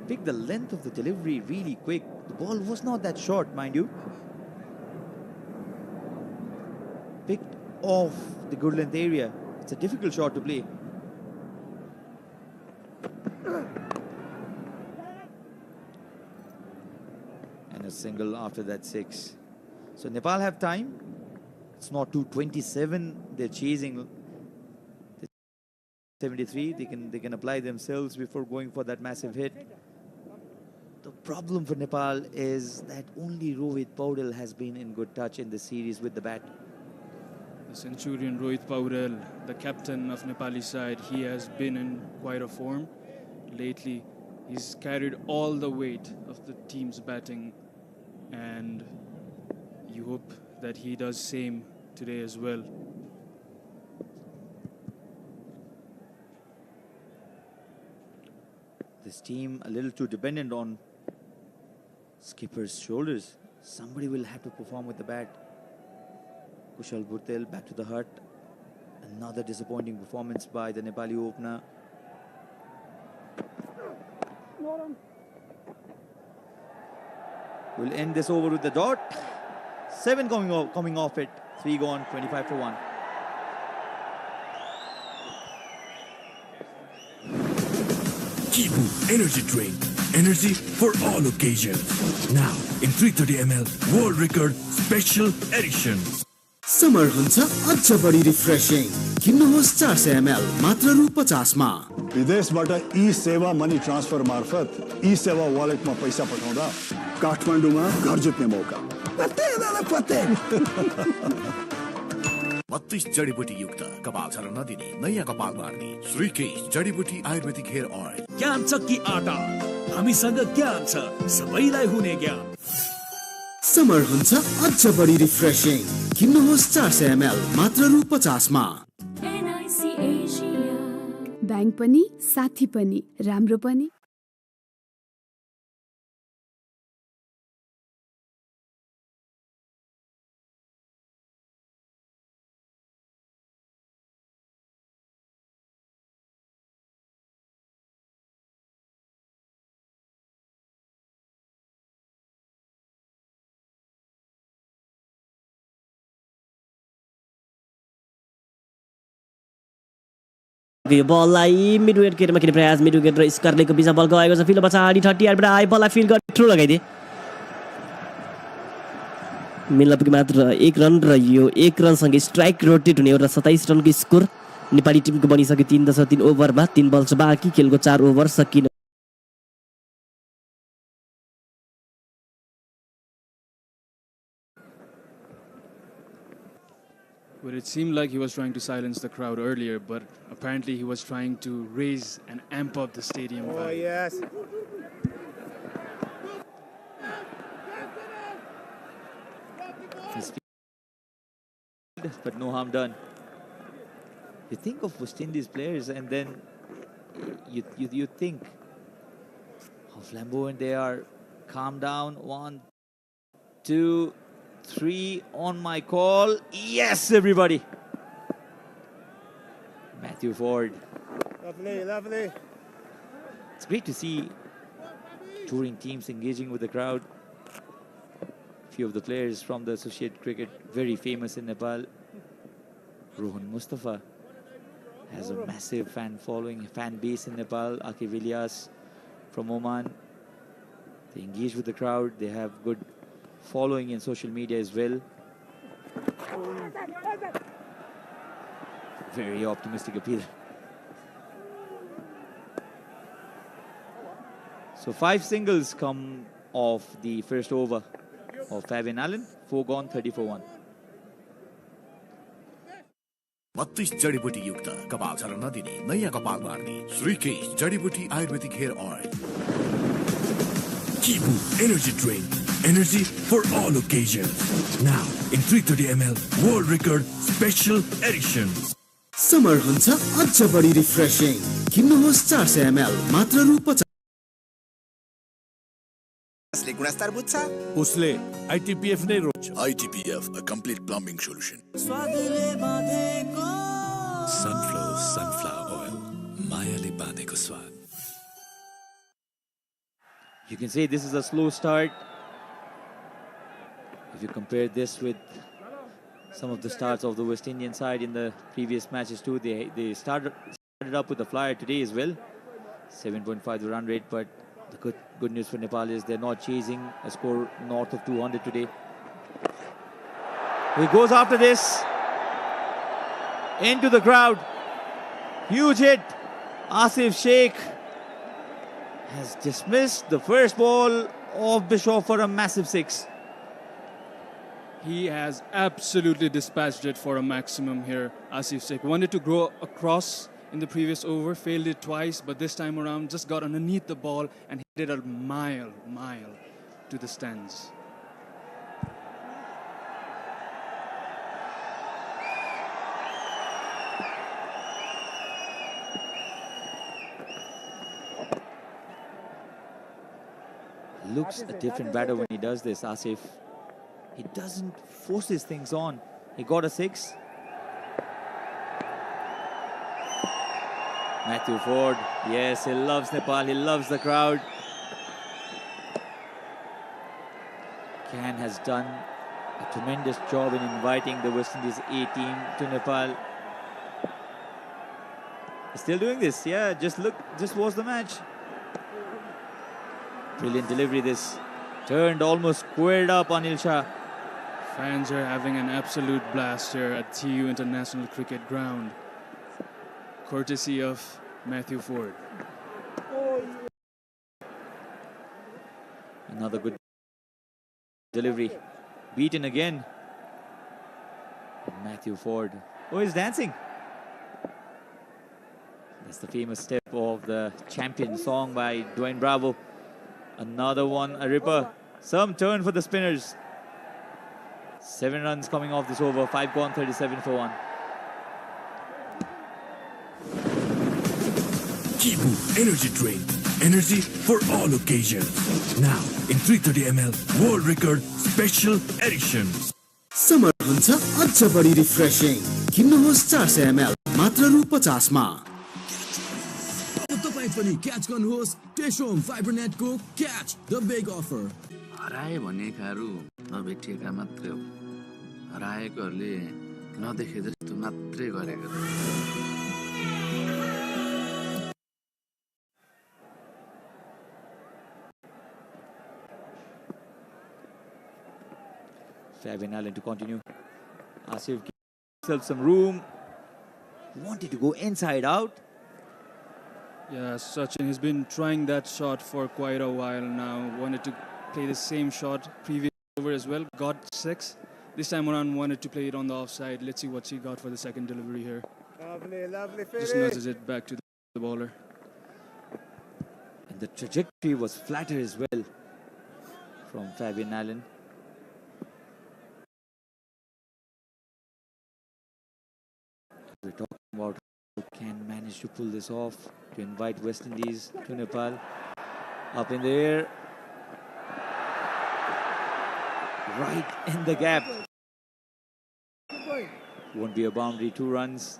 Picked the length of the delivery really quick. The ball was not that short, mind you. Picked off the good length area. It's a difficult shot to play. And a single after that 6. So Nepal have time. It's not 227. They're chasing 73. They can apply themselves before going for that massive hit. The problem for Nepal is that only Rohit Paudel has been in good touch in the series with the bat. The Centurion Rohit Paudel, the captain of Nepali side, he has been in quite a form lately. He's carried all the weight of the team's batting, and you hope that he does same today as well. This team a little too dependent on skipper's shoulders. Somebody will have to perform with the bat. Kushal Bhurtel back to the hut. Another disappointing performance by the Nepali opener. We'll end this over with the dot. 7 coming off it. 3 gone, 25 for 1. Kibu Energy Drink. Energy for all occasions. Now in 330 ml World Record Special Edition. Summer हुन्छ अझ बढी refreshing किन्नुहोस् 400 ml मात्र रु 50 मा विदेशबाट ई सेवा money transfer मार्फत ई सेवा वालेटमा पैसा पठाउँदा काठमाडौँमा घर जित्ने मौका पत्ते दादा पत्ते 32 जडीबुटी युक्त कपाल झर्न नदिने नयाँ कपाल बार्ने श्रीकेश जडीबुटी आयुर्वेदिक हेयर ऑयल। ज्ञान छ कि आटा, हामीसँग ज्ञान छ, सबैलाई हुने ज्ञान। समर हुन्छ अझ बढी रिफ्रेशिङ किन्नुहोस् 400 ml मात्र रु 50 मा बैंक पनि साथी पनि राम्रो पनि। यो बललाई मिड विकेट केटमा खेल्ने प्रयास मिड विकेट र स्कर्लेको बिचमा बल गएको छ फिल्ड पछाडि 30 यार्डबाट आइ बललाई फिल्ड गरेर थ्रो लगाइदिए मिल्न पुगे मात्र 1 रन र यो 1 रनसँगै स्ट्राइक रोटेट हुने एउटा 27 रनको स्कोर नेपाली टिमको बनिसक्यो 3.3 ओभरमा 3 बल छ बाँकी खेलको 4 ओभर सकिन। Well, it seemed like he was trying to silence the crowd earlier, but apparently he was trying to raise and amp up the stadium vibe. Oh, yes. But no harm done. You think of West Indies players and then you think how flamboyant they are. Calm down. 1, 2, 3 on my call. Yes, everybody. Matthew Ford. Lovely, lovely. It's great to see touring teams engaging with the crowd. Few of the players from the associate cricket, very famous in Nepal. Rohan Mustafa has a massive fan following, fan base in Nepal. Akif Ilyas from Oman. They engage with the crowd. They have good following in social media as well. Very optimistic appeal. So 5 singles come off the first over of Fabian Allen. 4 gone, 30 for 1. 32 जडीबुटी युक्त कपाल झर्न नदिने नयाँ कपाल मार्ने श्रीकेश जडीबुटी Ayurvedic hair oil Kibu Energy Drink. Energy for all occasions. Now in 330 ml World Record Special Edition. Summer हुन्छ अझ बढी रिफ्रेशिङ किन्नुहोस् 400 ml मात्र रु 50 उसले गुणस्तर बुझ्छ उसले ITPF नै रोज्छ ITPF a complete plumbing solution sunflower oil मायाले बाँधेको स्वाद. You can say this is a slow start. If you compare this with some of the starts of the West Indian side in the previous matches too, they started up with a flyer today as well. 7.5 the run rate, but the good news for Nepal is they're not chasing a score north of 200 today. He goes after this. Into the crowd. Huge hit. Asif Sheikh has dismissed the first ball of Bischoff for a massive 6. He has absolutely dispatched it for a maximum here, Asif Sheikh. Wanted to go across in the previous over, failed it twice, but this time around just got underneath the ball and hit it a mile to the stands. Looks a different batter when he does this, Asif. He doesn't force his things on. He got a 6. Matthew Ford, yes, he loves Nepal, he loves the crowd. Can has done a tremendous job in inviting the West Indies A team to Nepal. He's still doing this, yeah, just watch the match. Brilliant delivery this. Turned almost squared up Anil Shah. Fans are having an absolute blast here at TU International Cricket Ground. Courtesy of Matthew Ford. Another good delivery. Beaten again. Matthew Ford. Oh, he's dancing. That's the famous step of the champion song by Dwayne Bravo. Another one, a ripper. Some turn for the spinners. 7 runs coming off this over. 5 gone, 37 for 1. Kibu Energy Drink. Energy for all occasions. Now in 330 ml World Record Special Edition. Summer हुन्छ अझ बढी refreshing किन्नुहोस् 400 ml मात्र रु 50 मा. तपाईं पनि catch गर्नुहोस् टेशोम फाइबरनेटको क्याच द बिग अफर. हराए भनेकाहरू नभेटिएका मात्रै हो. हराएकोहरूले नदेखे जस्तो मात्रै गरेको. Fabian Allen to continue. Asif gives himself some room. Wanted to go inside out. Yeah, Sachin has been trying that shot for quite a while now. Wanted to play the same shot previous over as well. Got 6. This time around wanted to play it on the offside. Let's see what he got for the second delivery here. Lovely Just nudges it back to the bowler. And the trajectory was flatter as well from Fabian Allen. We're talking about who can manage to pull this off, to invite West Indies to Nepal. Up in the air. right in the gap. Won't be a boundary, 2 runs.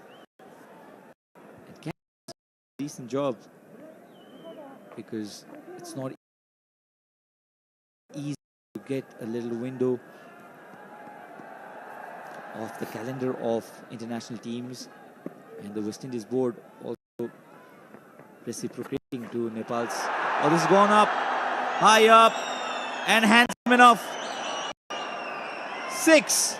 And can do a decent job because it's not easy to get a little window of the calendar of international teams, and the West Indies board also reciprocating to Nepal's. Oh, this has gone up, high up, and handsome enough. 6.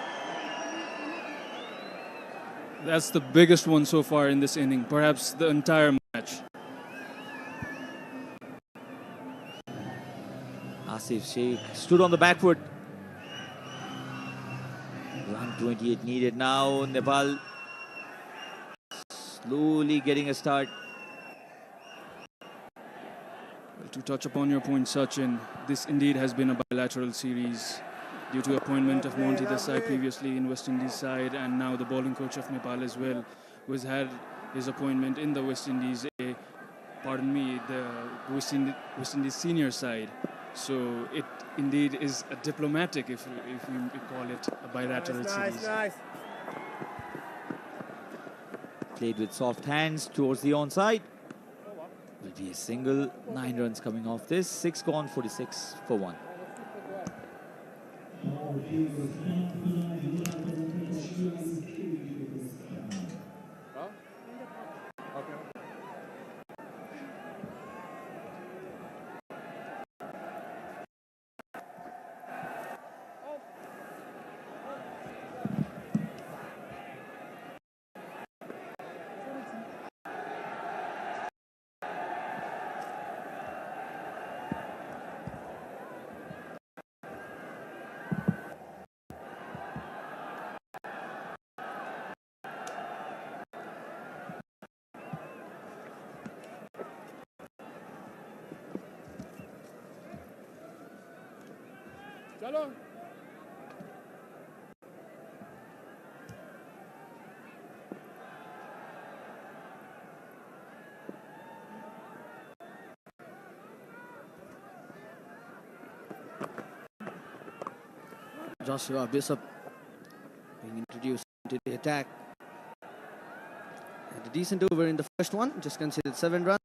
That's the biggest one so far in this inning, perhaps the entire match. Asif Sheikh stood on the back foot. Run 28 needed now. Nepal slowly getting a start. Well, to touch upon your point, Sachin, this indeed has been a bilateral series due to appointment of Monty Desai previously in West Indies side, and now the bowling coach of Nepal as well, who has had his appointment in the West Indies, the West Indies senior side. So it indeed is a diplomatic, if you call it a bilateral series. Nice. Played with soft hands towards the onside. Will be a single. 9 runs coming off this. 6 gone, 46 for 1. Joshua Bishop being introduced into the attack. And a decent over in the first one, just considered 7 runs.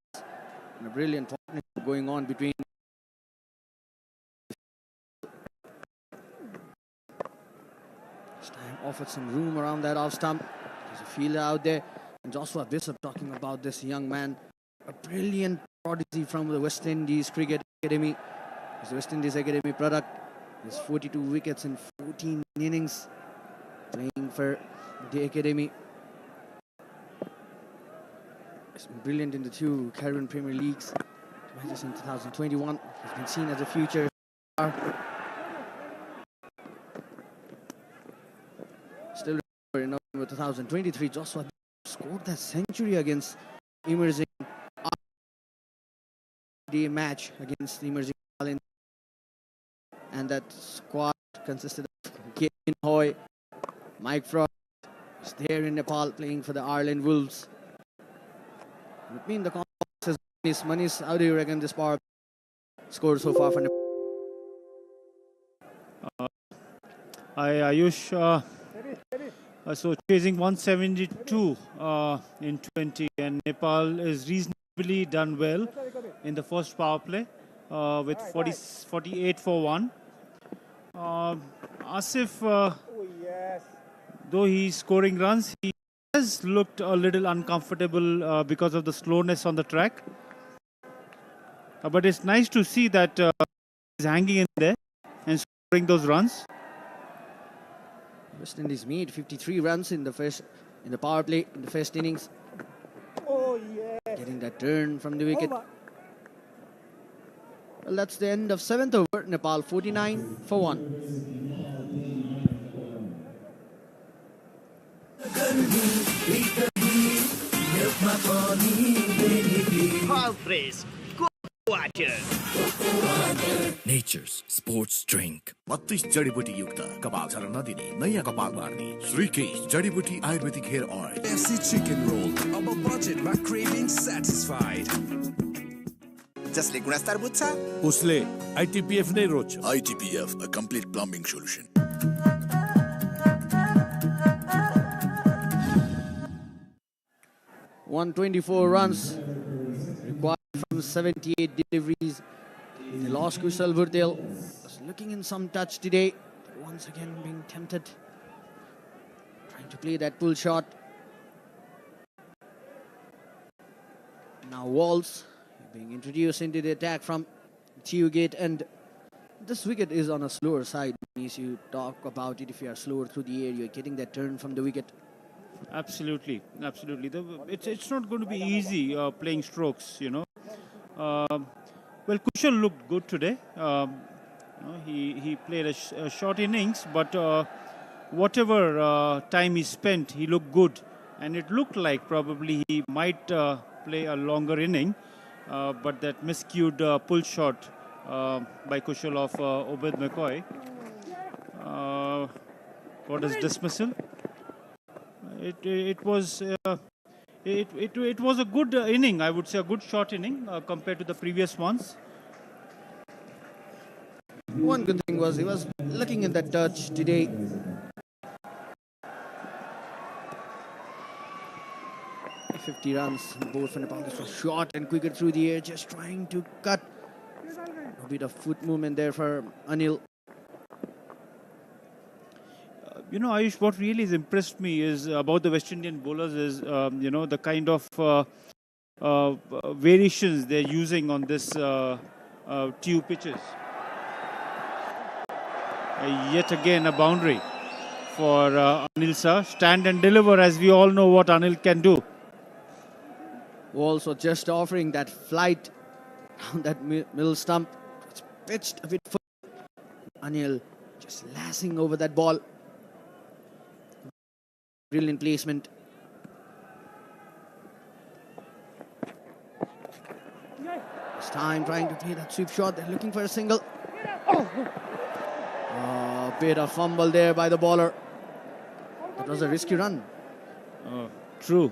And a brilliant partnership going on between. This time offered some room around that off stump. There's a fielder out there. And Joshua Bishop talking about this young man, a brilliant prodigy from the West Indies Cricket Academy. He's the West Indies Academy product. He has 42 wickets in 14 innings playing for the academy. He's been brilliant in the 2 Caribbean Premier Leagues matches in 2021. He's been seen as a future star. Still in November 2023, Joshua scored that century against Emerging match against the Emerging Talent. And that squad consisted of Kevin Hoy, Mike Frost is there in Nepal playing for the Ireland Wolves. Between the combos, Manish, how do you reckon this power scored so far for Nepal? Ayush, so chasing 172 in 20, and Nepal is reasonably done well in the first power play with 48 for 1. Asif, though he's scoring runs, he has looked a little uncomfortable because of the slowness on the track. But it's nice to see that he's hanging in there and scoring those runs. West Indies made 53 runs in the power play in the first innings. Getting that turn from the wicket. Well, that's the end of 7th over. Nepal 49 for 1. Nature's sports drink. 32 जडीबुटी युक्त कपाल झर्न नदिने नयाँ कपाल मार्ने श्रीकेश जडीबुटी Ayurvedic hair oil. FC chicken roll, अब budget my craving satisfied. जसले गुणस्तर बुझ्छ उसले आइटिपिएफ नै रोज्छ। ITPF, a complete plumbing solution. 124 runs required from 78 deliveries. They lost Kushal Bhurtel. Was looking in some touch today. Once again being tempted. Trying to play that pull shot. Now Walls being introduced into the attack from Gate, and this wicket is on a slower side. As you talk about it, if you are slower through the air, you're getting that turn from the wicket. Absolutely, absolutely. It's not going to be easy playing strokes, you know. Well, Kushal looked good today. He played a short innings, but whatever time he spent, he looked good, and it looked like probably he might play a longer inning, but that miscued pull shot by Kushal of Obed McCoy got his dismissal. It was a good inning, I would say, a good short inning compared to the previous ones. One good thing was he was looking in that touch today. .50 runs, both for Nepal. This was short and quicker through the air, just trying to cut. A bit of foot movement there for Anil. You know, Ayush, what really has impressed me is about the West Indian bowlers is, you know, the kind of variations they're using on this TU pitches. Yet again, a boundary for Anil Sir. Stand and deliver, as we all know what Anil can do. Also just offering that flight on that middle stump. It's pitched a bit further. Anil just lashing over that ball. Brilliant placement. This time trying to play that sweep shot. They're looking for a single. A bit of fumble there by the bowler. That was a risky run. True.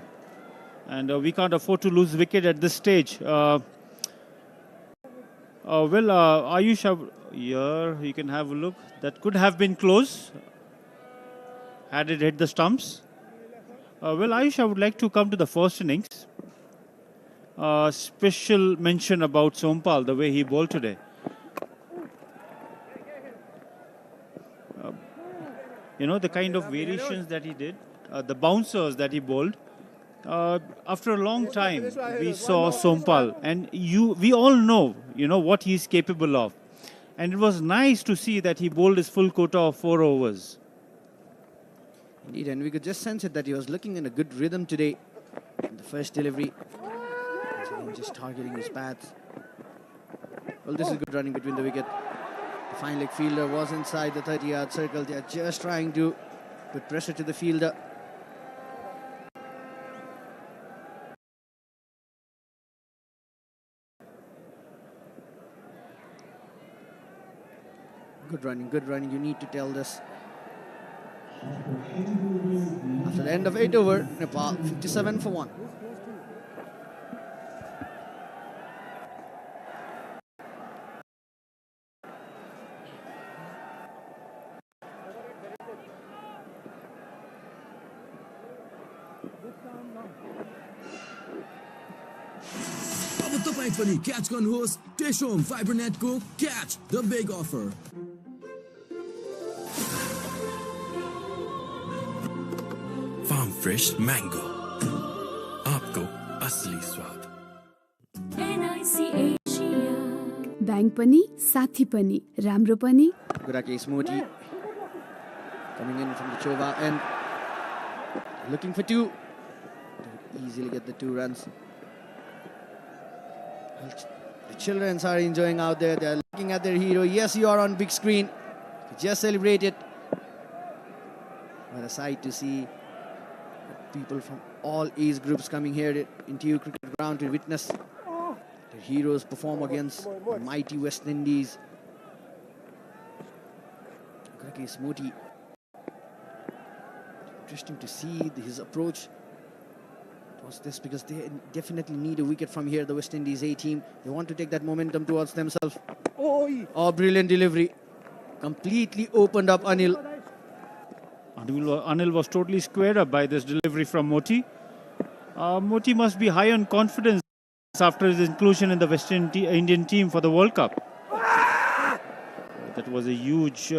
And we can't afford to lose wicket at this stage. Well, Ayush, here you can have a look. That could have been close had it hit the stumps. Well, Ayush, I would like to come to the first innings. Special mention about Sompal, the way he bowled today. You know, the kind of variations that he did, the bouncers that he bowled. After a long time, we saw Sompal, and we all know, you know, what he's capable of. And it was nice to see that he bowled his full quota of 4 overs. Indeed, and we could just sense it that he was looking in a good rhythm today in the first delivery. Just targeting his pads. Well, this is good running between the wicket. The fine leg fielder was inside the 30-yard circle. They are just trying to put pressure to the fielder. Good running. You need to tell this. After the end of 8 over, Nepal 57 for 1. अब तपाईं पनि catch गर्नुहोस् टेश होम फाइबरनेटको catch the big offer farm fresh mango आपको असली स्वाद बैंक पनि साथी पनि राम्रो पनि Gurake Smoti coming in from the Chova end, looking for 2. They'll easily get the 2 runs. The children are enjoying out there. They're looking at their hero. Yes, you are on big screen. Just celebrate it. What a sight to see people from all age groups coming here into your cricket ground to witness their heroes perform against the mighty West Indies. Gurake Smoti. Interesting to see his approach Watch this, because they definitely need a wicket from here, the West Indies A team. They want to take that momentum towards themselves. Oh, brilliant delivery. Completely opened up Anil. Anil was totally squared up by this delivery from Moti. Moti must be high on confidence after his inclusion in the West Indian team for the World Cup. That was a huge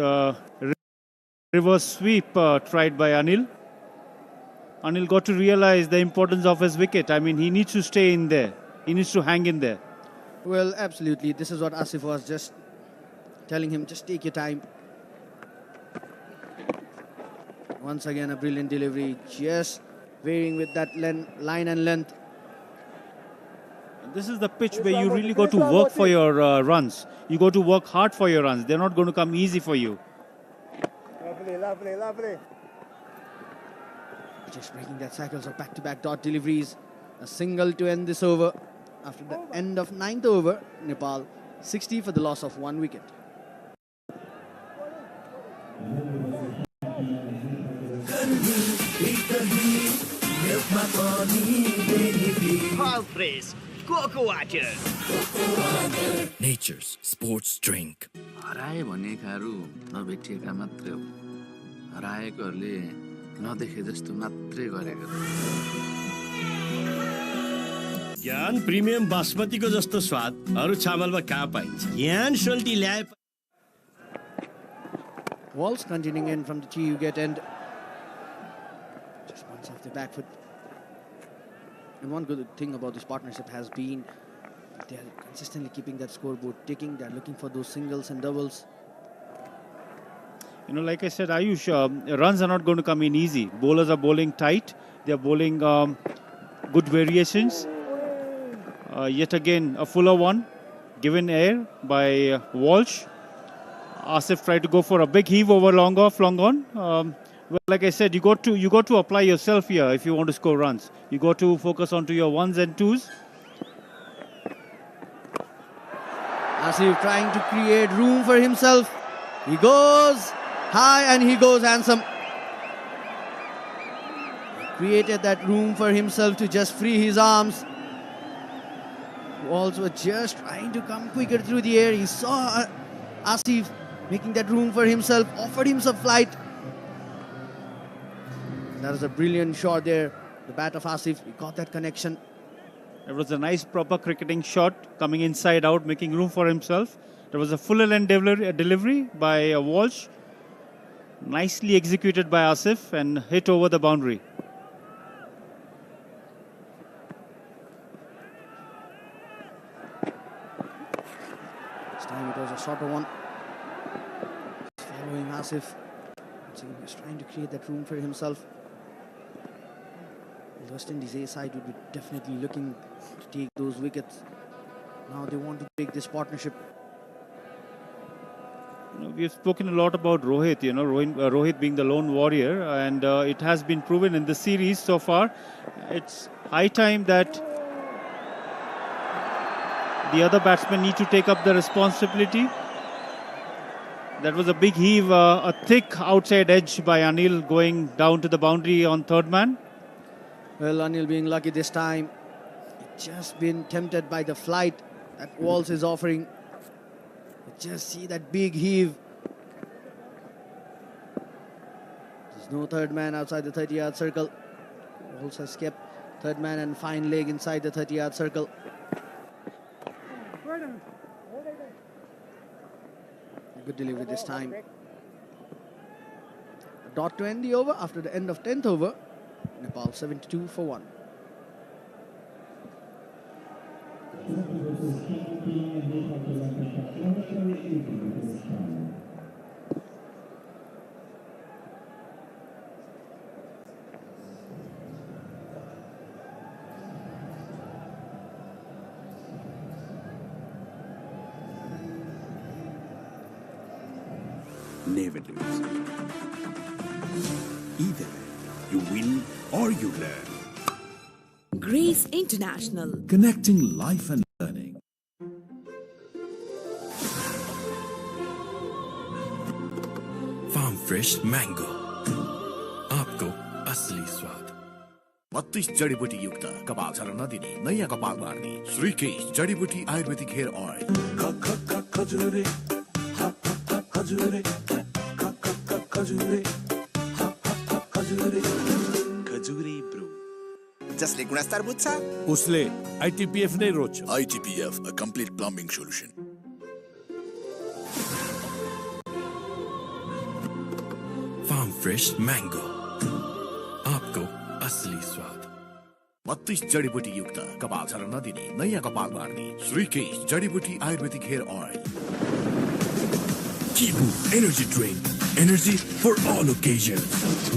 reverse sweep tried by Anil. Anil got to realize the importance of his wicket. I mean, he needs to stay in there. He needs to hang in there. Well, absolutely. This is what Asif was just telling him. Just take your time. Once again, a brilliant delivery. Just varying with that line and length. This is the pitch where you really got to work for your runs. You got to work hard for your runs. They're not going to come easy for you. Lovely. Just breaking that cycles of back-to-back dot deliveries. A single to end this over. After the end of 9th over, Nepal 60 for the loss of 1 wicket. All fresh cocoa water. Nature's sports drink. हराए भनेकाहरू नभेटिएका मात्रै हो हराएकोहरूले नदेखे जस्तो मात्रै गरेको ज्ञान premium बासमतीको जस्तो स्वाद अरु चामलमा कहाँ पाइन्छ ज्ञान सोल्टी ल्याए Walls continuing in from the tee wicket end. Just once off the back foot. And one good thing about this partnership has been they are consistently keeping that scoreboard ticking. They are looking for those singles and doubles. You know, like I said, Ayush, runs are not going to come in easy. Bowlers are bowling tight. They are bowling good variations. Yet again, a fuller one given air by Walsh. Asif tried to go for a big heave over long off, long on. Well, like I said, you got to apply yourself here if you want to score runs. You got to focus onto your ones and twos. Asif trying to create room for himself. He goes high and he goes handsome. He created that room for himself to just free his arms. Walls were just trying to come quicker through the air. He saw Asif making that room for himself, offered himself flight. That was a brilliant shot there. The bat of Asif, he got that connection. It was a nice proper cricketing shot coming inside out, making room for himself. There was a fuller length delivery by Walsh. Nicely executed by Asif and hit over the boundary. This time it was a shorter one. Following Asif. So he was trying to create that room for himself. The West Indies A side would be definitely looking to take those wickets. Now they want to break this partnership. You know, we've spoken a lot about Rohit, Rohit being the lone warrior, and it has been proven in the series so far. It's high time that the other batsmen need to take up the responsibility. That was a big heave, a thick outside edge by Anil going down to the boundary on third man. Well, Anil being lucky this time. Just been tempted by the flight that Walsh is offering. Just see that big heave. There's no third man outside the 30-yard circle. Walsh has kept third man and fine leg inside the 30-yard circle. A good delivery this time. A dot to end the over after the end of 10th over. Nepal 72 for 1. Never lose. Either you win or you learn. Grace International. Connecting life and learning. Farm fresh mango. आपको असली स्वाद. 32 जडीबुटी युक्त कपाल झर्न नदिने नयाँ कपाल मार्ने श्रीकेश जडीबुटी आयुर्वेदिक हेयर ऑयल खजुरे ब्रो जसले गुणस्तर बुझ्छ उसले ITPF नै रोज्छ ITPF a complete plumbing solution Farm fresh mango आपको असली स्वाद 32 जडीबुटी युक्त कपाल झर्न नदिने नयाँ कपाल मार्ने श्रीकेश जडीबुटी Ayurvedic hair oil Kibu energy drink energy for all occasions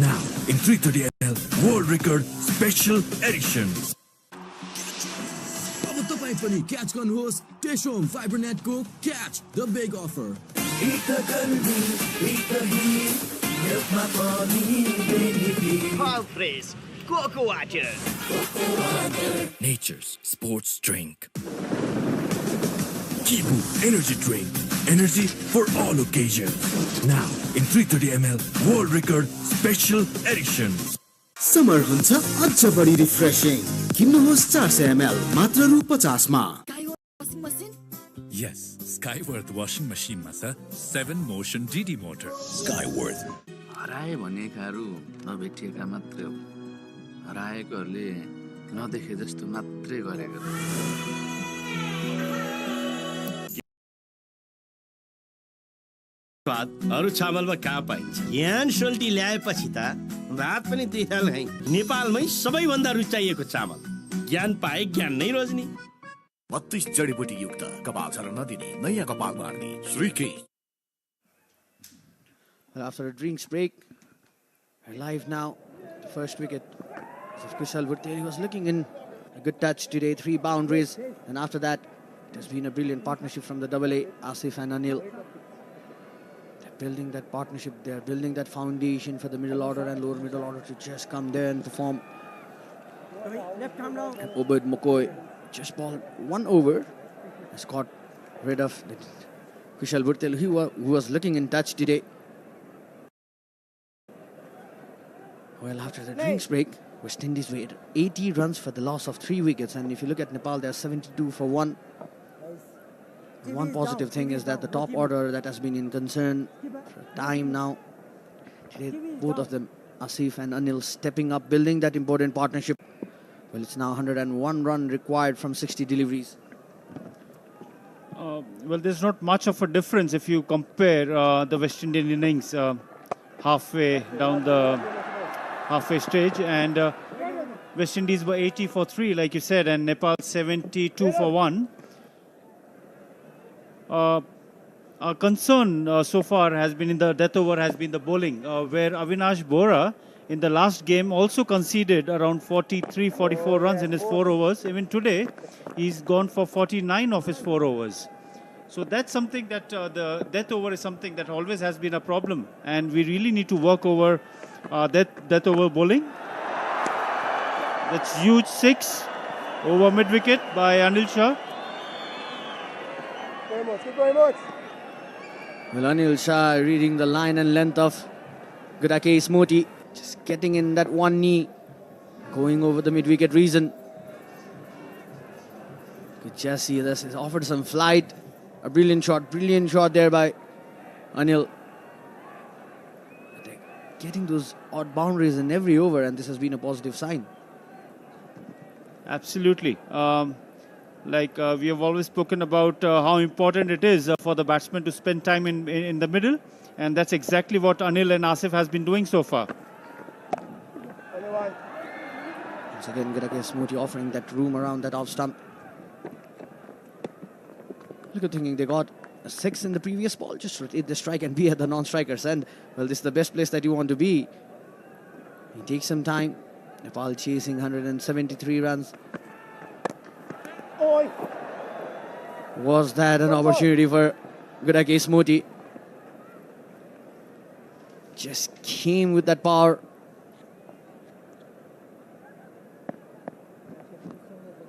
now in 330 ml world record special edition अब तपाईं पनि क्याच गर्नुहोस् टेशोम फाइबरनेटको catch the big offer All fresh cocoa water. nature's sports drink Kibu energy drink energy for all occasions now in 330 ml world record special edition summer हुन्छ अझ बढी refreshing किन्नुहोस् 400 ml मात्र रु 50 मा Yes, Skyworth washing machine मा छ 7 motion DD motor. Skyworth हराए भनेकाहरू नभेटिएका मात्रै हो हराएकोहरूले नदेखे जस्तो मात्रै गरेको स्वाद अरू चामलमा कहाँ पाइन्छ ज्ञान सोल्टी ल्याएपछि त भात पनि दुई थाल खाइ नेपालमै सबैभन्दा रुचाइएको चामल ज्ञान पाए ज्ञान नै रोज्ने 32 जडीबुटी युक्त कपाल झर्न नदिने नयाँ कपाल मार्ने Shrikesh Well, after a drinks break, we're live now. The first wicket of Kushal Bhurtel. He was looking in a good touch today, 3 boundaries. And after that, it has been a brilliant partnership from the AA, Asif and Anil. They're building that partnership. They're building that foundation for the middle order and lower middle order to just come there and perform. And Obed McCoy just balled 1 over. Has got rid of Kushal Bhurtel, who was looking in touch today. Well, after the drinks break, West Indies made 80 runs for the loss of 3 wickets. And if you look at Nepal, they're 72 for 1. And one positive thing is that the top order that has been in concern for time now, today, both of them, Asif and Anil, stepping up, building that important partnership. Well, it's now 101 run required from 60 deliveries. Well, there's not much of a difference if you compare the West Indian innings halfway down the halfway stage, and West Indies were 80 for 3, like you said, and Nepal 72 for 1. Our concern so far has been in the death over has been the bowling, where Avinash Bora in the last game also conceded around 44 runs in his 4 overs. Even today, he's gone for 49 of his 4 overs. So that's something that the death over is something that always has been a problem, and we really need to work over death over bowling. That's huge 6 over mid wicket by Anil Shah. Well, Anil Shah reading the line and length of Gudakesh Moti, just getting in that one knee, going over the mid wicket region. Could just see this, he's offered some flight. A brilliant shot there by Anil. They're getting those odd boundaries in every over, and this has been a positive sign. Absolutely. We have always spoken about how important it is for the batsman to spend time in the middle, and that's exactly what Anil and Asif has been doing so far. Once again, Gudakesh Moti offering that room around that off stump. Look at thinking they got a 6 in the previous ball. Just rotate the strike and be at the non-strikers. And, well, this is the best place that you want to be. It takes some time. Nepal chasing 173 runs. Was that an opportunity for Gudakesh Moti? Just came with that power.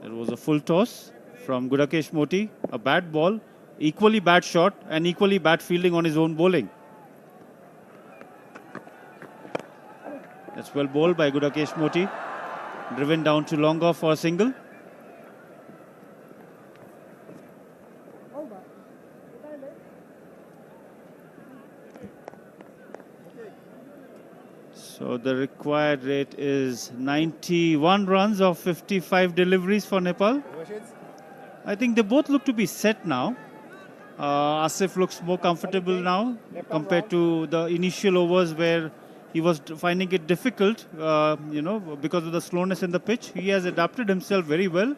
There was a full toss from Gudakesh Moti, a bad ball, equally bad shot and equally bad fielding on his own bowling. That's well bowled by Gudakesh Moti. driven down to long off for a single. So the required rate is 91 runs of 55 deliveries for Nepal. I think they both look to be set now. Asif looks more comfortable now compared to the initial overs where he was finding it difficult, because of the slowness in the pitch. He has adapted himself very well.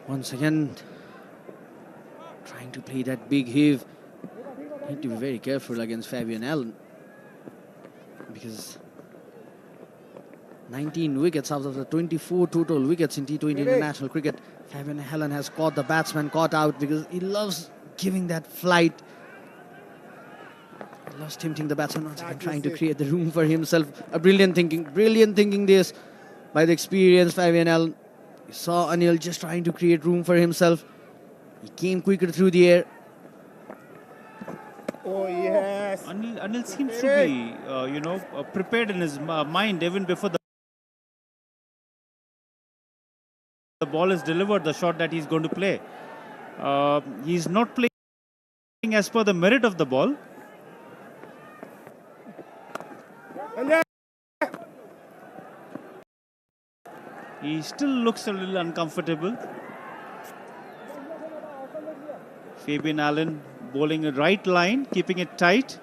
Once again, trying to play that big heave. Need to be very careful against Fabian Allen, because 19 wickets out of the 24 total wickets in T20 international cricket, Fabian Allen has caught the batsman caught out because he loves giving that flight. He loves tempting the batsman, once again trying to create the room for himself. A brilliant thinking this by the experienced Fabian Allen. You saw Anil just trying to create room for himself. He came quicker through the air. Oh, yes. Anil seems to be, prepared in his mind even before the ball is delivered, the shot that he's going to play. He's not playing as per the merit of the ball. He still looks a little uncomfortable. Fabian Allen bowling a right line, keeping it tight.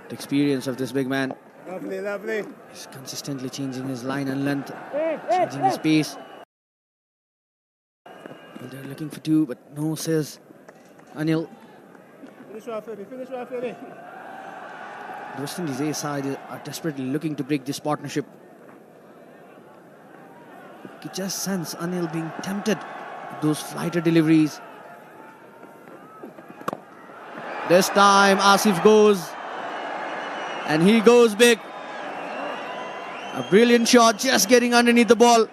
The experience of this big man. Lovely. He's consistently changing his line and length, changing his pace. Well, they're looking for two, but no, says Anil. Finish off, Ferry. The West Indies A side are desperately looking to break this partnership. You could just sense Anil being tempted with those flighter deliveries. This time Asif goes, and he goes big. A brilliant shot, just getting underneath the ball,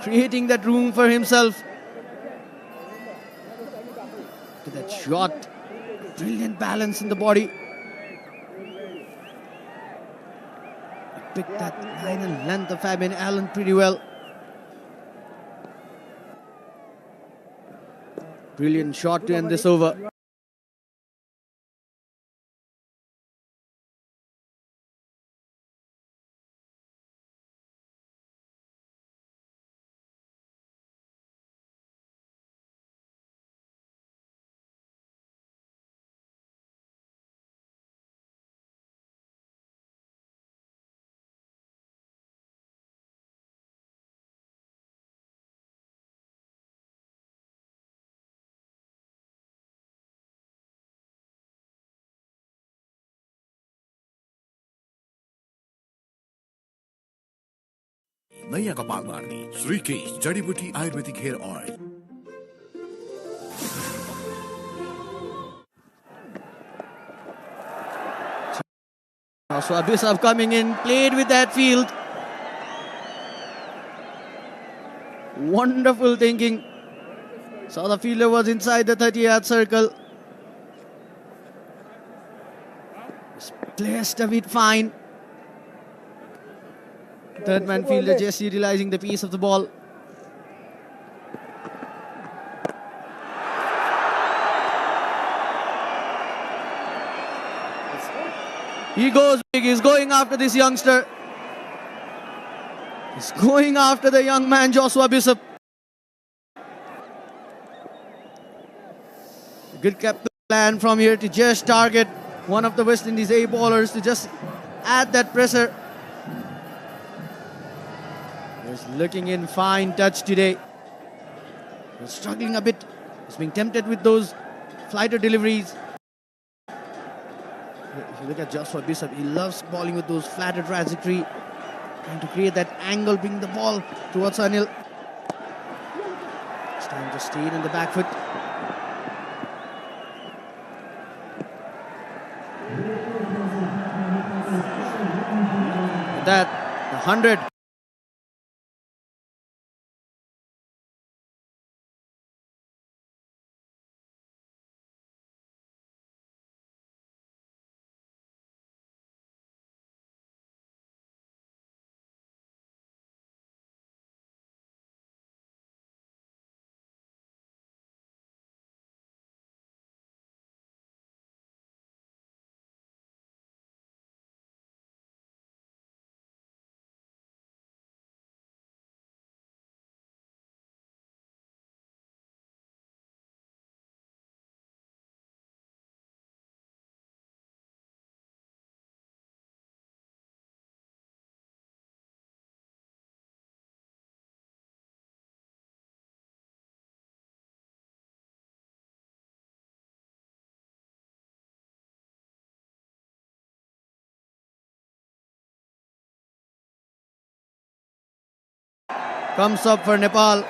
creating that room for himself. Look at that shot. Brilliant balance in the body. Picked that line and length of Fabian Allen pretty well. Brilliant shot to end this over. नयाँ कपाल मार्ने श्रीकेश जडीबुटी Ayurvedic hair oil. So Abhisab coming in, played with that field. Wonderful thinking. Saw the fielder was inside the 30-yard circle. Placed a bit fine. Third man fielder just utilizing the piece of the ball. He goes big. He's going after this youngster. He's going after the young man, Joshua Bishop. Good kept plan from here to just target one of the West Indies A bowlers to just add that pressure. He's looking in fine touch today. He's struggling a bit. He's being tempted with those flighter deliveries. If you look at Joshua Bishop, he loves bowling with those flatter trajectory. Trying to create that angle, bring the ball towards Anil. It's time to stay in the back foot. That, the 100. Comes up for Nepal.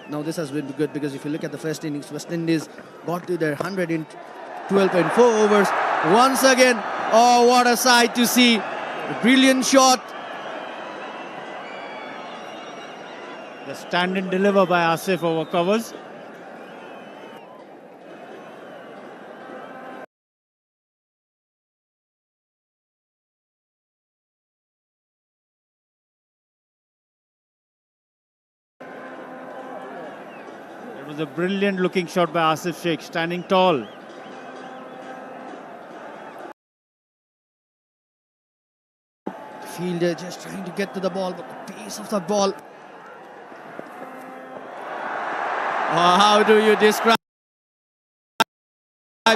Now this has been good, because if you look at the first innings, West Indies got to their 100 in 12.4 overs. Once again, oh, what a sight to see. A brilliant shot. The stand and deliver by Asif over covers. It was a brilliant looking shot by Asif Sheikh, standing tall. Fielder just trying to get to the ball, but the pace of the ball. Oh, how do you describe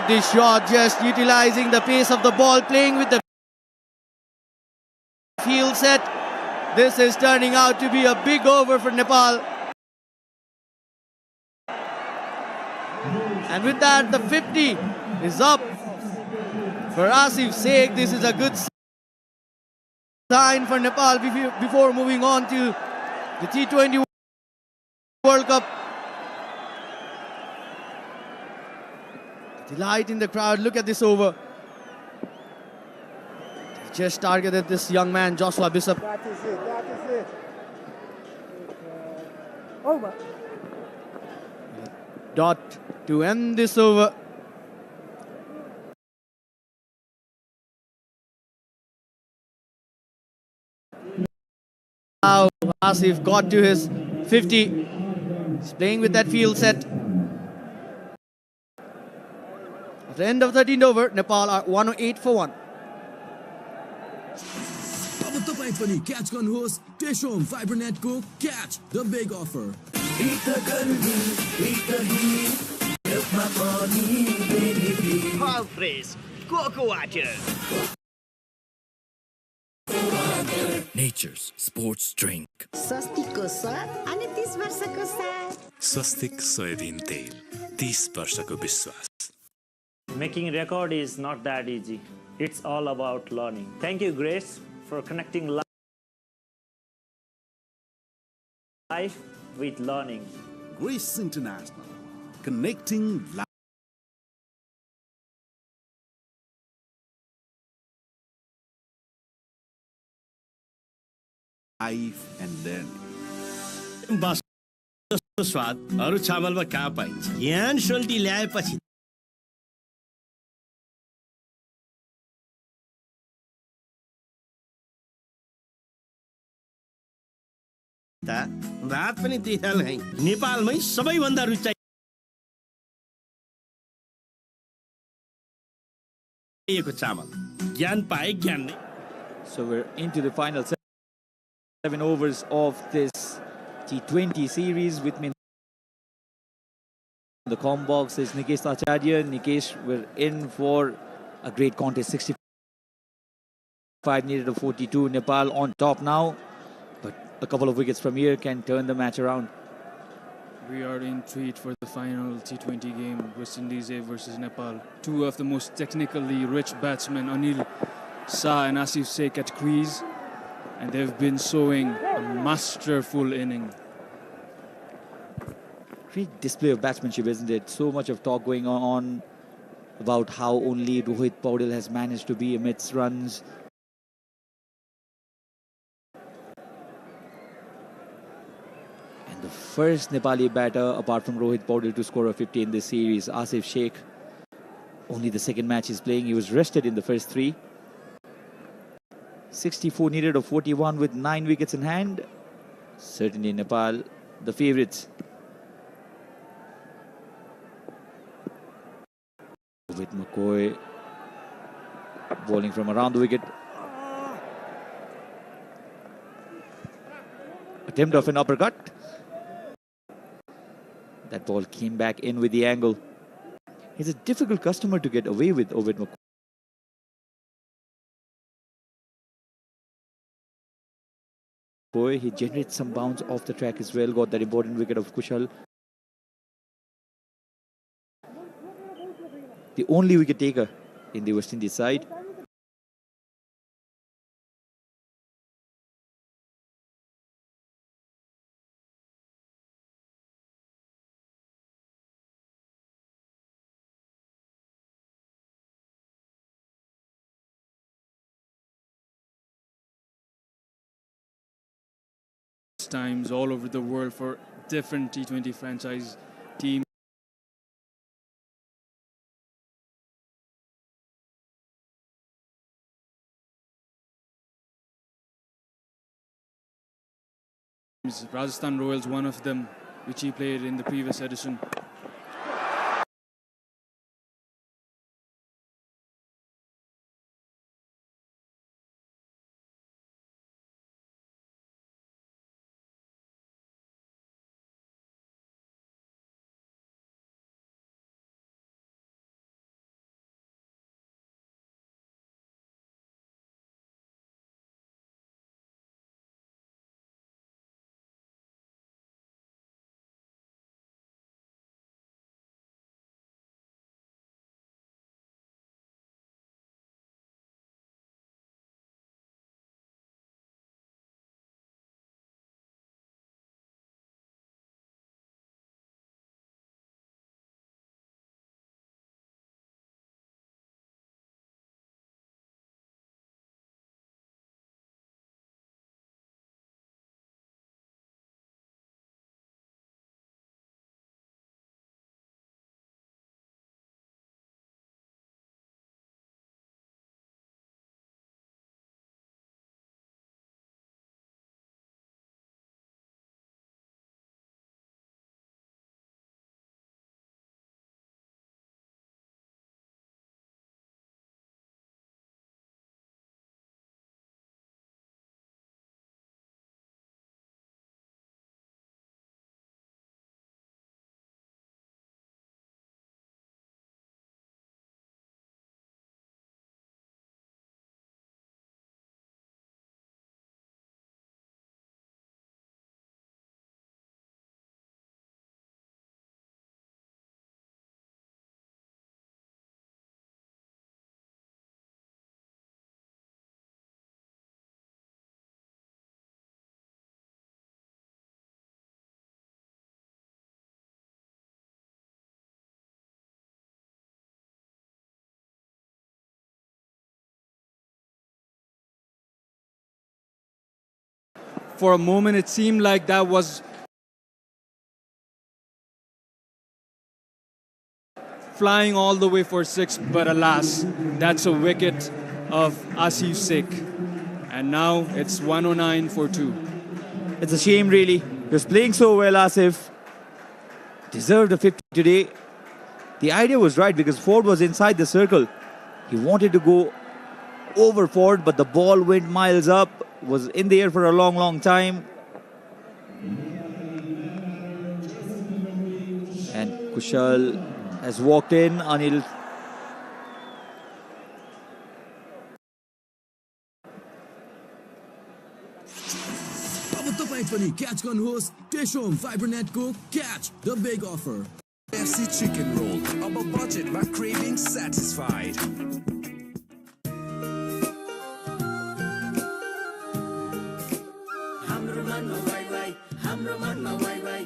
this shot? Just utilizing the pace of the ball, playing with the field set. This is turning out to be a big over for Nepal. And with that, the 50 is up for Asif Sheikh. This is a good sign for Nepal before moving on to the T20 World Cup. Delight in the crowd. Look at this over. They just targeted this young man, Joshua Bishop. That is it. That is it. Over. Dot to end this over. Now Asif got to his 50. He's playing with that field set. At the end of 13th over, Nepal are 108 for 1. अब तपाईं पनि catch गर्नुहोस् टेश होम fibre नेटको catch the big offer All fresh cocoa water. Nature's sports drink. स्वस्तिकको स्वाद अनि 30 वर्षको साथ स्वस्तिक सोयाबिन तेल 30 वर्षको विश्वास. Making record is not that easy. It's all about learning. Thank you, Grace, for connecting life with learning. Grace International, connecting life and learning. बस जस्तो स्वाद अरू चामलमा कहाँ पाइन्छ? यहाँ सोल्टी ल्याएपछि भात पनि दिइहाल है। नेपालमै सबैभन्दा रुचाइएको चामल। ज्ञान पाए ज्ञान नै। So we're into the final 7 overs of this T20 series. With me in the comm box is Nikesh Acharya. Nikesh, we're in for a great contest. 65 needed to 42. Nepal on top now, but a couple of wickets from here can turn the match around. We are in treat for the final T20 game, West Indies A versus Nepal. Two of the most technically rich batsmen, Anil Shah and Asif Sheikh at crease, and they've been showing a masterful inning. Great display of batsmanship, isn't it? So much of talk going on about how only Rohit Paudel has managed to be amidst runs. And the first Nepali batter, apart from Rohit Paudel, to score a 50 in this series, Asif Sheikh. Only the second match he's playing. He was rested in the first three. 64 needed of 41 with 9 wickets in hand. Certainly Nepal, the favourites. With McCoy bowling from around the wicket. Attempt of an uppercut. That ball came back in with the angle. He's a difficult customer to get away with, Ovid McCoy. He generates some bounce off the track as well. Got that important wicket of Kushal. The only wicket taker in the West Indies side. Times all over the world for different T20 franchise teams. Rajasthan Royals, one of them, which he played in the previous edition. For a moment, it seemed like that was flying all the way for 6, but alas, that's a wicket of Asif Sheikh. And now it's 109 for 2. It's a shame, really. He was playing so well, Asif. Deserved a 50 today. The idea was right because Ford was inside the circle. He wanted to go over Ford, but the ball went miles up, was in the air for a long, long time. And Kushal has walked in. Anil. पनि catch गर्नुहोस् टेसोम फाइबरनेटको catch the big offer FC chicken roll. Above budget, my craving satisfied. हाम्रो मनमा वाइ वाइ हाम्रो मनमा वाइ वाइ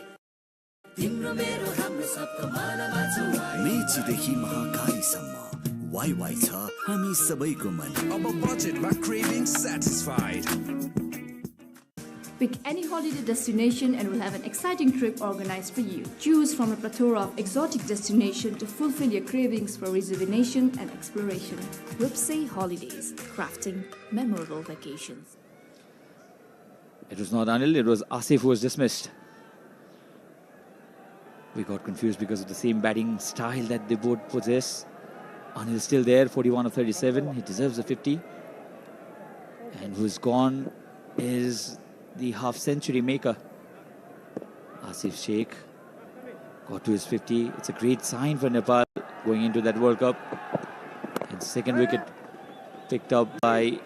तिम्रो मेरो हाम्रो सबको मनमा छ वाइ मेचीदेखि महाकालीसम्म वाइ वाइ छ हामी सबैको मन Above budget, my craving satisfied. Pick any holiday destination and we'll have an exciting trip organized for you. Choose from a plethora of exotic destinations to fulfill your cravings for rejuvenation and exploration. Rupsey Holidays, crafting memorable vacations. It was not Anil, it was Asif who was dismissed. We got confused because of the same batting style that they both possess. Anil is still there, 41 of 37. He deserves a 50. And who's gone is the half-century maker. Asif Sheikh got to his 50. It's a great sign for Nepal going into that World Cup. And second wicket picked up by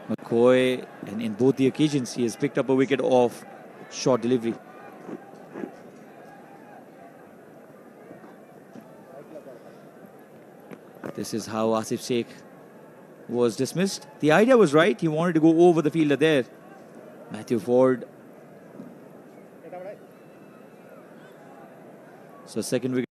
McCoy, and in both the occasions he has picked up a wicket off short delivery. This is how Asif Sheikh was dismissed. The idea was right. He wanted to go over the fielder there. Matthew Ford. So second wicket.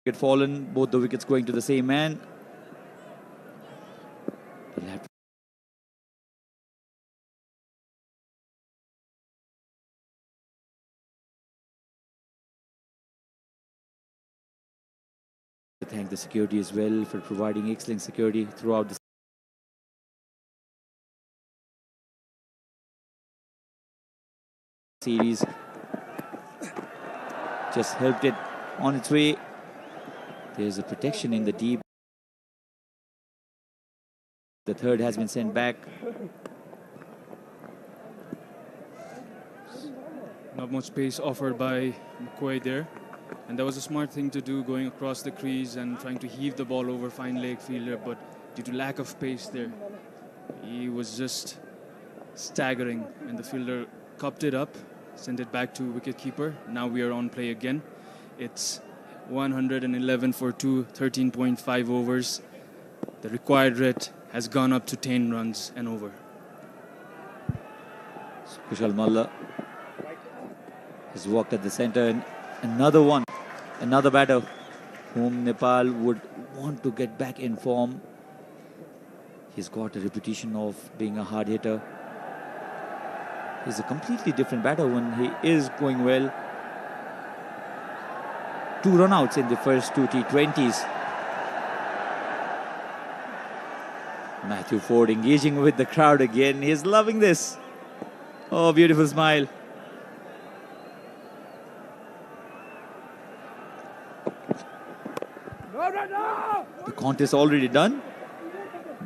Wicket fallen, both the wickets going to the same man. He'll have to thank the security as well for providing excellent security throughout the series. Just helped it on its way. There's a protection in the deep. The third has been sent back. Not much space offered by McCoy there. And that was a smart thing to do, going across the crease and trying to heave the ball over fine leg fielder. But due to lack of pace there, he was just staggering. And the fielder cupped it up, sent it back to wicketkeeper. Now we are on play again. It's 111 for 2, 13.5 overs. The required rate has gone up to 10 runs and over. Kushal Malla has walked at the center, and another one, another batter whom Nepal would want to get back in form. He's got a reputation of being a hard hitter. He's a completely different batter when he is going well. 2 run-outs in the first 2 T20s. Matthew Ford engaging with the crowd again. He's loving this. Oh, beautiful smile. The contest already done.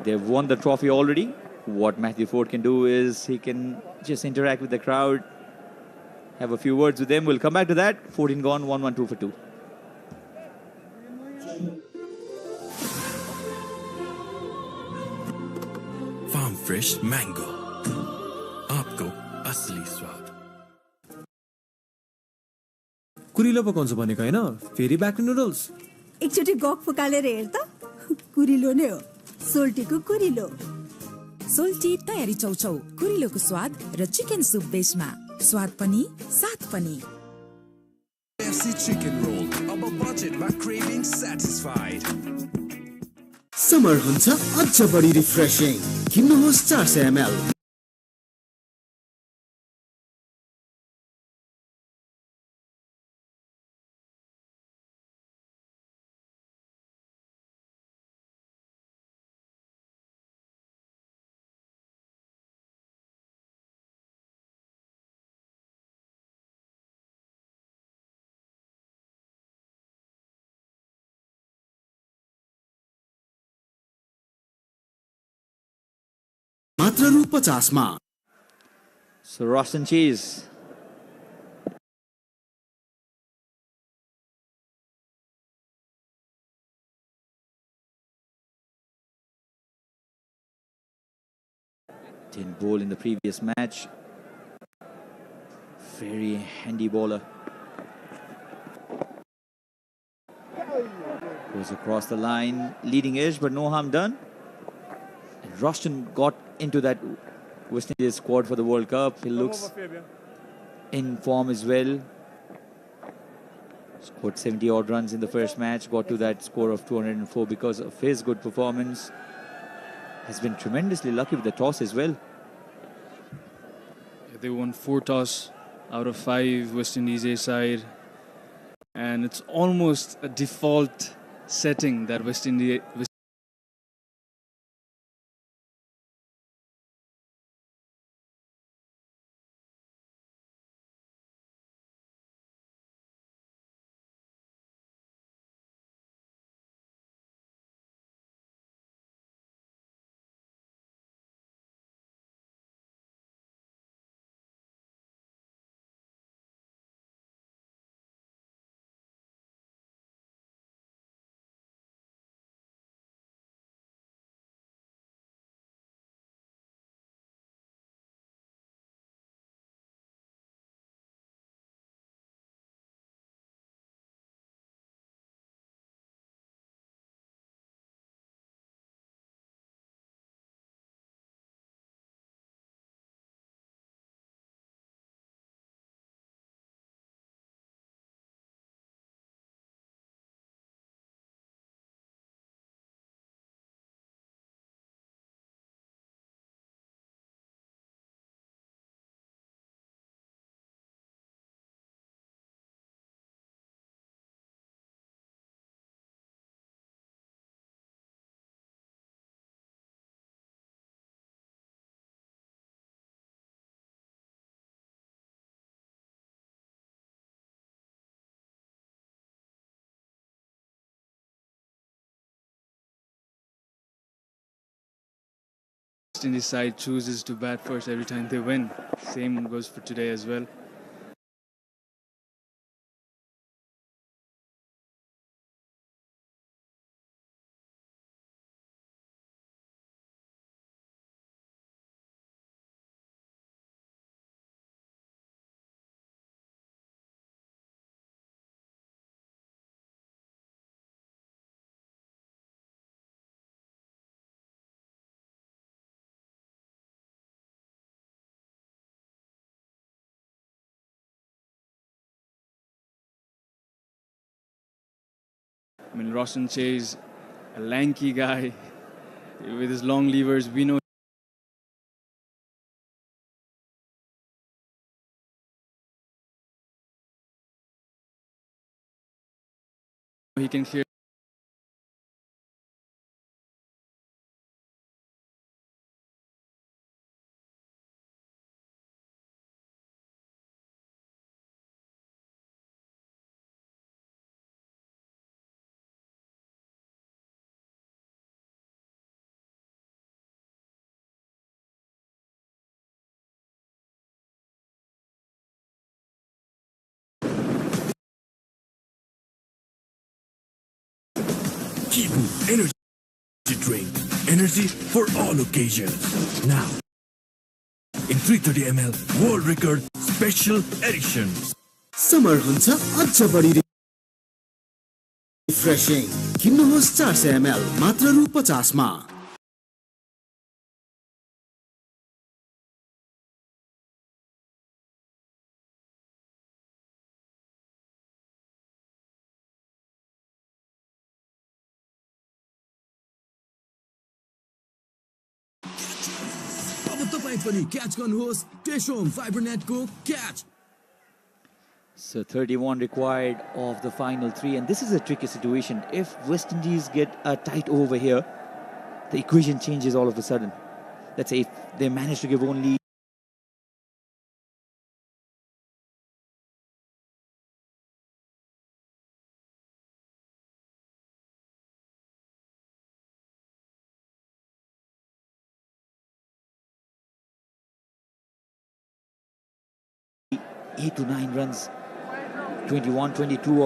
They've won the trophy already. What Matthew Ford can do is he can just interact with the crowd, have a few words with them. We'll come back to that. 14 gone, 1-1-2 for 2. Farm fresh mango, आपको असली स्वाद. कुरिलो पकाउँछ भनेको हैन, फेरि back noodles. एकचोटि गफ फुकालेर हेर त, कुरिलो नै हो. सोल्टीको कुरिलो. सोल्टी तयारी चौचौ, कुरिलोको स्वाद र चिकन सुप बेसमा. स्वाद पनि, साथ पनि. KFC chicken roll, अब budgetमा craving satisfied. समर हुन्छ अझ बढी रिफ्रेशिङ. किन्नुहोस् 400 ml. मात्र रु 50 मा. So Roston Cheese. Didn't bowl in the previous match. Very handy bowler. Goes across the line, leading edge, but no harm done. And Roston got into that West Indies squad for the World Cup. He looks in form as well. Scored 70 odd runs in the first match. Got to that score of 204 because of his good performance. Has been tremendously lucky with the toss as well. They won 4 toss out of 5, West Indies A side. And it's almost a default setting that West Indies Indies side chooses to bat first every time they win. Same goes for today as well. I mean, Roshan Chase, a lanky guy with his long levers. We know he can clear. Kibu Energy Drink. Energy for all occasions. Now, in 330 ml World Record Special Edition. Summer हुन्छ अझ बढी refreshing किन्नुहोस् 400 ml मात्र रु 50 मा अब तपाईं पनि catch गर्नुहोस् टेशोम फाइबरनेटको catch. So 31 required of the final three, and this is a tricky situation. If West Indies get a tight over here, the equation changes all of a sudden. Let's say if they manage to give only eight to 9 runs, 21, 22.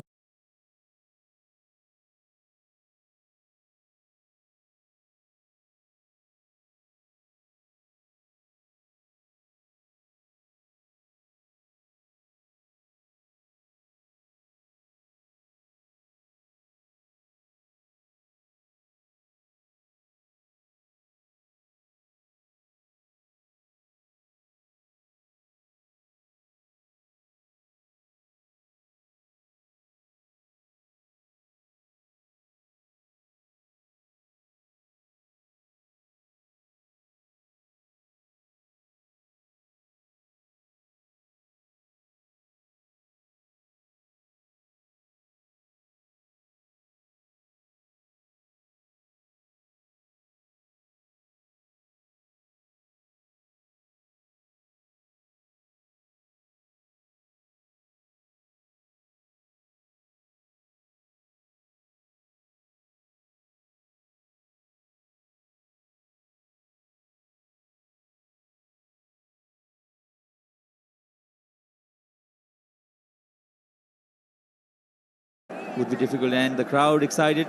Would be difficult, and the crowd excited.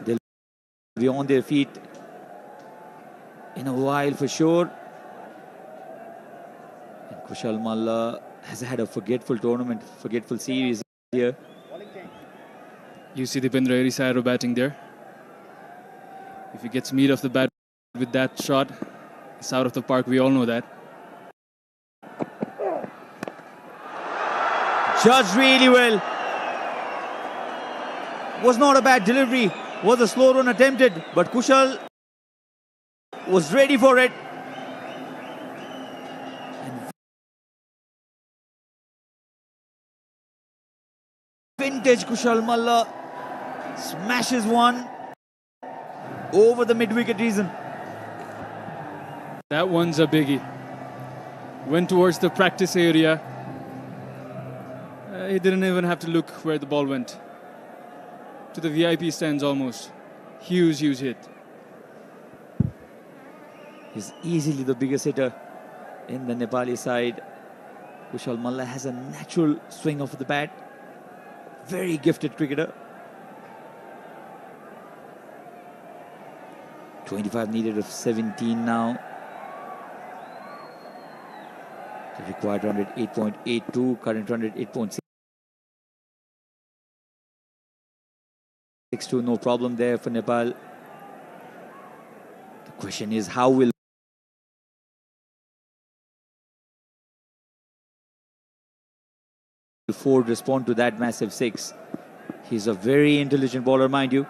They'll be on their feet in a while for sure. And Kushal Malla has had a forgetful tournament, forgetful series here. You see Dipendra Erisaro batting there. If he gets meat off the bat with that shot, it's out of the park. We all know that. Judged really well. Was not a bad delivery. Was a slow run attempted, but Kushal was ready for it. And vintage Kushal Malla smashes one over the mid-wicket region. That one's a biggie. Went towards the practice area. He didn't even have to look where the ball went. To the VIP stands almost. Huge, huge hit. He's easily the biggest hitter in the Nepali side. Kushal Malla has a natural swing of the bat. Very gifted cricketer. 25 needed of 17 now. The required run rate 8.82, current run rate 8.62. No problem there for Nepal. The question is, how will Ford respond to that massive six? He's a very intelligent bowler, mind you.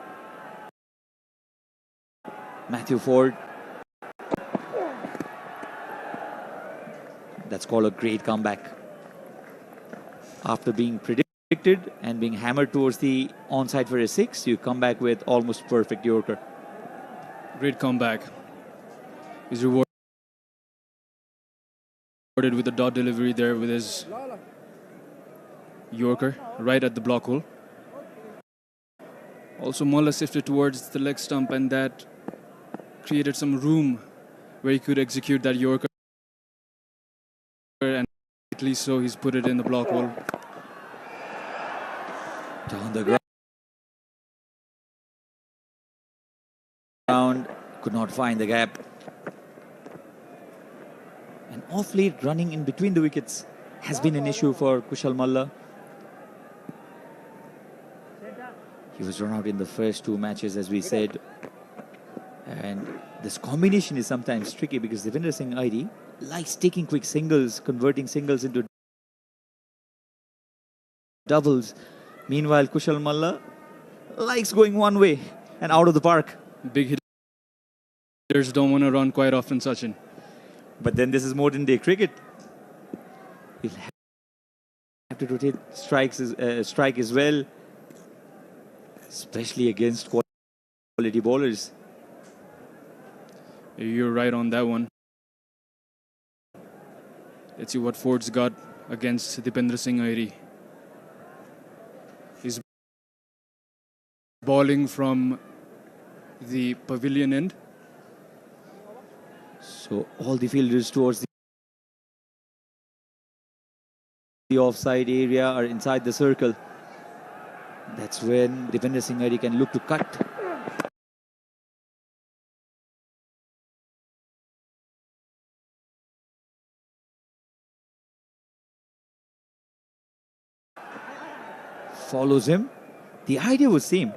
Matthew Ford. That's called a great comeback. After being predicted and being hammered towards the onside for a six, you come back with almost perfect Yorker. Great comeback. He's rewarded with a dot delivery there with his Yorker right at the block hole. Also, Malla shifted towards the leg stump, and that created some room where he could execute that Yorker. And at least so he's put it in the block hole. Down the ground, could not find the gap. And off late running in between the wickets has been an issue for Kushal Malla. He was run out in the first two matches, as we said. And this combination is sometimes tricky because Devinder Singh ID likes taking quick singles, converting singles into doubles. Meanwhile, Kushal Malla likes going one way and out of the park. Big hitters don't want to run quite often, Sachin. But then this is modern day cricket. He'll have to rotate strike as well, especially against quality bowlers. You're right on that one. Let's see what Ford's got against Dipendra Singh Airi. He's bowling from the pavilion end. So all the fielders towards the offside area are inside the circle. That's when Dipendra Singh Airi can look to cut. Follows him. The idea was same.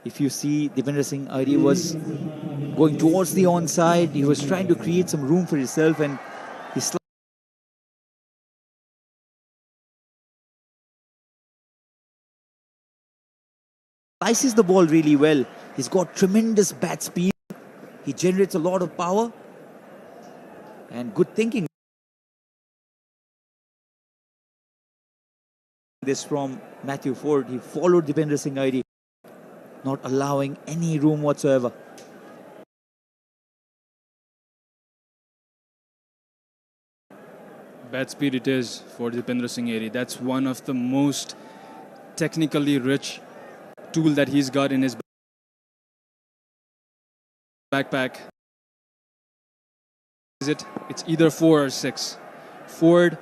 If you see, Dipendra Singh Airi was going towards the onside. He was trying to create some room for himself, and he slices the ball really well. He's got tremendous bat speed. He generates a lot of power and good thinking. This from Matthew Ford. He followed Dipendra Singh Airi, not allowing any room whatsoever. Bat speed it is for Dipendra Singh Airi. That's one of the most technically rich tool that he's got in his backpack. Is it? It's either 4 or 6. Ford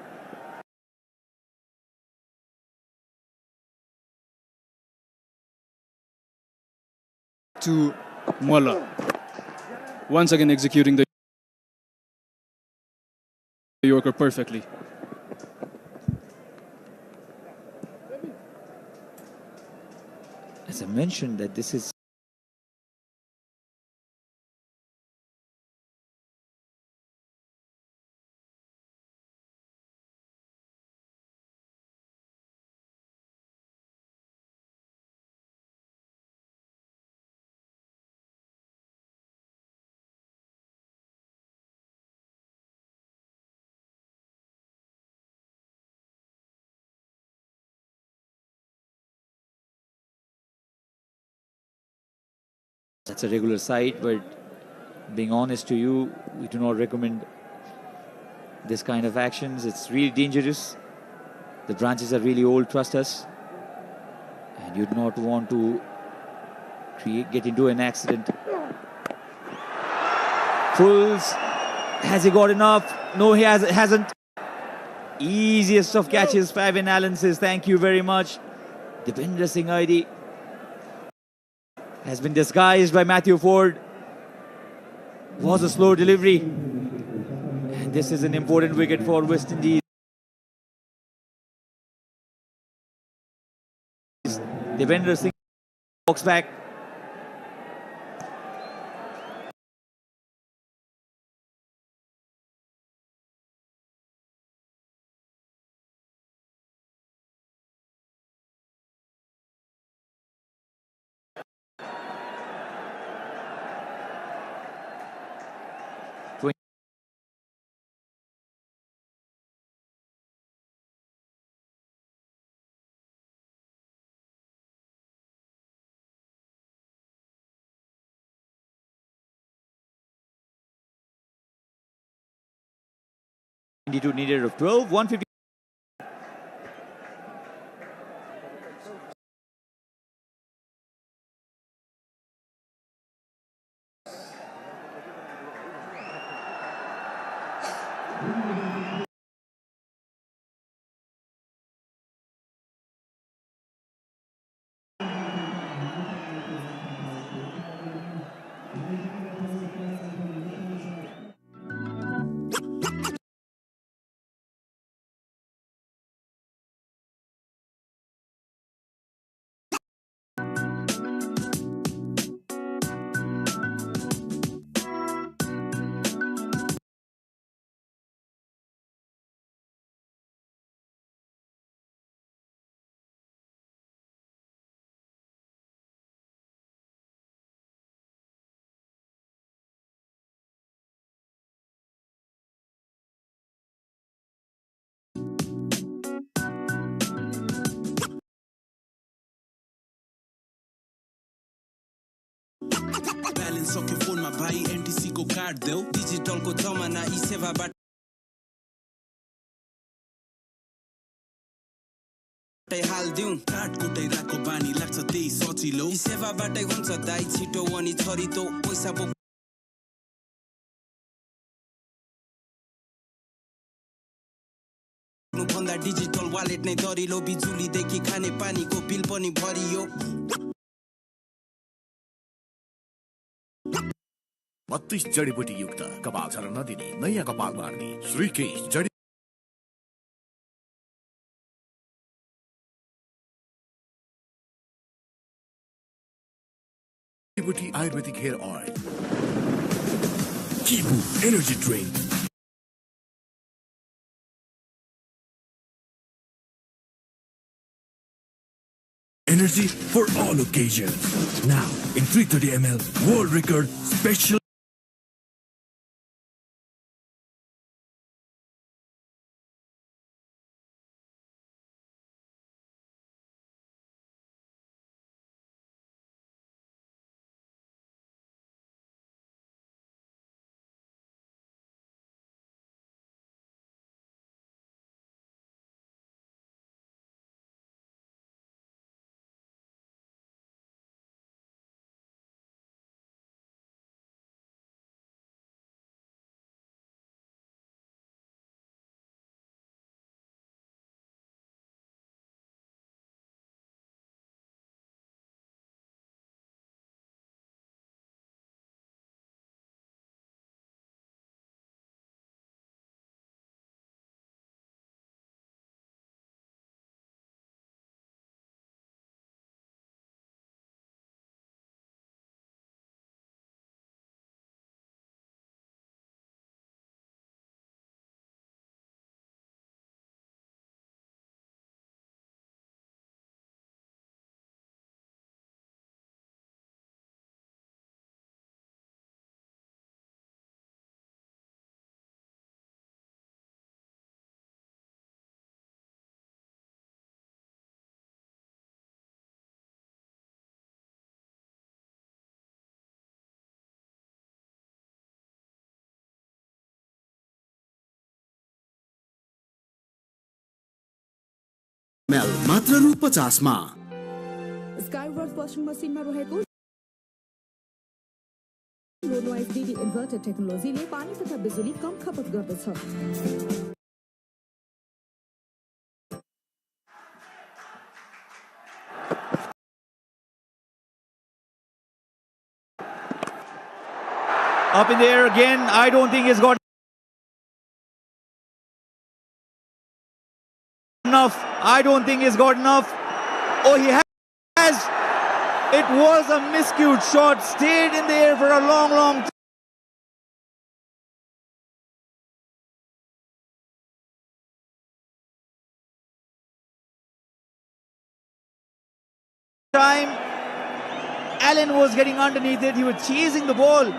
to Malla. Once again executing the Yorker perfectly. As I mentioned, that this is that's a regular sight, but being honest to you, we do not recommend this kind of actions. It's really dangerous. The branches are really old, trust us. And you do not want to get into an accident. Pulls, Has he got enough? No, he hasn't. Easiest of catches, Fabian Allen says thank you very much. Devinder Singh ID has been disguised by Matthew Ford. Was a slow delivery. And this is an important wicket for West Indies. Devinder Singh walks back. Needed of 12, 150. Balance सक्यो फोनमा भाइ NTC को card देऊ digital को जमाना ई सेवाबाट हाल दिउँ card कोटै राखको बानी लाग्छ त्यही सजिलो ई सेवाबाटै हुन्छ दाइ छिटो अनि छरितो पैसा भन्दा डिजिटल वालेट नै दरिलो बिजुलीदेखि खाने पानीको बिल पनि भरियो 32 जडीबुटी युक्त कपाल झर्न नदिने नयाँ कपाल मार्ने श्रीकेश जडीबुटी Ayurvedic hair oil Kibu Energy Drink. Energy for all occasions. Now in 330 ml world record special. मेल मात्र रु 50 मा स्काईवर्थ वाशिङ मसिनमा रहेको नोइज डिडी इन्भर्टर टेक्नोलोजीले पानी तथा बिजुली कम खपत गर्दछ। Up in the air again. I don't think he's got enough. I don't think he's got enough. Oh, he has. It was a miscued shot. Stayed in the air for a long time. Allen was getting underneath it. He was chasing the ball.